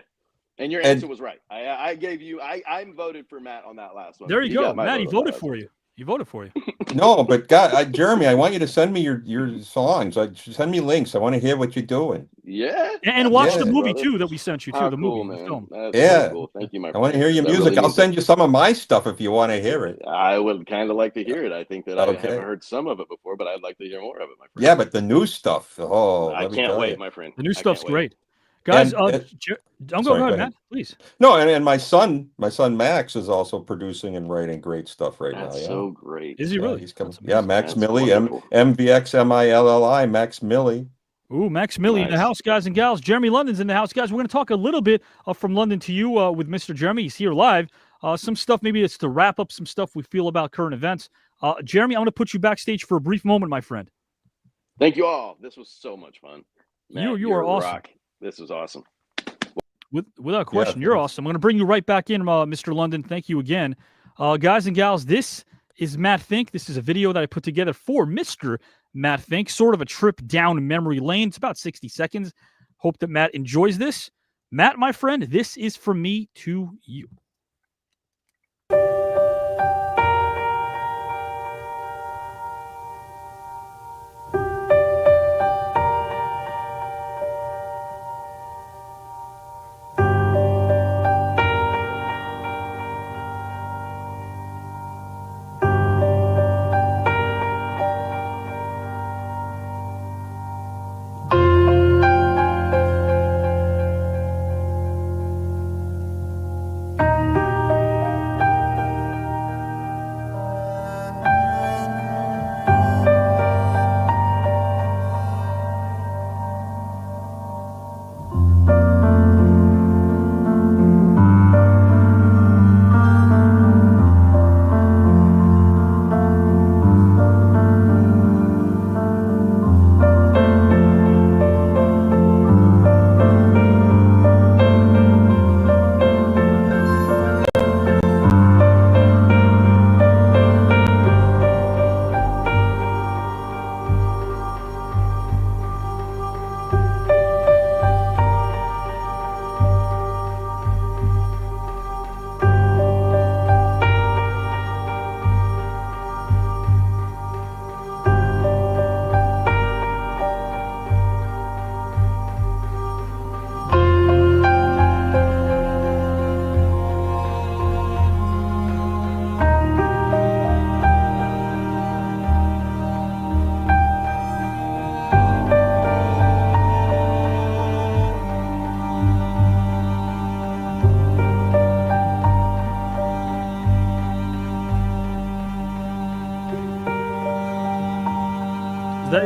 And your answer was right. I gave you, I voted for Matt on that last one. There you go. Matt, he voted for you. He voted for you. No, but God, Jeremy, I want you to send me your songs. Send me links. I want to hear what you're doing. Yeah. And watch the movie, too, that we sent you, too. How the cool, movie. man. The film. That's Yeah. cool. Thank you, my friend. I want to hear your That music. really I'll means send you some of my stuff if you want to hear it. I would kind of like to hear it. I think that I Okay. haven't heard some of it before, but I'd like to hear more of it, my friend. Yeah, but the new stuff. Oh, I let me can't tell wait, you. my friend. The new I stuff's can't wait. great. Guys, And- I'm Sorry, going go ahead, ahead. Matt, please. No, and my son Max is also producing and writing great stuff right That's now. Yeah. so great. Is he really? He's coming. That's Yeah, Max That's Millie, wonderful. MVXMILLI, Max Millie. Ooh, Max Millie in the Nice. house, guys and gals. Jeremy London's in the house, guys. We're going to talk a little bit from London to you with Mr. Jeremy. He's here live. Some stuff, maybe it's to wrap up some stuff we feel about current events. Jeremy, I'm going to put you backstage for a brief moment, my friend. Thank you all. This was so much fun. Matt, You you're are a awesome. rock. This was awesome. Without question, you're awesome. I'm going to bring you right back in, Mr. London. Thank you again. Guys and gals, this is Matt Fink. This is a video that I put together for Mr. Matt Fink, sort of a trip down memory lane. It's about 60 seconds. Hope that Matt enjoys this. Matt, my friend, this is from me to you.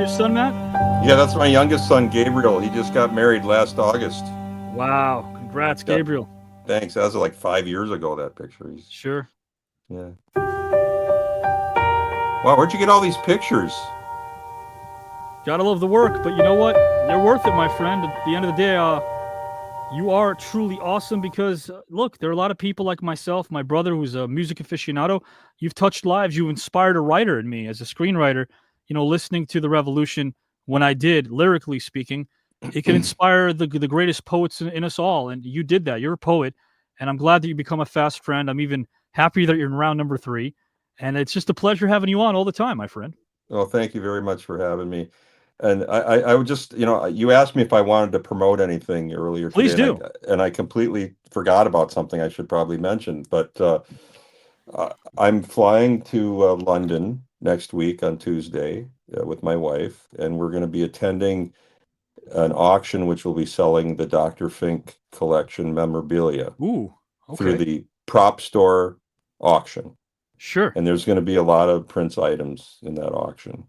your son, Matt? Yeah, that's my youngest son, Gabriel. He just got married last August. Wow. Congrats, Yeah. Gabriel. Thanks. That was like 5 years ago, that picture. Sure. Yeah. Wow, where'd you get all these pictures? Gotta love the work, but you know what? They're worth it, my friend. At the end of the day, you are truly awesome because, look, there are a lot of people like myself, my brother, who's a music aficionado. You've touched lives. You've inspired a writer in me as a screenwriter. You know, listening to The Revolution when I did, lyrically speaking, it can inspire the greatest poets in us all. And you did that. You're a poet. And I'm glad that you become a fast friend. I'm even happy that you're in round number 3. And it's just a pleasure having you on all the time, my friend. Well, thank you very much for having me. And I would just, you asked me if I wanted to promote anything earlier today. Please do. And I completely forgot about something I should probably mention. But I'm flying to London next week on Tuesday with my wife, and we're going to be attending an auction which will be selling the Dr. Fink collection memorabilia. Ooh, okay. Through the prop store auction. Sure. And there's going to be a lot of Prince items in that auction.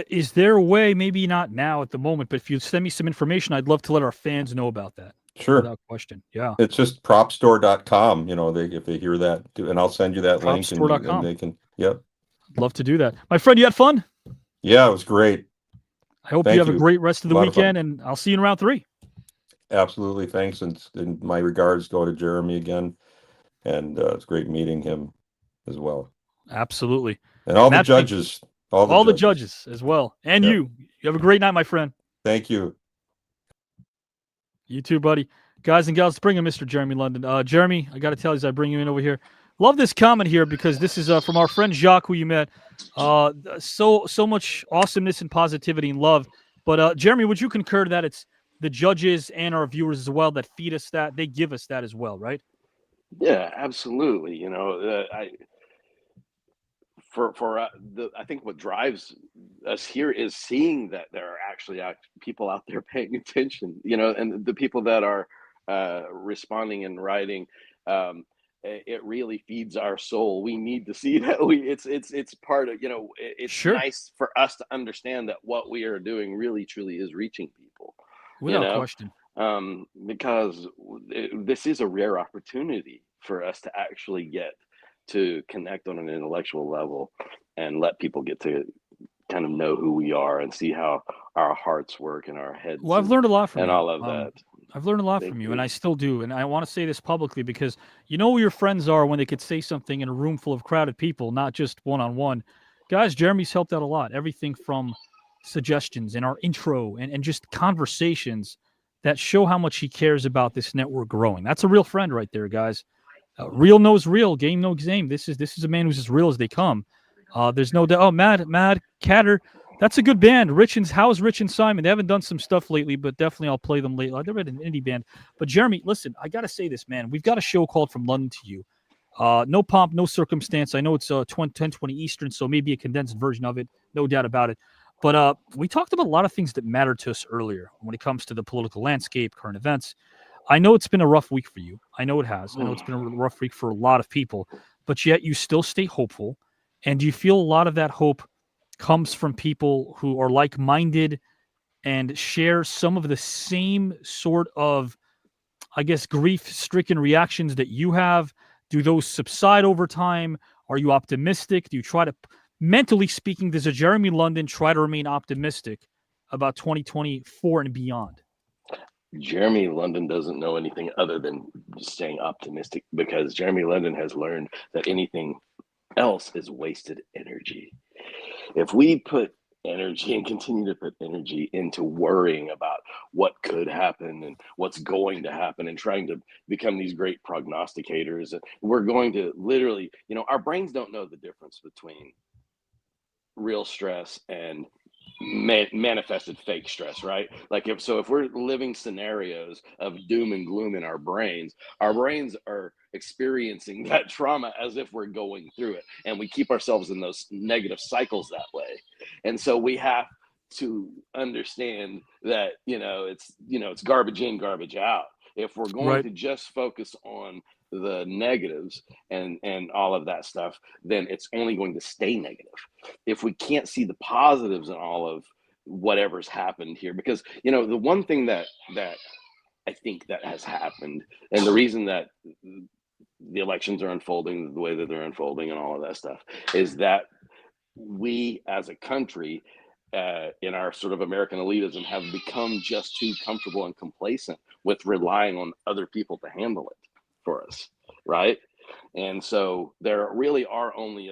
Is there a way, maybe not now at the moment, but if you send me some information, I'd love to let our fans know about that. Sure. Without question. Yeah. It's just propstore.com, if they hear that, and I'll send you that link. Propstore.com. And they can, yep. I'd love to do that. My friend, you had fun? Yeah, it was great. I hope Thank you have a great rest of the A lot of fun. weekend, and I'll see you in round 3. Absolutely. Thanks. And my regards go to Jeremy again. And it's great meeting him as well. Absolutely. And all the Matt, judges. All the judges as well. And Yep. you. You have a great night, my friend. Thank you. You too, buddy. Guys and gals, bring in Mr. Jeremy London. Jeremy, I got to tell you, as I bring you in over here, love this comment here because this is from our friend Jacques, who you met. So much awesomeness and positivity and love. But Jeremy, would you concur that it's the judges and our viewers as well that feed us that? They give us that as well, right? Yeah, absolutely. I think what drives us here is seeing that there are actually people out there paying attention, and the people that are responding and writing. It really feeds our soul. We need to see that it's part of, it's Sure. nice for us to understand that what we are doing really truly is reaching people. Without question. Because this is a rare opportunity for us to actually get to connect on an intellectual level and let people get to kind of know who we are and see how our hearts work and our heads. Well, I've learned a lot from and you. all of that. I've learned a lot from you, and I still do. And I want to say this publicly because you know who your friends are when they could say something in a room full of crowded people, not just one-on-one. Guys, Jeremy's helped out a lot. Everything from suggestions in our intro and just conversations that show how much he cares about this network growing. That's a real friend right there, guys. Real knows real, game knows game. This is a man who's as real as they come. There's no doubt. Oh, Mad Catter. That's a good band. How's Rich and Simon? They haven't done some stuff lately, but definitely I'll play them lately. They're an indie band. But Jeremy, listen, I got to say this, man. We've got a show called From London to You. No pomp, no circumstance. I know it's 10:20 Eastern, so maybe a condensed version of it. No doubt about it. But we talked about a lot of things that matter to us earlier when it comes to the political landscape, current events. I know it's been a rough week for you. I know it has. I know it's been a rough week for a lot of people, but yet you still stay hopeful. And do you feel a lot of that hope comes from people who are like-minded and share some of the same sort of, I guess, grief-stricken reactions that you have? Do those subside over time? Are you optimistic? Do you try to, mentally speaking, does a Jeremy London try to remain optimistic about 2024 and beyond? Jeremy London doesn't know anything other than staying optimistic because Jeremy London has learned that anything else is wasted energy. If we put energy and continue to put energy into worrying about what could happen and what's going to happen and trying to become these great prognosticators, we're going to literally, our brains don't know the difference between real stress and manifested fake stress, right? Like if we're living scenarios of doom and gloom in our brains are experiencing that trauma as if we're going through it, and we keep ourselves in those negative cycles that way. And so we have to understand that it's garbage in, garbage out. If we're going to just focus on the negatives and all of that stuff, then it's only going to stay negative. If we can't see the positives in all of whatever's happened here, because the one thing that I think that has happened, and the reason that the elections are unfolding the way that they're unfolding and all of that stuff, is that we as a country, in our sort of American elitism, have become just too comfortable and complacent with relying on other people to handle it for us, right? And so there really are only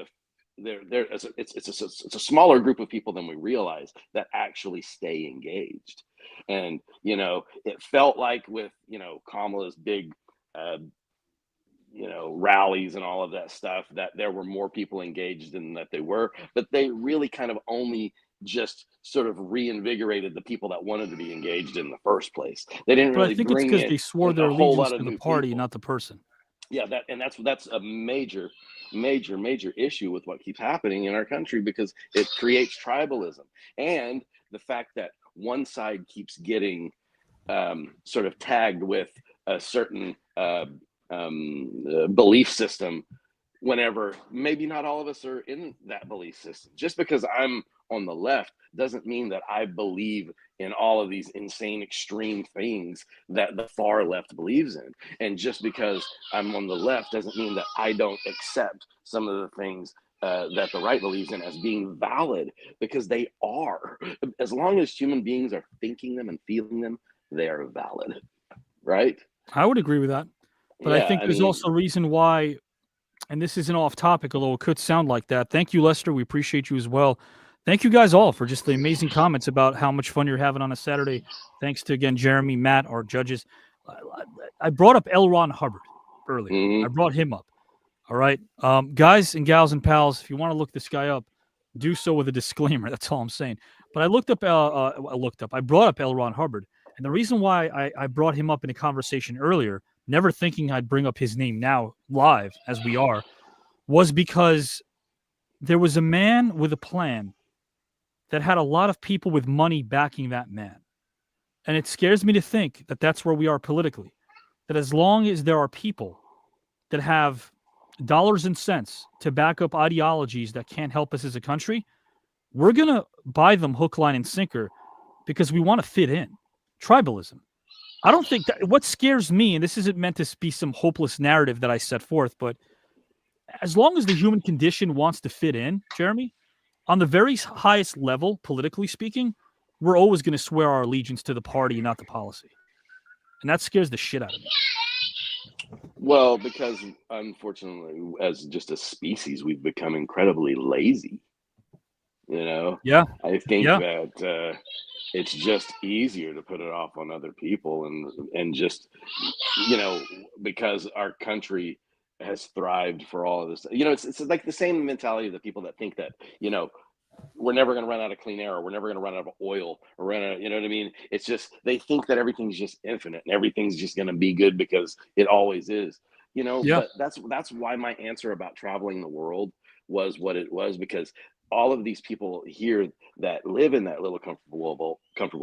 it's a smaller group of people than we realize that actually stay engaged. And it felt like with Kamala's big rallies and all of that stuff, that there were more people engaged than that they were, but they really kind of only just sort of reinvigorated the people that wanted to be engaged in the first place. They didn't But really I think it's bring because in they swore a their whole allegiance lot of to the new party, people. not the person. Yeah, that's a major issue with what keeps happening in our country, because it creates tribalism, and the fact that one side keeps getting sort of tagged with a certain belief system, whenever maybe not all of us are in that belief system. Just because I'm on the left doesn't mean that I believe in all of these insane extreme things that the far left believes in. And just because I'm on the left doesn't mean that I don't accept some of the things that the right believes in as being valid, because they are. As long as human beings are thinking them and feeling them, they are valid, right? I would agree with that. But I think there's also a reason why, and this isn't off topic, although it could sound like that. Thank you, Lester. We appreciate you as well. Thank you guys all for just the amazing comments about how much fun you're having on a Saturday. Thanks to, again, Jeremy, Matt, our judges. I brought up L. Ron Hubbard earlier. I brought him up. All right. Guys and gals and pals, if you want to look this guy up, do so with a disclaimer. That's all I'm saying. But I brought up L. Ron Hubbard. And the reason why I brought him up in a conversation earlier, never thinking I'd bring up his name now live as we are, was because there was a man with a plan that had a lot of people with money backing that man. And it scares me to think that that's where we are politically, that as long as there are people that have dollars and cents to back up ideologies that can't help us as a country, we're going to buy them hook, line, and sinker because we want to fit in. Tribalism. I don't think that what scares me, and this isn't meant to be some hopeless narrative that I set forth, but as long as the human condition wants to fit in, Jeremy, on the very highest level, politically speaking, we're always going to swear our allegiance to the party and not the policy. And that scares the shit out of me. Well, because unfortunately, as just a species, we've become incredibly lazy. Yeah. I think that it's just easier to put it off on other people, and just because our country has thrived for all of this. It's like the same mentality of the people that think that we're never going to run out of clean air, or we're never going to run out of oil, or you know what I mean? It's just they think that everything's just infinite and everything's just going to be good because it always is. But that's why my answer about traveling the world was what it was, because all of these people here that live in that little comfortable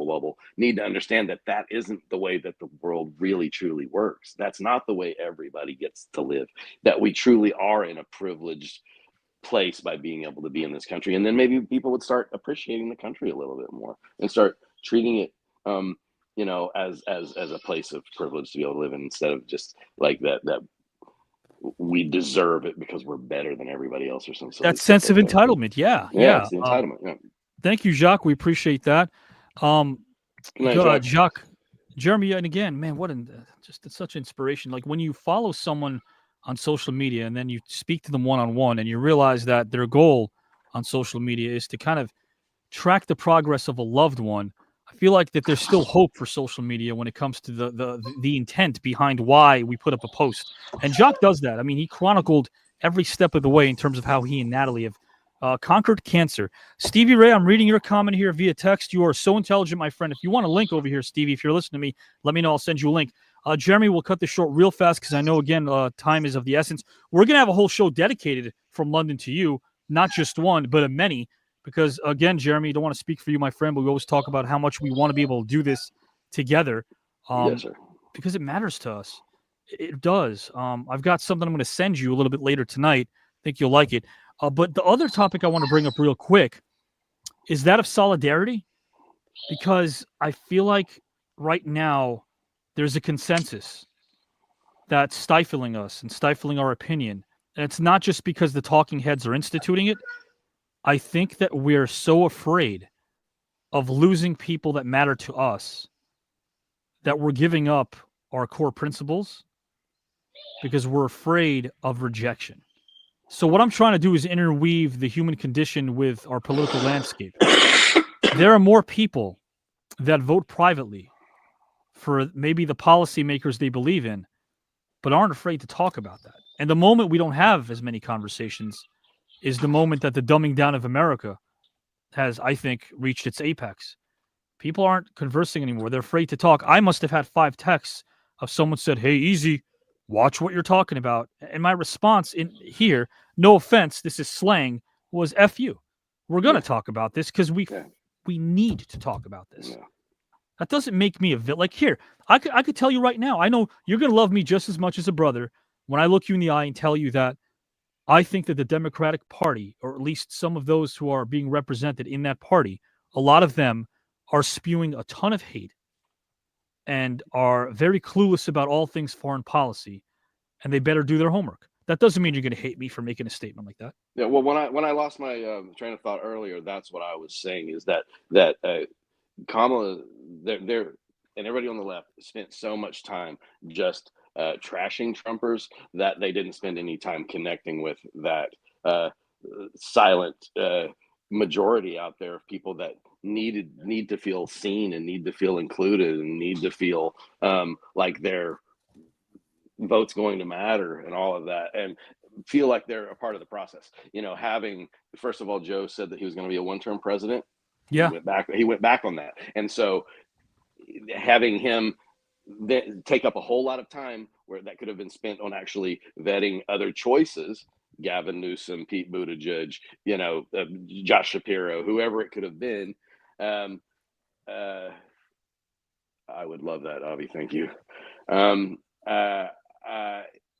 bubble need to understand that that isn't the way that the world really truly works. That's not the way everybody gets to live, that we truly are in a privileged place by being able to be in this country. And then maybe people would start appreciating the country a little bit more and start treating it as a place of privilege to be able to live in, instead of just like that we deserve it because we're better than everybody else or something. That sense of entitlement. Yeah. It's the entitlement. Thank you, Jacques. We appreciate that. Jacques, Jeremy, and again, man, it's such inspiration. Like when you follow someone on social media and then you speak to them one-on-one and you realize that their goal on social media is to kind of track the progress of a loved one, I feel like that there's still hope for social media when it comes to the intent behind why we put up a post. And Jacques does that. I mean, he chronicled every step of the way in terms of how he and Natalie have conquered cancer. Stevie Ray, I'm reading your comment here via text. You are so intelligent, my friend. If you want a link over here, Stevie, if you're listening to me, let me know. I'll send you a link. Jeremy, we'll cut this short real fast because I know, again, time is of the essence. We're going to have a whole show dedicated from London to you, not just one, but a many. Because, again, Jeremy, don't want to speak for you, my friend, but we always talk about how much we want to be able to do this together. Yes, sir. Because it matters to us. It does. I've got something I'm going to send you a little bit later tonight. I think you'll like it. But the other topic I want to bring up real quick is that of solidarity. because I feel like right now there's a consensus that's stifling us and stifling our opinion. And it's not just because the talking heads are instituting it. I think that we're so afraid of losing people that matter to us that we're giving up our core principles because we're afraid of rejection. So what I'm trying to do is interweave the human condition with our political landscape. There are more people that vote privately for maybe the policymakers they believe in, but aren't afraid to talk about that. And the moment we don't have as many conversations is the moment that the dumbing down of America has, I think, reached its apex. People aren't conversing anymore. They're afraid to talk. I must have had 5 texts of someone said, "Hey, easy, watch what you're talking about." And my response in here, no offense, this is slang, was F you. We're going to talk about this because we need to talk about this. Yeah. That doesn't make me a villain. Like here, I could tell you right now, I know you're going to love me just as much as a brother when I look you in the eye and tell you that I think that the Democratic Party, or at least some of those who are being represented in that party, a lot of them are spewing a ton of hate and are very clueless about all things foreign policy, and they better do their homework. That doesn't mean you're going to hate me for making a statement like that. Yeah, well, when I lost my train of thought earlier, that's what I was saying is that Kamala, they're and everybody on the left spent so much time just trashing Trumpers that they didn't spend any time connecting with that silent majority out there of people that need to feel seen and need to feel included and need to feel like their vote's going to matter and all of that, and feel like they're a part of the process. You know, having, first of all, Joe said that he was going to be a one-term president. Yeah. He went back on that. And so having him take up a whole lot of time where that could have been spent on actually vetting other choices, Gavin Newsom, Pete Buttigieg, you know, Josh Shapiro, whoever it could have been. I would love that, Avi. Thank you.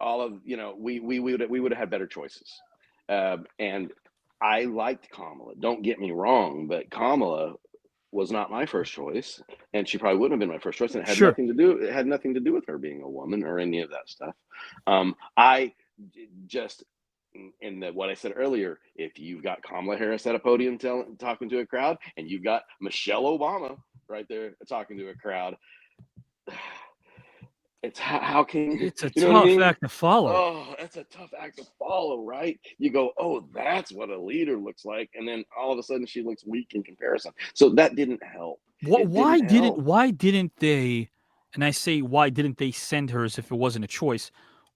All of, you know, we would have had better choices. And I liked Kamala. Don't get me wrong, but Kamala was not my first choice, and she probably wouldn't have been my first choice. And it had nothing to do. It had nothing to do with her being a woman or any of that stuff. I just, in what I said earlier, if you've got Kamala Harris at a podium talking to a crowd, and you've got Michelle Obama right there talking to a crowd, it's how can it's a you know tough what I mean? act to follow. Oh, that's a tough act to follow, right? You go, oh, that's what a leader looks like, and then all of a sudden she looks weak in comparison. So that didn't help. Why didn't they? And I say, why didn't they send her as if it wasn't a choice?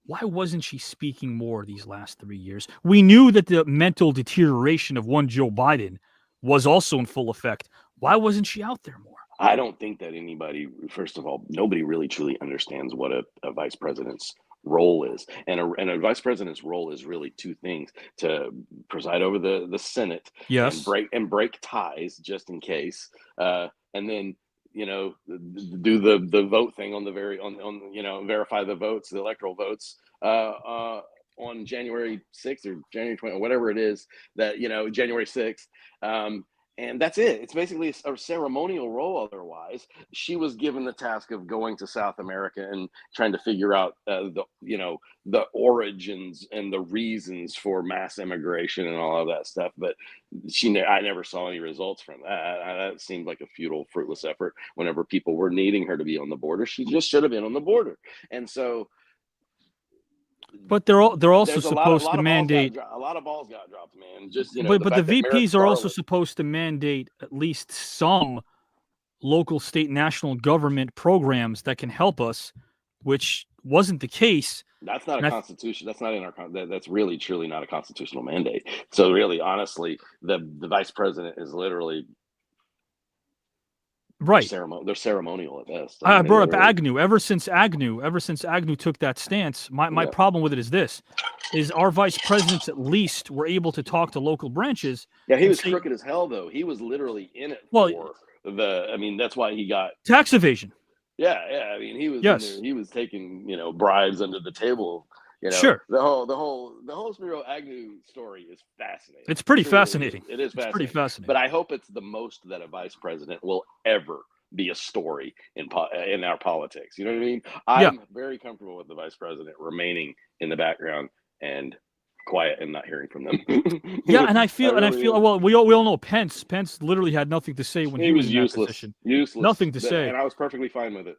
Why wasn't she speaking more these last 3 years? We knew that the mental deterioration of one Joe Biden was also in full effect. Why wasn't she out there more? I don't think that anybody, first of all, nobody really truly understands what a vice president's role is. And a vice president's role is really two things: to preside over the Senate, yes, and break ties just in case, and then, you know, do the vote thing on you know, verify the votes, the electoral votes on January 6th or January 20th, whatever it is, that, you know, January 6th. And that's it. It's basically a ceremonial role. Otherwise, she was given the task of going to South America and trying to figure out the origins and the reasons for mass immigration and all of that stuff. But I never saw any results from that. That seemed like a futile, fruitless effort. Whenever people were needing her to be on the border, she just should have been on the border. And so. But they're also supposed to mandate a lot of balls got dropped, man. Just, you know, but the VPs are also supposed to mandate at least some local, state, national government programs that can help us, which wasn't the case. That's not a constitution. That's not in our. That's really, truly not a constitutional mandate. So, really, honestly, the vice president is literally. Right. They're ceremonial at best. I brought up Agnew. Ever since Agnew took that stance, my problem with it is this: is our vice presidents at least were able to talk to local branches. Yeah, he was crooked as hell, though. He was literally in it for I mean, that's why he got tax evasion. Yeah. I mean, he was he was taking, you know, bribes under the table, You know, Sure. the whole Spiro Agnew story is fascinating. It's pretty It really fascinating. It is It's pretty fascinating. fascinating. But I hope it's the most that a vice president will ever be a story in our politics. You know what I mean? I'm very comfortable with the vice president remaining in the background and quiet and not hearing from them. Yeah, and I feel am. well. We all know Pence. Pence literally had nothing to say when he was in that useless. position. Useless. Nothing to say. And I was perfectly fine with it.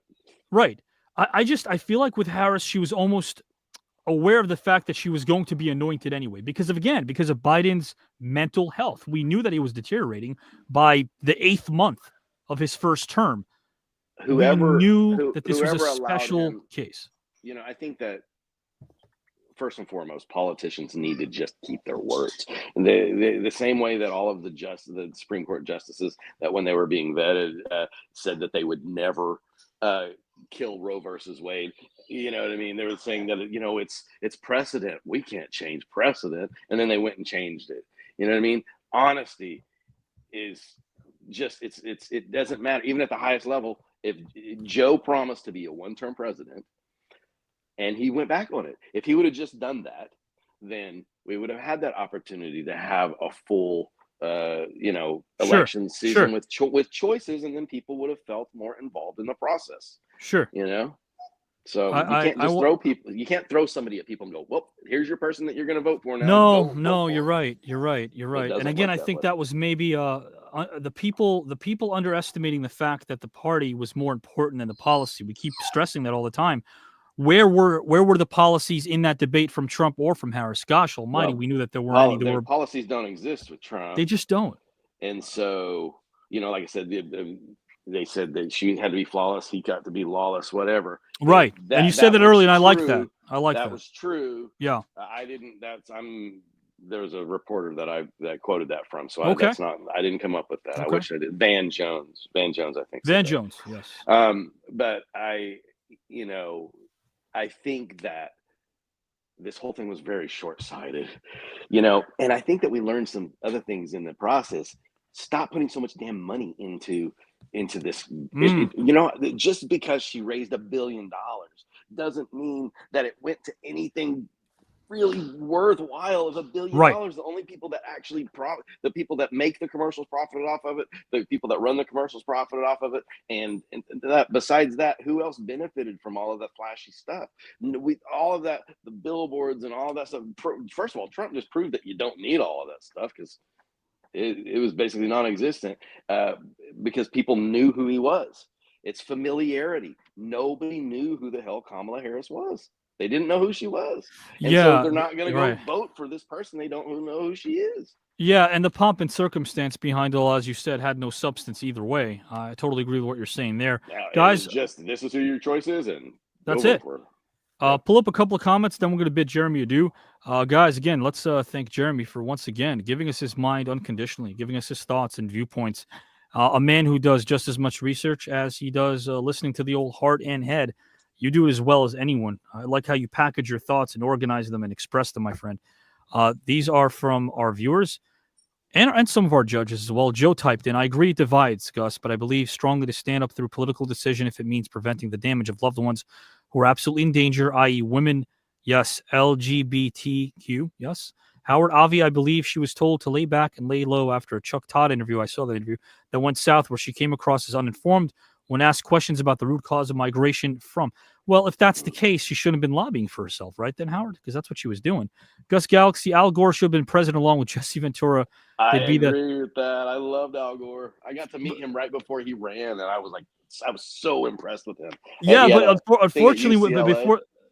Right. I feel like with Harris, she was almost aware of the fact that she was going to be anointed anyway, because of Biden's mental health. We knew that he was deteriorating by the 8th month of his first term. Whoever we knew that this was a allowed special him, case. You know, I think that first and foremost, politicians need to just keep their words. And the same way that all of the Supreme Court justices, that when they were being vetted, said that they would never kill Roe versus Wade. You know what I mean? They were saying that, you know, it's precedent. We can't change precedent. And then they went and changed it. You know what I mean? Honesty is just, it doesn't matter. Even at the highest level, if Joe promised to be a one-term president and he went back on it, if he would have just done that, then we would have had that opportunity to have a full election season with choices, and then people would have felt more involved in the process. Sure. You know, so you can't just throw people. You can't throw somebody at people and go, "Well, here's your person that you're going to vote for now." No, you're right. You're right. And again, I think that was maybe the people underestimating the fact that the party was more important than the policy. We keep stressing that all the time. Where were the policies in that debate from Trump or from Harris? Gosh almighty, we knew that there weren't any. Policies don't exist with Trump. They just don't. And so, you know, like I said, they said that she had to be flawless. He got to be lawless, whatever. Right. And you said that earlier, and I like that. I like that. That was true. Yeah. I didn't. There was a reporter that quoted that from. So okay. I didn't come up with that. Okay. I wish I did. Van Jones, I think. Van Jones, yes. But I think that this whole thing was very short-sighted, you know, and I think that we learned some other things in the process. Stop putting so much damn money into this. You know, just because she raised $1 billion doesn't mean that it went to anything really worthwhile of $1 billion. Right. The only people that actually the people that make the commercials profited off of it, the people that run the commercials profited off of it, and that besides that, who else benefited from all of that flashy stuff? All of that, the billboards and all of that stuff. First of all, Trump just proved that you don't need all of that stuff because it was basically non-existent because people knew who he was. It's familiarity. Nobody knew who the hell Kamala Harris was. They didn't know who she was. And so they're not going to go vote for this person they don't know who she is. Yeah, and the pomp and circumstance behind it all, as you said, had no substance either way. I totally agree with what you're saying there. Guys, just this is who your choice is, and that's it. Pull up a couple of comments, then we're going to bid Jeremy adieu. Guys, again, let's thank Jeremy for once again giving us his mind unconditionally, giving us his thoughts and viewpoints. A man who does just as much research as he does listening to the old heart and head. You do it as well as anyone. I like how you package your thoughts and organize them and express them, my friend. These are from our viewers and some of our judges as well. Joe typed in, I agree it divides, Gus, but I believe strongly to stand up through political decision if it means preventing the damage of loved ones who are absolutely in danger, i.e. women, yes, LGBTQ, yes. Howard Avi, I believe she was told to lay back and lay low after a Chuck Todd interview. I saw that interview that went south where she came across as uninformed when asked questions about the root cause of migration from. Well, if that's the case, she shouldn't have been lobbying for herself, right then, Howard? Because that's what she was doing. Gus Galaxy, Al Gore should have been president along with Jesse Ventura. I agree with that. I loved Al Gore. I got to meet him right before he ran, and I was so impressed with him. Yeah, but unfortunately,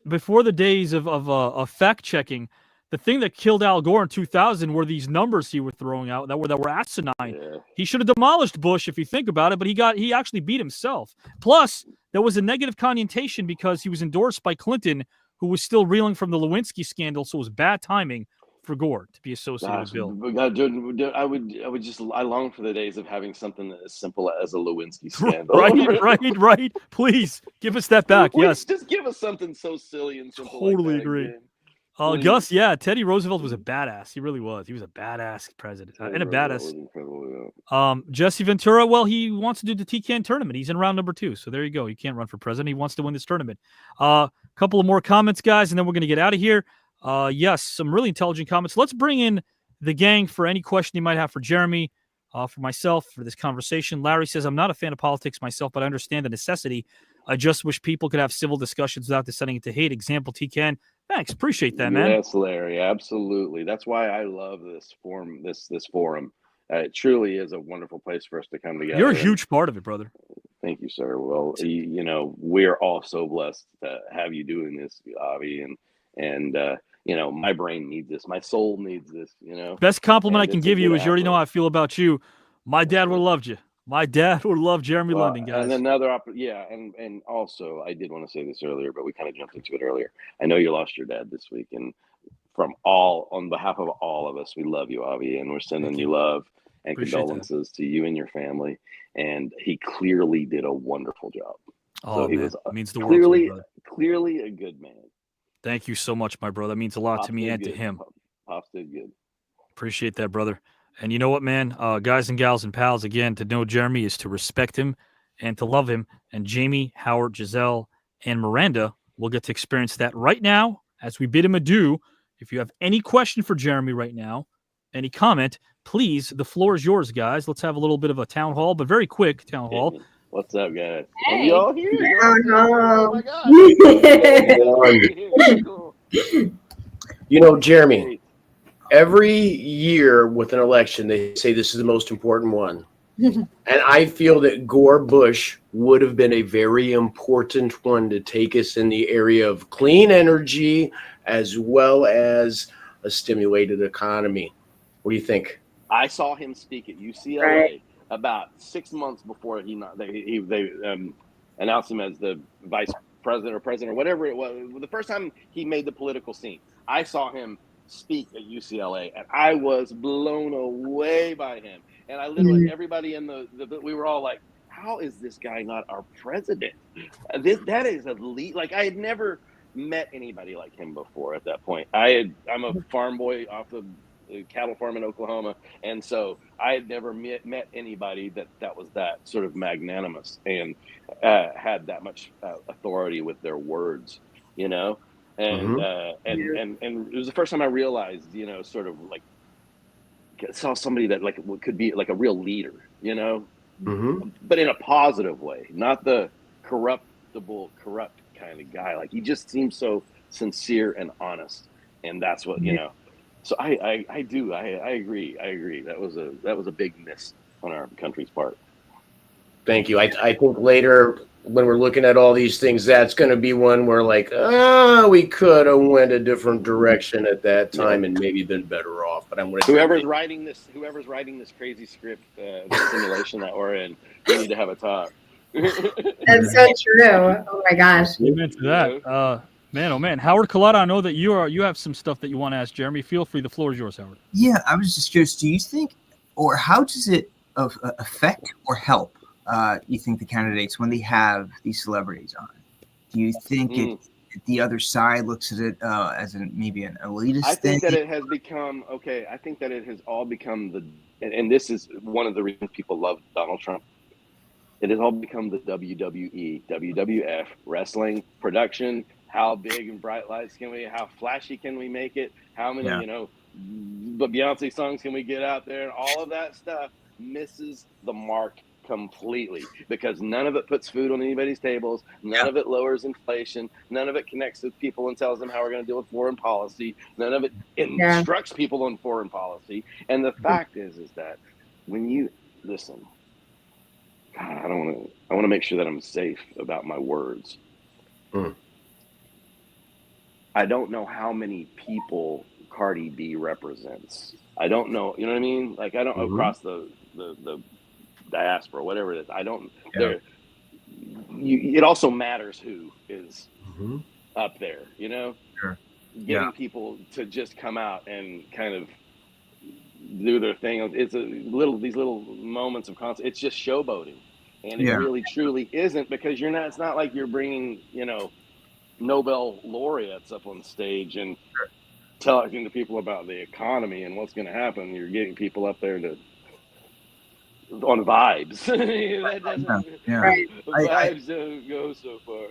before the days of fact checking, the thing that killed Al Gore in 2000 were these numbers he was throwing out that were asinine. Yeah. He should have demolished Bush if you think about it, but he actually beat himself. Plus, there was a negative connotation because he was endorsed by Clinton, who was still reeling from the Lewinsky scandal, so it was bad timing for Gore to be associated with Bill. Dude, I long for the days of having something as simple as a Lewinsky scandal. Right. Please give us that back. Yes, just give us something so silly and simple. Totally like agree. Again. Gus, yeah, Teddy Roosevelt was a badass. He really was. He was a badass president and a badass. Jesse Ventura, well, he wants to do the TKN tournament. He's in round number 2. So there you go. He can't run for president. He wants to win this tournament. Couple of more comments, guys, and then we're going to get out of here. Yes, some really intelligent comments. Let's bring in the gang for any question you might have for Jeremy, for myself, for this conversation. Larry says, I'm not a fan of politics myself, but I understand the necessity. I just wish people could have civil discussions without descending into hate. Example, TKN. Thanks. Appreciate that, man. Yes, Larry. Absolutely. That's why I love this forum. This forum. It truly is a wonderful place for us to come together. You're a huge part of it, brother. Thank you, sir. Well, you know, we're all so blessed to have you doing this, Avi, and you know, my brain needs this. My soul needs this, you know. Best compliment I can give you is you already know how I feel about you. My dad would have loved you. My dad would love Jeremy London, guys. And another, and also, I did want to say this earlier, but we kind of jumped into it earlier. I know you lost your dad this week, and on behalf of all of us, we love you, Avi, and we're sending you love and condolences to you and your family. And he clearly did a wonderful job. Oh, so he man. was It means the world to me, brother. Clearly a good man. Thank you so much, my brother. That means a lot to me and to him. Pops did good. Appreciate that, brother. And you know what, man? Guys and gals and pals, again, to know Jeremy is to respect him and to love him. And Jamie, Howard, Giselle, and Miranda will get to experience that right now as we bid him adieu. If you have any question for Jeremy right now, any comment, please, the floor is yours, guys. Let's have a little bit of a town hall, but very quick town hall. What's up, guys? Hey. Y'all here? Oh my God. You know, Jeremy, every year with an election, they say this is the most important one. And I feel that Gore Bush would have been a very important one to take us in the area of clean energy as well as a stimulated economy. What do you think? I saw him speak at UCLA Right. about 6 months before they announced him as the vice president or president or whatever it was. The first time he made the political scene, I saw him speak at UCLA, and I was blown away by him. And I literally, everybody in we were all like, how is this guy not our president? That is a lead. Like, I had never met anybody like him before at that point. I'm a farm boy off the cattle farm in Oklahoma, and so I had never met anybody that was that sort of magnanimous and had that much authority with their words, you know. And and it was the first time I realized, you know, sort of like saw somebody that like could be like a real leader, you know, but in a positive way, not the corrupt kind of guy. Like, he just seems so sincere and honest, and that's what, you know. So I agree. That was a big miss on our country's part. Thank you. I think later when we're looking at all these things, that's going to be one where like, we could have went a different direction at that time and maybe been better off. But I'm whoever's writing this crazy script, the simulation that we're in, we need to have a talk. That's so true. Oh my gosh. Amen to that. Man, oh man, Howard Collada, I know that you have some stuff that you want to ask Jeremy. Feel free. The floor is yours, Howard. Yeah, I was just curious. Do you think, or how does it affect or help? You think the candidates when they have these celebrities on? Do you think the other side looks at it as maybe an elitist I thing? think that it has become I think that it has all become and this is one of the reasons people love Donald Trump. It has all become the WWE, WWF, wrestling, production. How big and bright lights can we? How flashy can we make it? How many, you know, Beyonce songs can we get out there? And all of that stuff misses the mark completely, because none of it puts food on anybody's tables. None of it lowers inflation. None of it connects with people and tells them how we're going to deal with foreign policy. None of it instructs people on foreign policy. And the fact is that when you listen, God, I want to make sure that I'm safe about my words. I don't know how many people Cardi B represents. I don't know, you know what I mean? Like, I don't know across the diaspora, whatever it is. I don't. It also matters who is up there, you know. Getting people to just come out and kind of do their thing. It's these little moments of constant. It's just showboating, and it really truly isn't, because you're not. It's not like you're bringing, you know, Nobel laureates up on stage and talking to people about the economy and what's going to happen, you're getting people up there on vibes. That doesn't, Yeah. vibes don't go so far.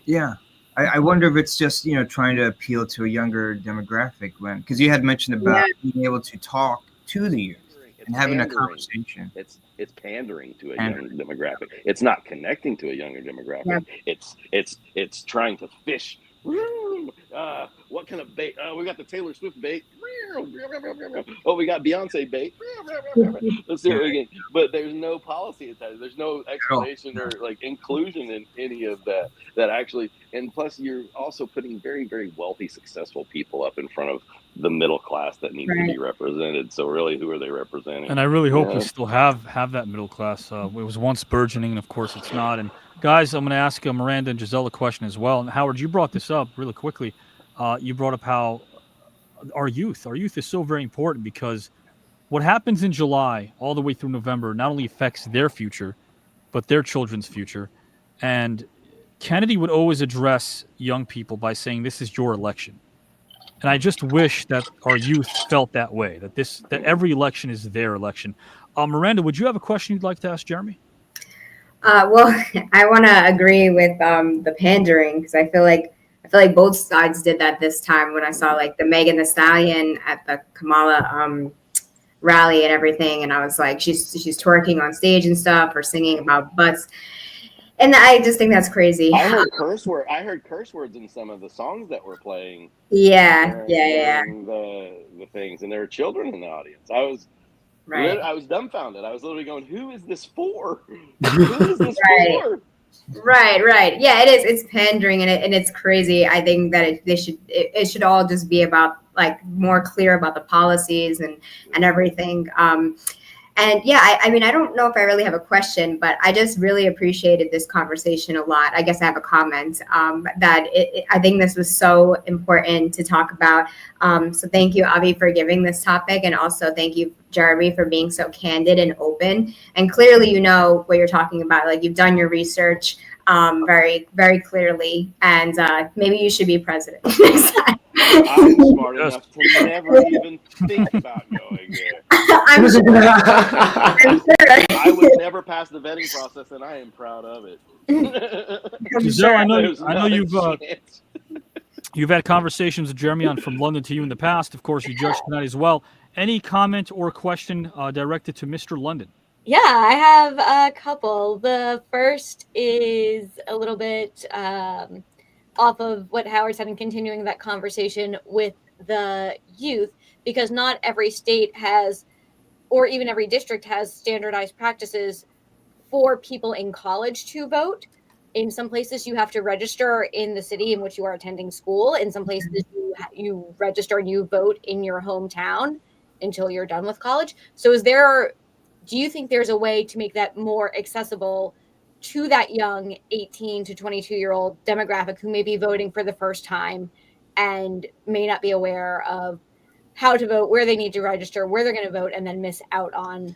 Yeah. I wonder if it's just, trying to appeal to a younger demographic because you had mentioned about being able to talk to the youth and having a conversation. It's pandering to a young demographic. It's not connecting to a younger demographic. It's trying to fish. What kind of bait? We got the Taylor Swift bait. Oh, we got Beyonce bait. Let's do it again. But there's no policy attached. There's no explanation or like inclusion in any of that. That actually, and plus you're also putting very, very wealthy, successful people up in front of the middle class that needs to be represented. So really, who are they representing? And I really hope we still have that middle class. It was once burgeoning, and of course it's not. And guys, I'm going to ask Miranda and Giselle a question as well. And Howard, you brought this up really quickly. You brought up how our youth is so very important because what happens in July all the way through November not only affects their future, but their children's future. And Kennedy would always address young people by saying, "This is your election." And I just wish that our youth felt that way, that every election is their election. Miranda, would you have a question you'd like to ask Jeremy? Well, I want to agree with the pandering because I feel like both sides did that this time when I saw like the Megan Thee Stallion at the Kamala rally and everything, and I was like, she's twerking on stage and stuff or singing about butts. And I just think that's crazy. I heard curse words in some of the songs that were playing. Yeah. The things, and there were children in the audience. I was dumbfounded. I was literally going, "Who is this for? Who is this for?" Right. Yeah, it is. It's pandering and it's crazy. I think that it should all just be about like more clear about the policies and everything. And yeah, I mean, I don't know if I really have a question, but I just really appreciated this conversation a lot. I guess I have a comment that I think this was so important to talk about. So thank you, Avi, for giving this topic. And also thank you, Jeremy, for being so candid and open. And clearly, you know what you're talking about. Like you've done your research very, very clearly. And maybe you should be president next time. I'm smart enough to never even think about going there. I'm sure. I would never pass the vetting process, and I am proud of it. Giselle, I know you've had conversations with Jeremy on From London to You in the past. Of course, you judged tonight as well. Any comment or question directed to Mr. London? Yeah, I have a couple. The first is a little bit off of what Howard said and continuing that conversation with the youth, because not every state has, or even every district has, standardized practices for people in college to vote. In some places, you have to register in the city in which you are attending school. In some places, you register and you vote in your hometown until you're done with college. So do you think there's a way to make that more accessible to that young 18 to 22-year-old demographic who may be voting for the first time and may not be aware of how to vote, where they need to register, where they're going to vote, and then miss out on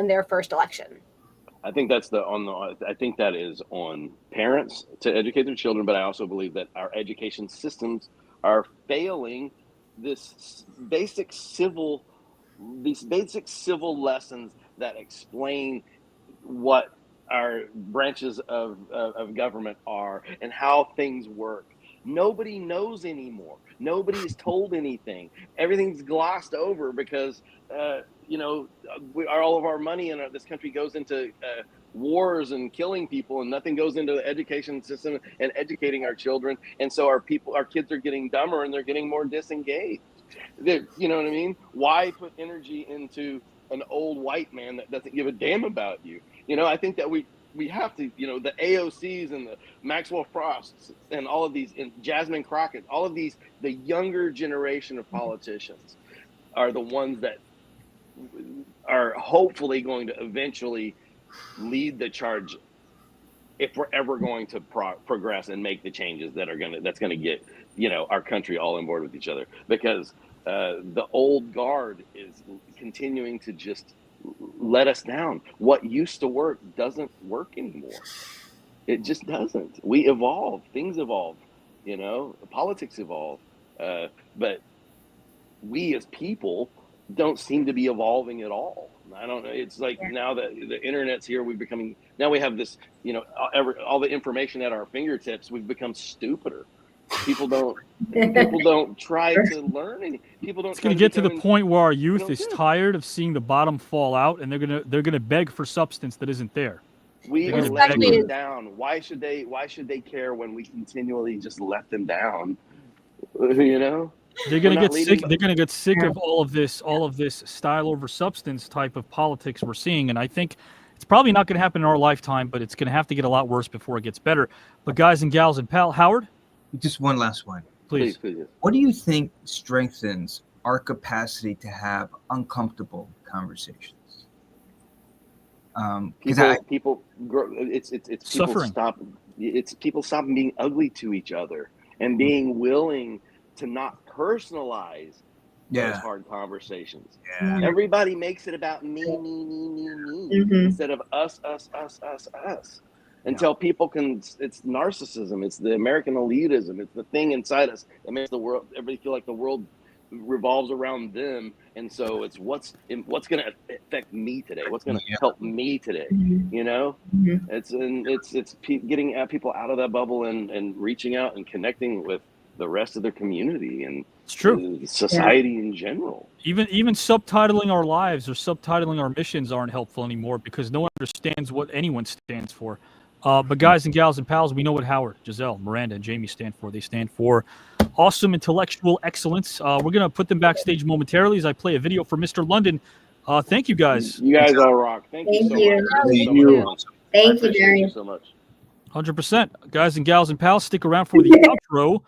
their first election? I think I think that is on parents to educate their children, but I also believe that our education systems are failing these basic civil lessons that explain what our branches of government are and how things work. Nobody knows anymore. Nobody's told anything. Everything's glossed over because all of our money in this country goes into wars and killing people, and nothing goes into the education system and educating our children. And so our kids are getting dumber and they're getting more disengaged. You know what I mean? Why put energy into an old white man that doesn't give a damn about you? I think that we have to, the AOCs and the Maxwell Frosts and all of these, and Jasmine Crockett, all of these, the younger generation of politicians are the ones that are hopefully going to eventually lead the charge if we're ever going to progress and make the changes that's going to get, our country all on board with each other. Because the old guard is continuing to just let us down. What used to work doesn't work anymore. It just doesn't. We evolve. Things evolve. Politics evolve. But we as people don't seem to be evolving at all. I don't know. It's like now that the internet's here, now we have this, all the information at our fingertips. We've become stupider. People don't try to learn any. People don't. It's going to get to the point where our youth is tired of seeing the bottom fall out, and they're gonna beg for substance that isn't there. We are letting them down. Why should they care when we continually just let them down? They're gonna get sick. They're gonna get sick of all of this style over substance type of politics we're seeing, and I think it's probably not going to happen in our lifetime, but it's going to have to get a lot worse before it gets better. But guys and gals and Howard, just one last one, please. What do you think strengthens our capacity to have uncomfortable conversations? People grow. It's people suffering. People stop being ugly to each other and being willing to not personalize those hard conversations. Everybody makes it about me, instead of us. Until people can, it's narcissism. It's the American elitism. It's the thing inside us that makes everybody feel like the world revolves around them. And so it's what's going to affect me today. What's going to help me today? It's getting people out of that bubble and reaching out and connecting with the rest of their community and it's true society in general. Even subtitling our lives or subtitling our missions aren't helpful anymore because no one understands what anyone stands for. But guys and gals and pals, we know what Howard, Giselle, Miranda, and Jamie stand for. They stand for awesome intellectual excellence. We're going to put them backstage momentarily as I play a video for Mr. London. Thank you, guys. You guys all rock. Thank you so much. Thank you, Jerry. So much. 100%. Guys and gals and pals, stick around for the outro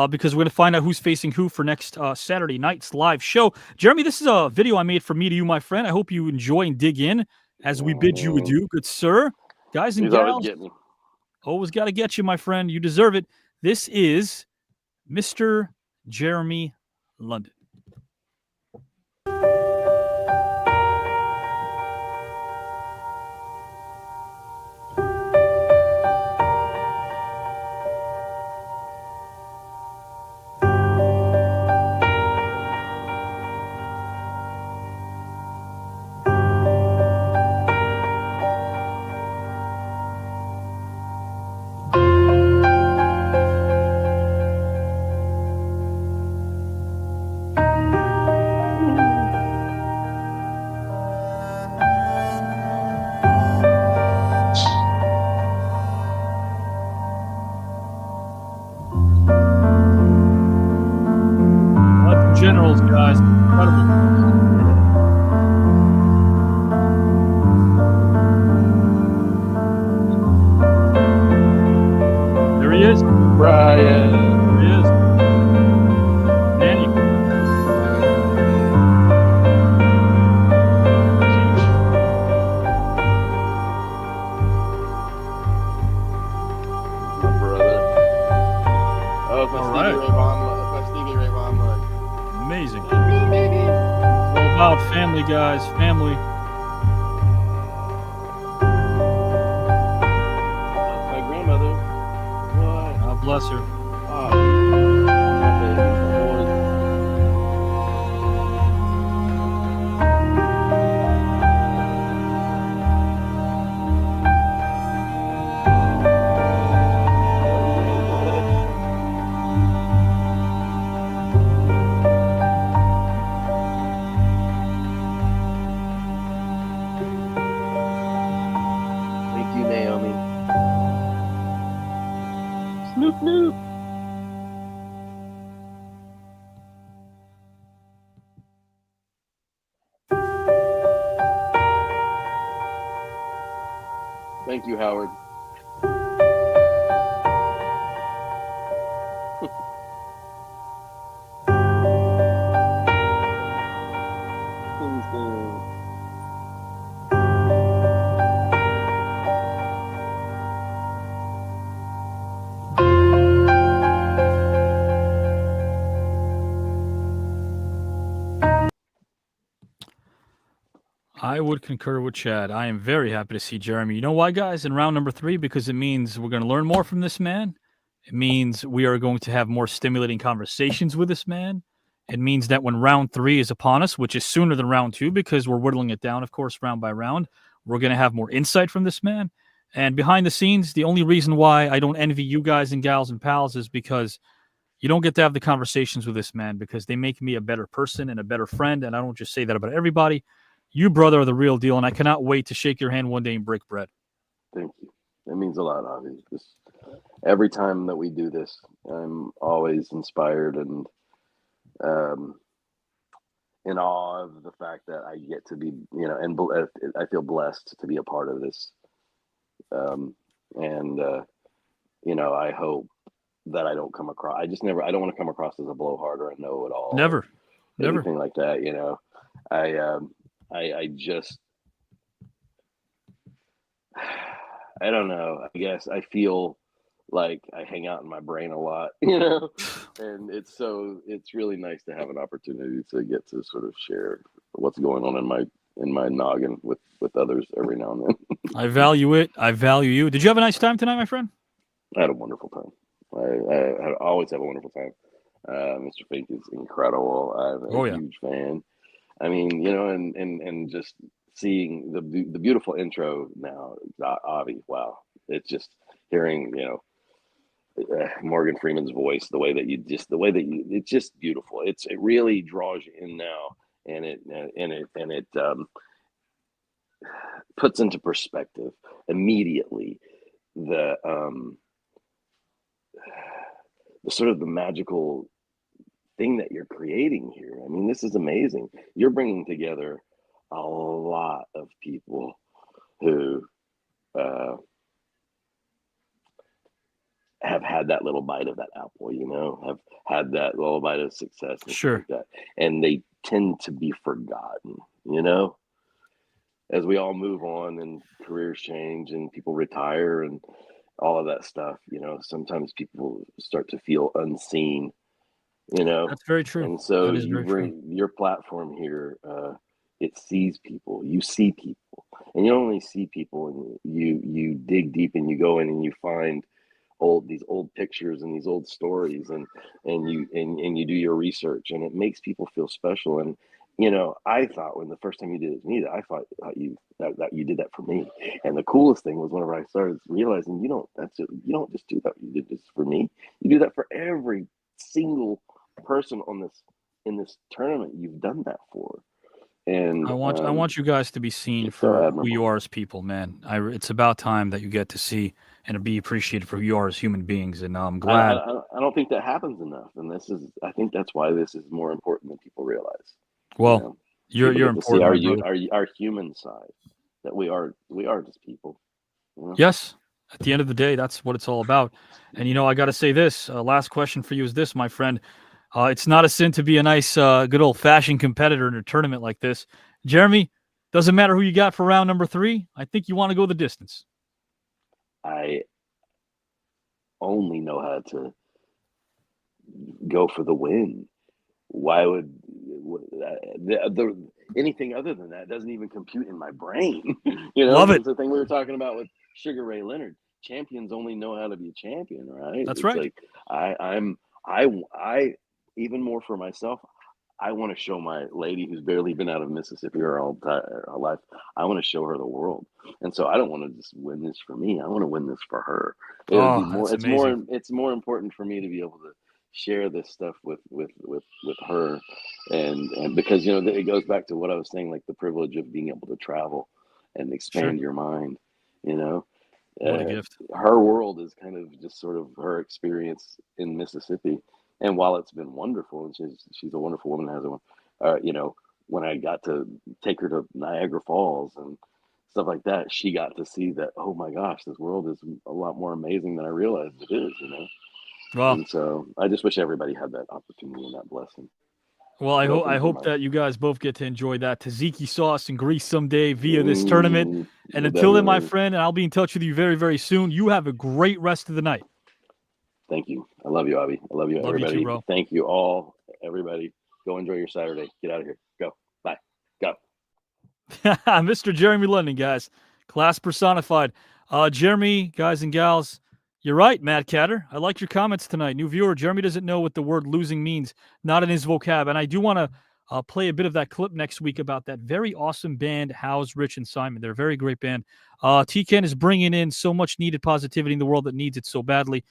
because we're going to find out who's facing who for next Saturday night's live show. Jeremy, this is a video I made for me to you, my friend. I hope you enjoy and dig in as we bid you adieu, good sir. Guys and gals, always got to get you, my friend. You deserve it. This is Mr. Jeremy London. Generals, guys, incredible. There he is, Brian. There he is, Danny. My brother. Oh, if my Stevie Ray Vaughan look. Amazing. It's all about family, guys. Family. My grandmother. What? God bless her. Snoop. Thank you, Howard. I would concur with Chad. I am very happy to see Jeremy. You know why, guys? In round number 3, because it means we're going to learn more from this man. It means we are going to have more stimulating conversations with this man. It means that when round 3 is upon us, which is sooner than round 2 because we're whittling it down, of course, round by round, we're going to have more insight from this man. And behind the scenes, the only reason why I don't envy you guys and gals and pals is because you don't get to have the conversations with this man, because they make me a better person and a better friend. And I don't just say that about everybody. You, brother, are the real deal, and I cannot wait to shake your hand one day and break bread. Thank you. It means a lot, Avi. Every time that we do this, I'm always inspired and in awe of the fact that I get to be, and I feel blessed to be a part of this. I hope that I don't come across. I don't want to come across as a blowhard or a know-it-all. Never. Anything like that. I don't know. I guess I feel like I hang out in my brain a lot, and it's really nice to have an opportunity to get to sort of share what's going on in my noggin with others every now and then. I value it. I value you. Did you have a nice time tonight, my friend? I had a wonderful time. I always have a wonderful time. Mr. Fink is incredible. I'm a huge fan. I mean, and just seeing the beautiful intro now, Avi. Wow, it's just hearing Morgan Freeman's voice, it's just beautiful. It really draws you in now, and it puts into perspective immediately the sort of the magical thing that you're creating here. I mean, this is amazing. You're bringing together a lot of people who have had that little bite of that apple, have had that little bite of success. And sure. Like that. And they tend to be forgotten, as we all move on and careers change and people retire and all of that stuff, sometimes people start to feel unseen, That's very true. And so that is you very bring true. your platform here, it sees people, you see people, and you don't only see people, and you dig deep and you go in and you find these old pictures and these old stories, and you do your research, and it makes people feel special. And I thought when the first time you did it with me, I thought that you did that for me. And the coolest thing was whenever I started realizing you don't just do that. You did this for me. You do that for every single person in this tournament. You've done that for. And I want you guys to be seen for who you are as people, man. It's about time that you get to see and be appreciated for who you are as human beings. And I'm glad. I don't think that happens enough. And I think that's why this is more important than people realize. Well, you're important. Our human side, that we are just people. Yes. At the end of the day, that's what it's all about. And I got to say this. Last question for you is this, my friend. It's not a sin to be a nice, good old-fashioned competitor in a tournament like this. Jeremy, doesn't matter who you got for round number 3. I think you want to go the distance. I only know how to go for the win. Why would anything other than that doesn't even compute in my brain? Love it. It's the thing we were talking about with Sugar Ray Leonard. Champions only know how to be a champion, right? That's it's right. Like I even more for myself. I want to show my lady who's barely been out of Mississippi her life. I want to show her the world, and so I don't want to just win this for me. I want to win this for her. It's more important for me to be able to share this stuff with her, and because it goes back to what I was saying, like the privilege of being able to travel and expand your mind. What a gift. Her world is kind of just sort of her experience in Mississippi. And while it's been wonderful, and she's a wonderful woman, when I got to take her to Niagara Falls and stuff like that, she got to see that, oh my gosh, this world is a lot more amazing than I realized it is, Well, and so I just wish everybody had that opportunity and that blessing. Well, I hope that you guys both get to enjoy that tzatziki sauce in Greece someday via this tournament. And until then, my friend, and I'll be in touch with you very, very soon. You have a great rest of the night. Thank you. I love you, Avi. I love you, everybody. You too, bro. Thank you all, everybody. Go enjoy your Saturday. Get out of here. Go. Bye. Go. Mr. Jeremy London, guys. Class personified. Jeremy, guys and gals, You're right, Matt Catter. I like your comments tonight. New viewer, Jeremy doesn't know what the word losing means, not in his vocab. And I do want to play a bit of that clip next week about that very awesome band, House, Rich, and Simon. They're a very great band. TKN is bringing in so much needed positivity in the world that needs it so badly.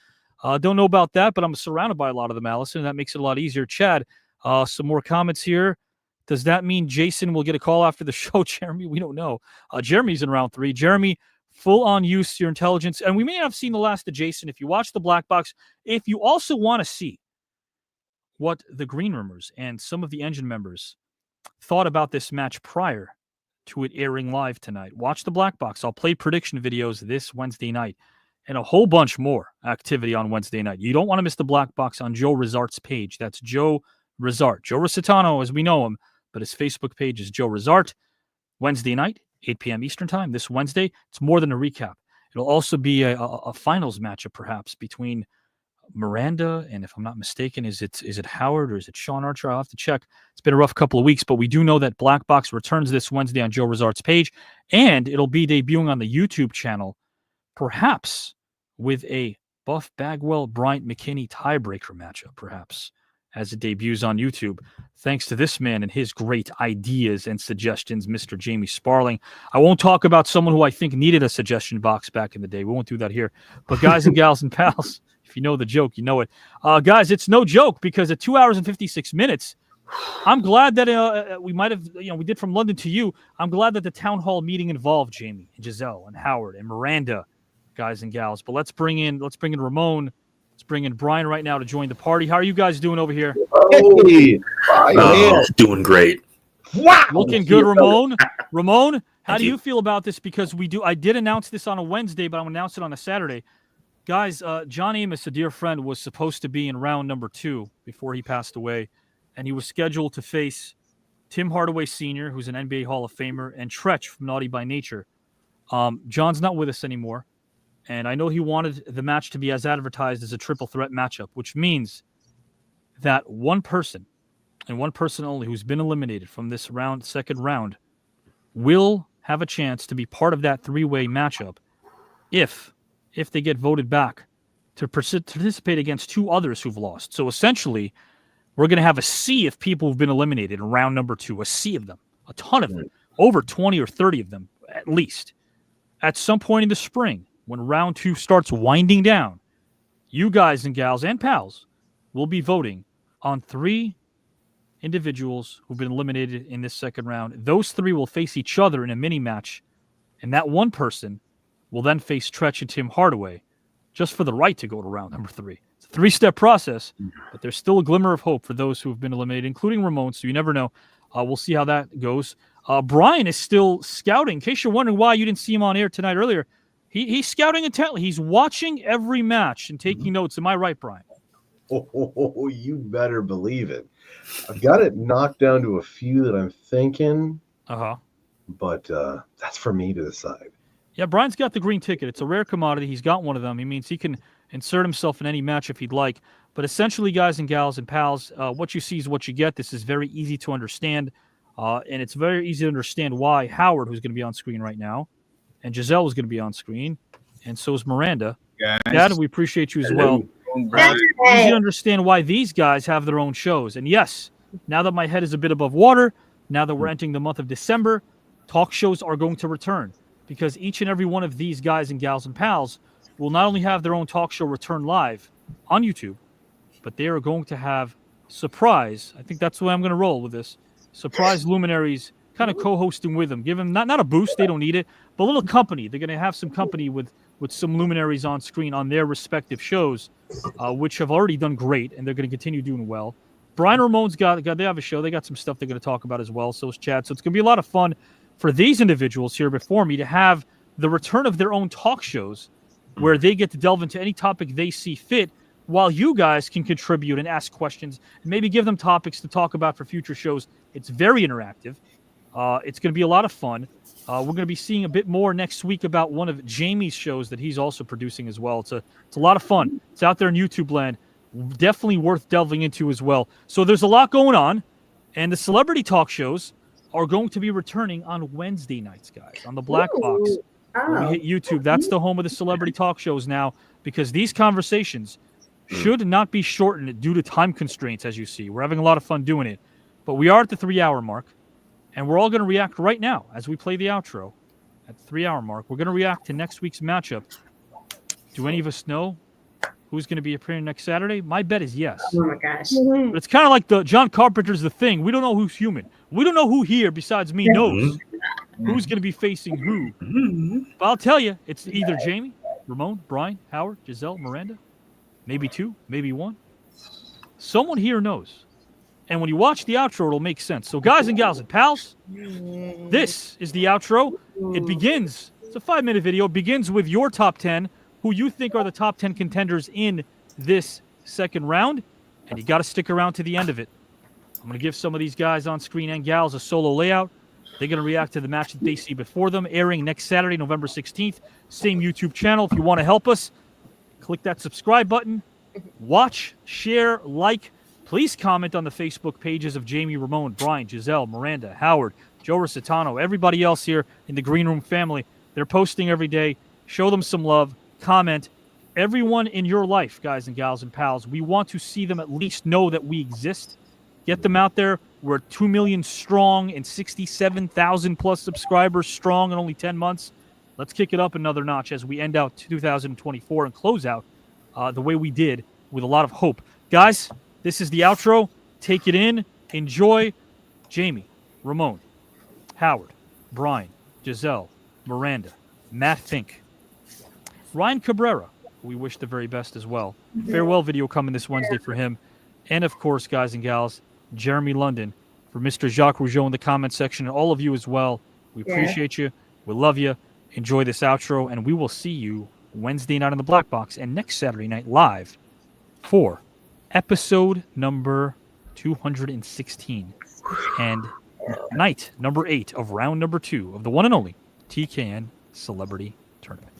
Don't know about that, but I'm surrounded by a lot of them, Allison, and that makes it a lot easier. Chad, some more comments here. Does that mean Jason will get a call after the show, Jeremy? We don't know. Jeremy's in round 3. Jeremy, full-on use your intelligence. And we may have seen the last of Jason if you watch the Black Box. If you also want to see what the Green Roomers and some of the Engine members thought about this match prior to it airing live tonight, watch the Black Box. I'll play prediction videos this Wednesday night and a whole bunch more activity on Wednesday night. You don't want to miss the Black Box on Joe Rizart's page. That's Joe Rizart. Joe Rositano, as we know him, but his Facebook page is Joe Rizart. Wednesday night, 8 p.m. Eastern time, this Wednesday. It's more than a recap. It'll also be a finals matchup, perhaps, between Miranda and, if I'm not mistaken, is it Howard or is it Sean Archer? I'll have to check. It's been a rough couple of weeks, but we do know that Black Box returns this Wednesday on Joe Rizart's page, and it'll be debuting on the YouTube channel, perhaps with a Buff Bagwell, Bryant McKinney tiebreaker matchup, perhaps, as it debuts on YouTube. Thanks to this man and his great ideas and suggestions, Mr. Jamie Sparling. I won't talk about someone who I think needed a suggestion box back in the day. We won't do that here. But guys and gals and pals, if you know the joke, you know it. Guys, it's no joke, because at 2 hours and 56 minutes, I'm glad that we might have, we did From London to You. I'm glad that the town hall meeting involved Jamie and Giselle and Howard and Miranda, guys and gals. But let's bring in Ramon. Let's bring in Brian right now to join the party. How are you guys doing over here? Hey, doing great. Wow, looking good, Ramon. Ramon, how do you feel about this? Because I did announce this on a Wednesday, but I'm gonna announce it on a Saturday. Guys, John Amos, a dear friend, was supposed to be in round number 2 before he passed away, and he was scheduled to face Tim Hardaway Sr., who's an NBA Hall of Famer, and Tretch from Naughty by Nature. John's not with us anymore. And I know he wanted the match to be as advertised as a triple threat matchup, which means that one person, and one person only, who's been eliminated from this second round, will have a chance to be part of that 3-way matchup if they get voted back to participate against 2 others who've lost. So essentially, we're going to have a sea of people who've been eliminated in round number 2, a sea of them, a ton of them, over 20 or 30 of them at least. At some point in the spring, when round 2 starts winding down, you guys and gals and pals will be voting on 3 individuals who've been eliminated in this second round. Those 3 will face each other in a mini match, and that one person will then face Tretch and Tim Hardaway just for the right to go to round number 3. It's a 3-step process, but there's still a glimmer of hope for those who have been eliminated, including Ramon, so you never know. We'll see how that goes. Brian is still scouting. In case you're wondering why you didn't see him on air tonight earlier, he's scouting intently. He's watching every match and taking notes. Am I right, Brian? Oh, you better believe it. I've got it knocked down to a few that I'm thinking. But that's for me to decide. Yeah, Brian's got the green ticket. It's a rare commodity. He's got one of them. He means he can insert himself in any match if he'd like. But essentially, guys and gals and pals, what you see is what you get. This is very easy to understand. And it's very easy to understand why Howard, who's going to be on screen right now, and Giselle is going to be on screen, and so is Miranda. Dad, we appreciate you as well. It's easy to understand why these guys have their own shows. And yes, now that my head is a bit above water, now that we're entering the month of December, talk shows are going to return, because each and every one of these guys and gals and pals will not only have their own talk show return live on YouTube, but they are going to have surprise. I think that's the way I'm going to roll with this. Surprise luminaries kind of co-hosting with them. Give them not a boost, they don't need it, but a little company. They're going to have some company with some luminaries on screen on their respective shows, which have already done great, and they're going to continue doing well. Brian Ramon's they have a show. They got some stuff they're going to talk about as well. So is Chad. So it's going to be a lot of fun for these individuals here before me to have the return of their own talk shows where they get to delve into any topic they see fit, while you guys can contribute and ask questions and maybe give them topics to talk about for future shows. It's very interactive. It's going to be a lot of fun. We're going to be seeing a bit more next week about one of Jamie's shows that he's also producing as well. It's a lot of fun. It's out there in YouTube land. Definitely worth delving into as well. So there's a lot going on, and the celebrity talk shows are going to be returning on Wednesday nights, guys, on the Black Box. When we hit YouTube, that's the home of the celebrity talk shows now, because these conversations should not be shortened due to time constraints, as you see. We're having a lot of fun doing it. But we are at the 3-hour mark, and we're all going to react right now as we play the outro. At the 3-hour mark, we're going to react to next week's matchup. Do any of us know who's going to be appearing next Saturday? My bet is yes. Oh my gosh. But it's kind of like the John Carpenter's The Thing. We don't know who's human. We don't know who here besides me knows who's going to be facing who. But I'll tell you, it's either Jamie, Ramon, Brian, Howard, Giselle, Miranda. Maybe 2, maybe 1. Someone here knows. And when you watch the outro, it'll make sense. So guys and gals and pals, this is the outro. It begins, it's a 5-minute video. It begins with your top 10, who you think are the top 10 contenders in this second round. And you got to stick around to the end of it. I'm going to give some of these guys on screen and gals a solo layout. They're going to react to the match that they see before them, airing next Saturday, November 16th. Same YouTube channel. If you want to help us, click that subscribe button. Watch, share, like. Please comment on the Facebook pages of Jamie, Ramon, Brian, Giselle, Miranda, Howard, Joe Rositano, everybody else here in the Green Room family. They're posting every day. Show them some love. Comment. Everyone in your life, guys and gals and pals, we want to see them at least know that we exist. Get them out there. We're 2 million strong and 67,000 plus subscribers strong in only 10 months. Let's kick it up another notch as we end out 2024 and close out the way we did with a lot of hope. Guys, this is the outro. Take it in. Enjoy. Jamie, Ramon, Howard, Brian, Giselle, Miranda, Matt Fink, Ryan Cabrera, who we wish the very best as well. Farewell video coming this Wednesday for him. And, of course, guys and gals, Jeremy London, for Mr. Jacques Rougeau in the comment section, and all of you as well. We appreciate you. We love you. Enjoy this outro, and we will see you Wednesday night on the Black Box and next Saturday night live for episode number 216 and night number 8 of round number 2 of the one and only TKN Celebrity Tournament.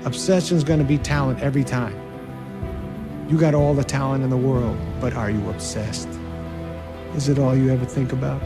Obsession's going to be talent every time. You got all the talent in the world, but are you obsessed? Is it all you ever think about?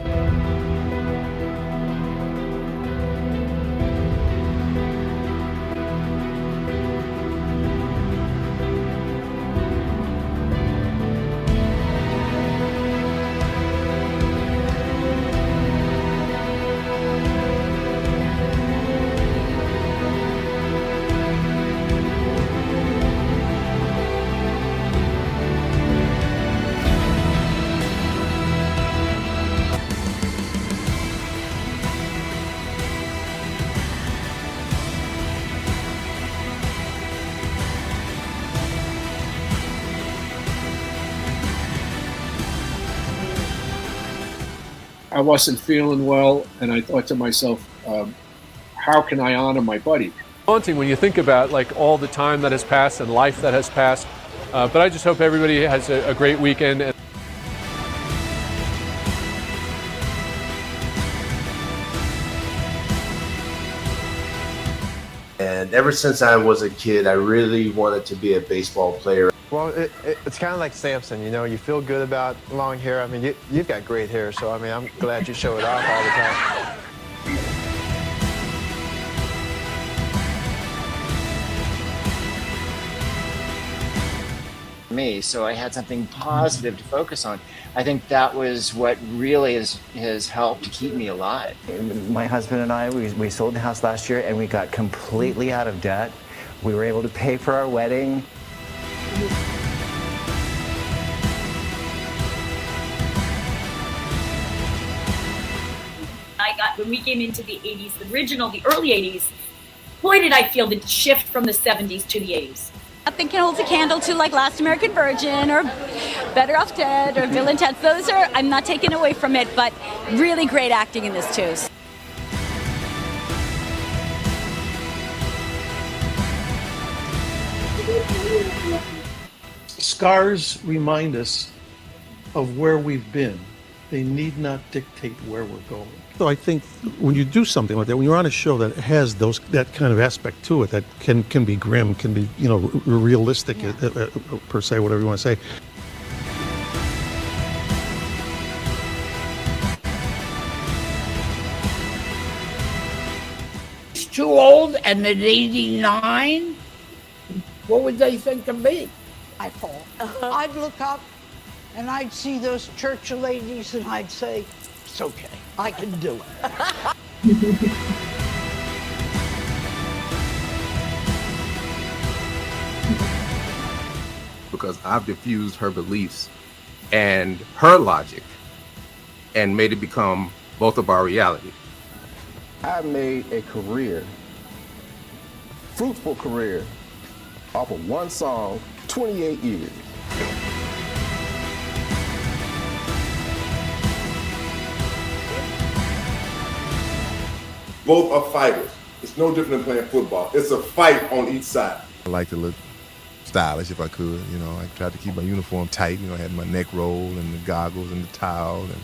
I wasn't feeling well, and I thought to myself, how can I honor my buddy? Haunting when you think about like all the time that has passed and life that has passed. But I just hope everybody has a great weekend. And ever since I was a kid, I really wanted to be a baseball player. Well, it's kind of like Samson, you know, you feel good about long hair. I mean, you've got great hair, so I mean, I'm glad you show it off all the time. Me, so I had something positive to focus on. I think that was what really has helped to keep me alive. My husband and I, we sold the house last year and we got completely out of debt. We were able to pay for our wedding. When we came into the 80s, the early 80s, boy, did I feel the shift from the 70s to the 80s. Nothing can hold a candle to like Last American Virgin or Better Off Dead or Bill and Ted. Those are, I'm not taking away from it, but really great acting in this too. Scars remind us of where we've been They need not dictate where we're going. So I think when you do something like that, when you're on a show that has that kind of aspect to it, that can be grim, can be realistic, per se, whatever you want to say. It's too old, and at 89, what would they think of me? I thought. I'd look up and I'd see those church ladies and I'd say, it's okay, I can do it. Because I've diffused her beliefs and her logic and made it become both of our reality. I made a career, fruitful career, off of one song, 28 years. Both are fighters. It's no different than playing football. It's a fight on each side. I like to look stylish if I could. I tried to keep my uniform tight. I had my neck roll and the goggles and the towel. And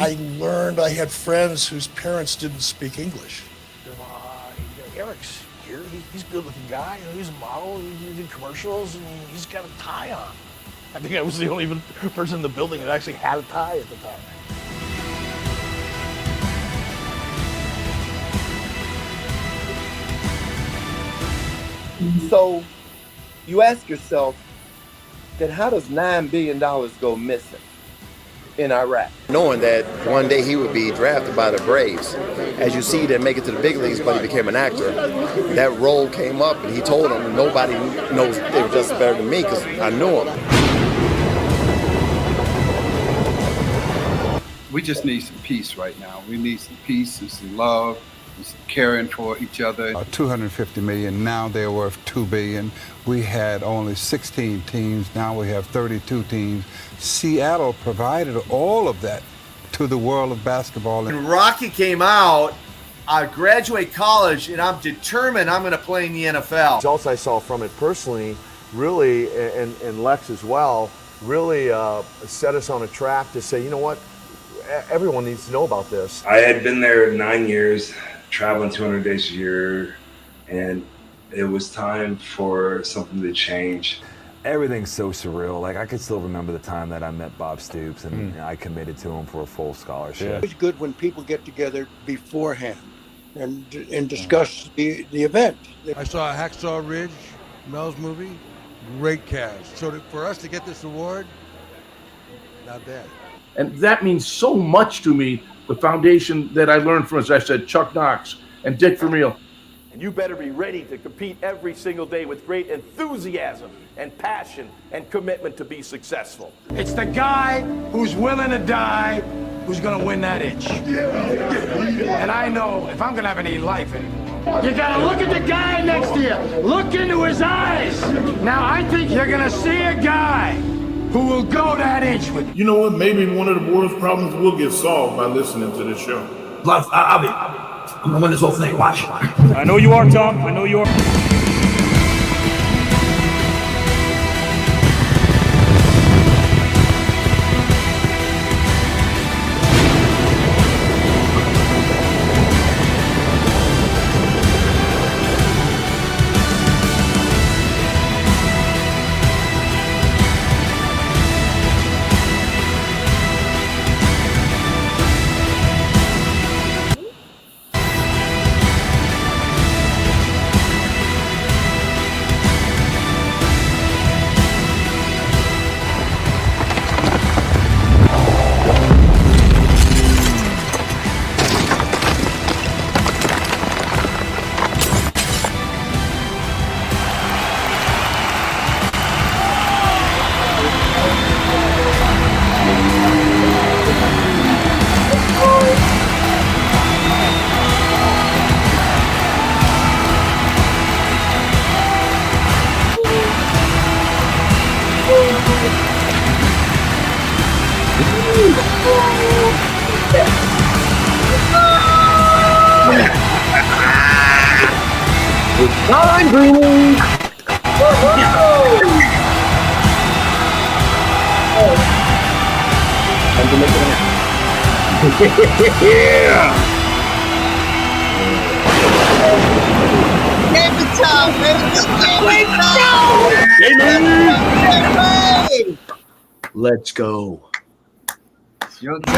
I learned I had friends whose parents didn't speak English. Eric's here, he's a good-looking guy, he's a model, he's in commercials, and he's got a tie on. I think I was the only person in the building that actually had a tie at the time. So you ask yourself, then how does $9 billion go missing in Iraq? Knowing that one day he would be drafted by the Braves. As you see, he didn't make it to the big leagues, but he became an actor. That role came up, and he told him, nobody knows they were just better than me because I knew him. We just need some peace right now. We need some peace and some love and some caring for each other. 250 million, now they're worth $2 billion. We had only 16 teams, now we have 32 teams. Seattle provided all of that to the world of basketball. When Rocky came out, I graduate college and I'm determined I'm going to play in the NFL. Results I saw from it personally really, and Lex as well, really set us on a track to say, you know what, everyone needs to know about this. I had been there 9 years, traveling 200 days a year, and it was time for something to change. Everything's so surreal. Like, I could still remember the time that I met Bob Stoops and I committed to him for a full scholarship. It's good when people get together beforehand and discuss the event. I saw Hacksaw Ridge, Mel's movie, great cast. So for us to get this award, not bad. And that means so much to me, the foundation that I learned from, as I said, Chuck Knox and Dick Vermeil. And you better be ready to compete every single day with great enthusiasm and passion and commitment to be successful. It's the guy who's willing to die who's going to win that itch. And I know if I'm going to have any life anymore, you got to look at the guy next to you. Look into his eyes. Now, I think you're going to see a guy who will go that inch with you. You know what? Maybe one of the world's problems will get solved by listening to this show. Love, I'm going to win this whole thing. Watch. I know you are, Tom. I know you are. It's time, Greenie! Time to make it happen. Yeah! Game time, baby! Let's go! It's your time.